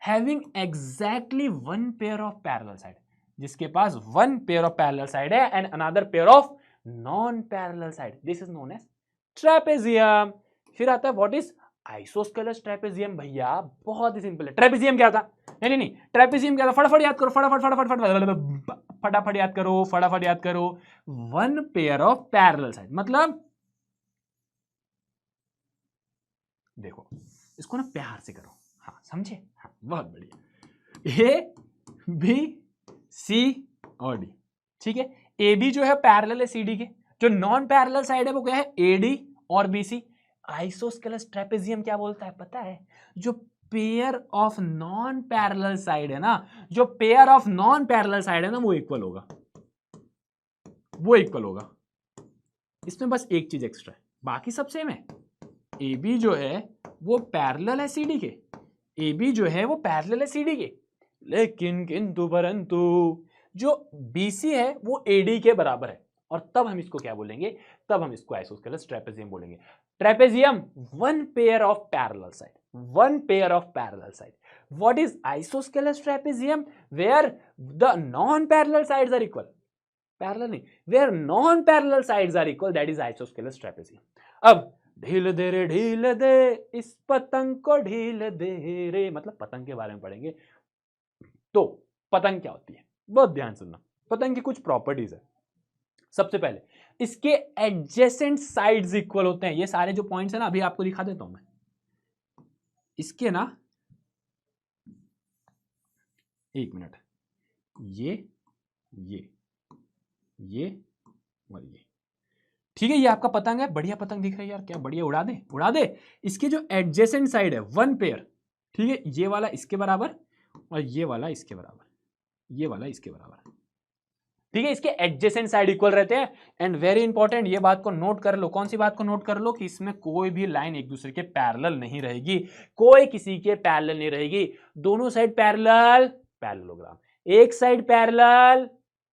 [SPEAKER 1] having exactly 1 pair of parallel side, जिसके पास 1 पेयर ऑफ पैरेलल साइड है and another pair of non parallel side, this is known as trapezium. फिर आता है व्हाट इज आइसोस्केलस ट्रेपेजियम भैया बहुत ही सिंपल है। ट्रेपेजियम क्या था? नहीं, ट्रेपेजियम क्या था? फटाफट याद करो, फटाफट याद करो। One pair of parallel side, मतलब देखो इसको ना प्यार से करो, हाँ समझे? हाँ बहुत बढ़िया। ए बी सी और डी, ठीक है। ए बी जो है पैरेलल है सी डी के, जो नॉन पैरेलल साइड है वो क्या है? ए डी और बी सी। आइसोस्केलस ट्रेपेजियम क्या बोलता है पता है? जो pair of non parallel side है ना, जो pair of non parallel side है ना, वो इक्वल होगा, इसमें बस एक चीज एक्स्ट्रा है, बाकी सब सेम है। ए बी जो है वो पैरेलल है सीडी के, ए बी जो है वो पैरेलल है सीडी के, लेकिन किंतु परंतु जो बीसी है वो एडी के बराबर है, और तब हम इसको क्या बोलेंगे? तब हम इसको आइसोस्केलस ट्रेपेजियम बोलेंगे। Trapezium one pair of parallel side, one pair of parallel side. What is isosceles trapezium? Where the non parallel sides are equal, parallel नहीं, where non parallel sides are equal, that is isosceles trapezium. अब ढील दे इस पतंग को ढील दे रे, मतलब पतंग के बारे में पढ़ेंगे। तो पतंग क्या होती है, बहुत ध्यान सुनना। पतंग की कुछ प्रॉपर्टीज है। सबसे पहले इसके एडजेसेंट साइड्स इक्वल होते हैं। ये सारे जो पॉइंट्स है ना, अभी आपको दिखा देता हूं मैं। इसके ना, एक मिनट, ये और ये, ठीक है। ये आपका पतंग है, बढ़िया पतंग दिख रही है यार, क्या बढ़िया, उड़ा दे। इसके जो एडजेसेंट साइड है वन पेयर, ठीक है, ये वाला इसके बराबर और ये वाला इसके बराबर, ये वाला इसके बराबर, ठीक है। इसके एडजेसेंट साइड इक्वल रहते हैं। एंड वेरी इंपॉर्टेंट, ये बात को नोट कर लो। कौन सी बात को नोट कर लो? कि इसमें कोई भी लाइन एक दूसरे के पैरेलल नहीं रहेगी, कोई किसी के पैरेलल नहीं रहेगी। दोनों साइड पैरेलल, पैरेललोग्राम। एक साइड पैरेलल,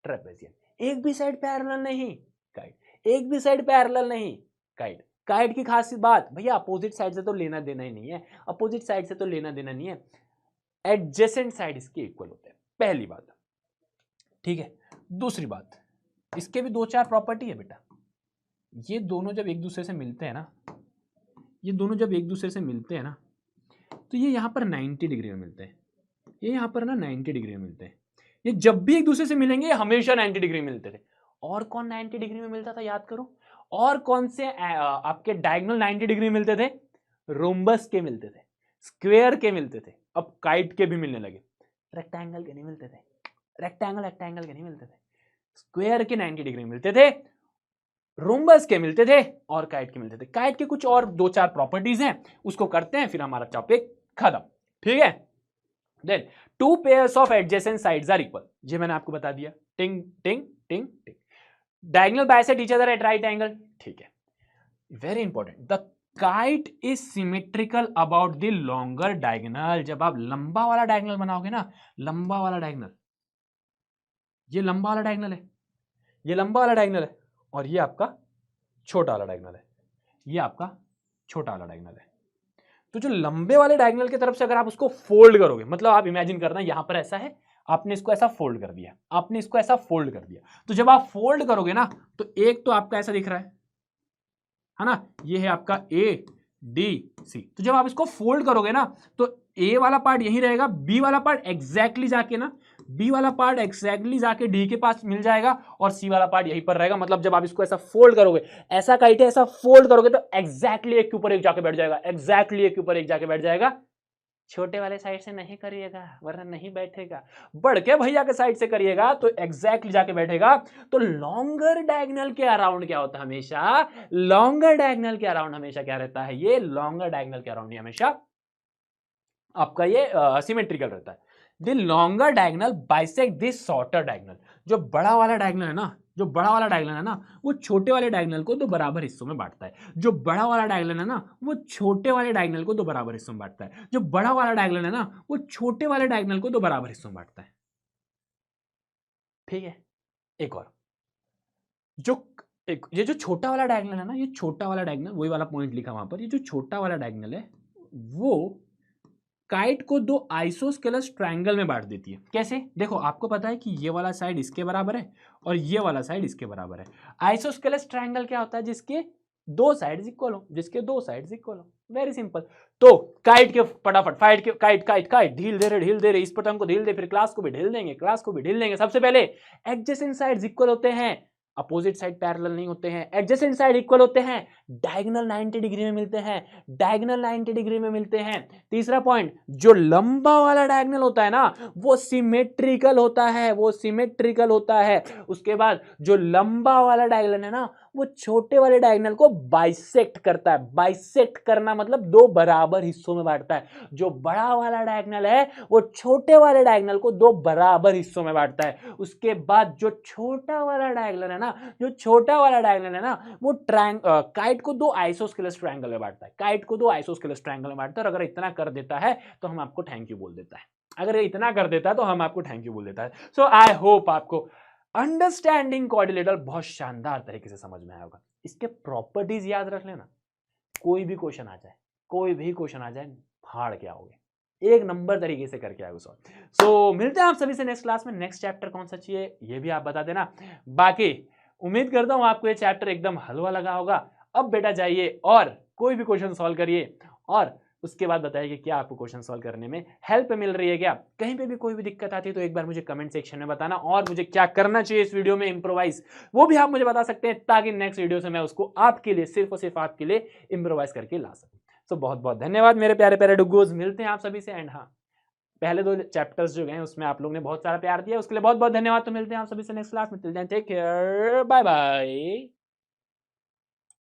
[SPEAKER 1] ट्रेपेजियम। एक भी साइड पैरेलल नहीं, काइट। एक भी साइड पैरेलल नहीं, काइट। काइट की खास बात भैया, अपोजिट साइड से तो लेना देना ही नहीं है, अपोजिट साइड से तो लेना देना नहीं है, एडजेसेंट साइड इसके इक्वल होते हैं, पहली बात, ठीक है। दूसरी बात, इसके भी दो चार प्रॉपर्टी है बेटा। ये दोनों जब एक दूसरे से मिलते हैं ना, तो ये यहां पर 90 डिग्री में मिलते हैं, ये यहां पर ना 90 डिग्री में मिलते हैं। ये जब भी एक दूसरे से मिलेंगे हमेशा 90 डिग्री में मिलते थे। और कौन 90 डिग्री में मिलता था, याद करो? और कौन से आपके डायगोनल 90 डिग्री में मिलते थे? रोम्बस के मिलते थे, स्क्वायर के मिलते थे, अब काइट के भी मिलने लगे। रेक्टेंगल के नहीं मिलते थे, रेक्टेंगल के नहीं मिलते थे, स्क्वायर के 90 डिग्री मिलते थे, रोम्बस के मिलते थे और काइट के मिलते थे। काइट के कुछ और दो चार प्रॉपर्टीज हैं, उसको करते हैं, फिर हमारा टॉपिक खत्म, ठीक है। Then two pairs of adjacent sides are equal, ये मैंने आपको बता दिया। टिंग टिंग टिंग टिंग। Diagonal bisect each other at right angle, ठीक है। Very important, the kite is symmetrical about the longer diagonal. जब आप लंबा वाला डायगोनल बनाओगे ना, लंबा वाला डायगोनल, ये लंबा वाला डायगोनल है, ये लंबा वाला डायगोनल है, और ये आपका छोटा वाला डायगोनल है, ये आपका छोटा वाला डायगोनल है। तो जो लंबे वाले डायगोनल की तरफ से अगर आप उसको फोल्ड करोगे, मतलब आप इमेजिन करना यहां पर ऐसा है, आपने इसको ऐसा फोल्ड कर दिया, आपने इसको ऐसा फोल्ड कर दिया, तो जब आप फोल्ड करोगे ना, तो एक तो आपका ऐसा दिख रहा है ना, ये है आपका ए डी सी। तो जब आप इसको फोल्ड करोगे ना, तो ए वाला पार्ट यहीं रहेगा, बी वाला पार्ट एग्जैक्टली जाके ना, बी वाला पार्ट एग्जैक्टली जाके डी के पास मिल जाएगा, और सी वाला पार्ट यहीं पर रहेगा। मतलब जब आप इसको ऐसा फोल्ड करोगे, ऐसा काइट है, ऐसा फोल्ड करोगे तो एग्जैक्टली एक के ऊपर एक जाके बैठ जाएगा, एग्जैक्टली एक के ऊपर एक जाके बैठ जाएगा। छोटे वाले साइड से नहीं करिएगा वरना नहीं बैठेगा, बढ़ के भैया के साइड से करिएगा तो एग्जैक्टली जाके बैठेगा। तो लॉन्गर डायगोनल के अराउंड क्या होता है हमेशा? लॉन्गर डायगोनल के अराउंड हमेशा क्या रहता है? ये लॉन्गर डायगोनल के अराउंड हमेशा आपका ये सिमेट्रिकल रहता है। The longer diagonal bisect this shorter diagonal. जो बड़ा वाला डायगोनल है ना, जो बड़ा वाला डायगोनल है ना, वो छोटे वाले डायगोनल को दो बराबर हिस्सों में बांटता है। जो बड़ा वाला डायगोनल है ना, वो छोटे वाले डायगोनल को दो बराबर हिस्सों में बांटता है। जो बड़ा वाला डायगोनल है ना, वो छोटे वाले डायगोनल को दो बराबर हिस्सों में बांटता है, ठीक है। एक और, ये जो छोटा वाला डायगोनल है ना, ये छोटा वाला डायगोनल, वही वाला पॉइंट लिखा वहां पर, ये जो छोटा वाला डायगोनल है वो काइट को दो आइसोस्केलस ट्रायंगल में बांट देती है। कैसे? देखो, आपको पता है कि ये वाला साइड इसके बराबर है और ये वाला साइड इसके बराबर है। आइसोस्केलस ट्रायंगल क्या होता है? जिसके दो साइड्स इक्वल हो, जिसके दो साइड्स इक्वल हो, वेरी सिंपल। तो काइट के फटाफट फाइट के काइट काइट काइट ढील दे रहे इस पतंग को ढील दे, फिर क्लास को भी ढील देंगे, क्लास को भी ढील देंगे। सबसे पहले एडजेसेंट साइड्स इक्वल होते हैं, अपोजिट साइड पैरेलल नहीं होते हैं। एडजेसेंट साइड इक्वल होते हैं, डायगोनल 90 डिग्री में मिलते हैं, डायगोनल 90 डिग्री में मिलते हैं। तीसरा पॉइंट, जो लंबा वाला डायगोनल होता है ना वो सिमेट्रिकल होता है, वो सिमेट्रिकल होता है। उसके बाद जो लंबा वाला डायगोनल है ना वो छोटे वाले डायगोनल को बाइसेक्ट करता है। बाइसेक्ट करना मतलब दो बराबर हिस्सों में बांटता है। जो बड़ा वाला डायगोनल है वो छोटे वाले डायगोनल को दो बराबर हिस्सों में बांटता है। उसके बाद जो छोटा वाला डायगोनल है ना, जो छोटा वाला डायगोनल है ना वो काइट को दो आइसोस्केलेस ट्रायंगल में बांटता है। काइट को दो आइसोस्केलेस ट्रायंगल में बांटता है। और अगर इतना कर देता है तो हम आपको थैंक यू बोल देता है। अगर इतना कर देता है तो हम आपको थैंक यू बोल देता है। सो आई होप आपको अंडरस्टैंडिंग कोऑर्डिनेटर बहुत शानदार तरीके से समझ में आया होगा। इसके प्रॉपर्टीज याद रख लेना, कोई भी क्वेश्चन आ जाए, कोई भी क्वेश्चन आ जाए फाड़ के आओगे, एक नंबर तरीके से करके आओगे सॉल्व। सो मिलते हैं आप सभी से नेक्स्ट क्लास में। नेक्स्ट चैप्टर कौन सा चाहिए ये भी आप बता देना। बाकी उम्मीद करता हूं आपको ये चैप्टर एकदम हलवा लगा होगा। अब बेटा जाइए और कोई भी क्वेश्चन सॉल्व करिए और उसके बाद बताइए कि क्या आपको क्वेश्चन सॉल्व करने में हेल्प मिल रही है, क्या कहीं पे भी कोई भी दिक्कत आती है तो एक बार मुझे कमेंट सेक्शन में बताना। और मुझे क्या करना चाहिए इस वीडियो में इम्प्रोवाइज वो भी आप मुझे बता सकते हैं, ताकि नेक्स्ट वीडियो से मैं उसको आपके लिए सिर्फ और सिर्फ आपके लिए इम्प्रोवाइज करके ला सकूं। सो बहुत बहुत धन्यवाद मेरे प्यारे प्यारे डुग्गोज, मिलते हैं आप सभी से। एंड हाँ, पहले दो चैप्टर्स जो गए उसमें आप लोगों ने बहुत सारा प्यार दिया, उसके लिए बहुत बहुत धन्यवाद। तो मिलते हैं आप सभी से नेक्स्ट क्लास में। Till then take care, bye bye.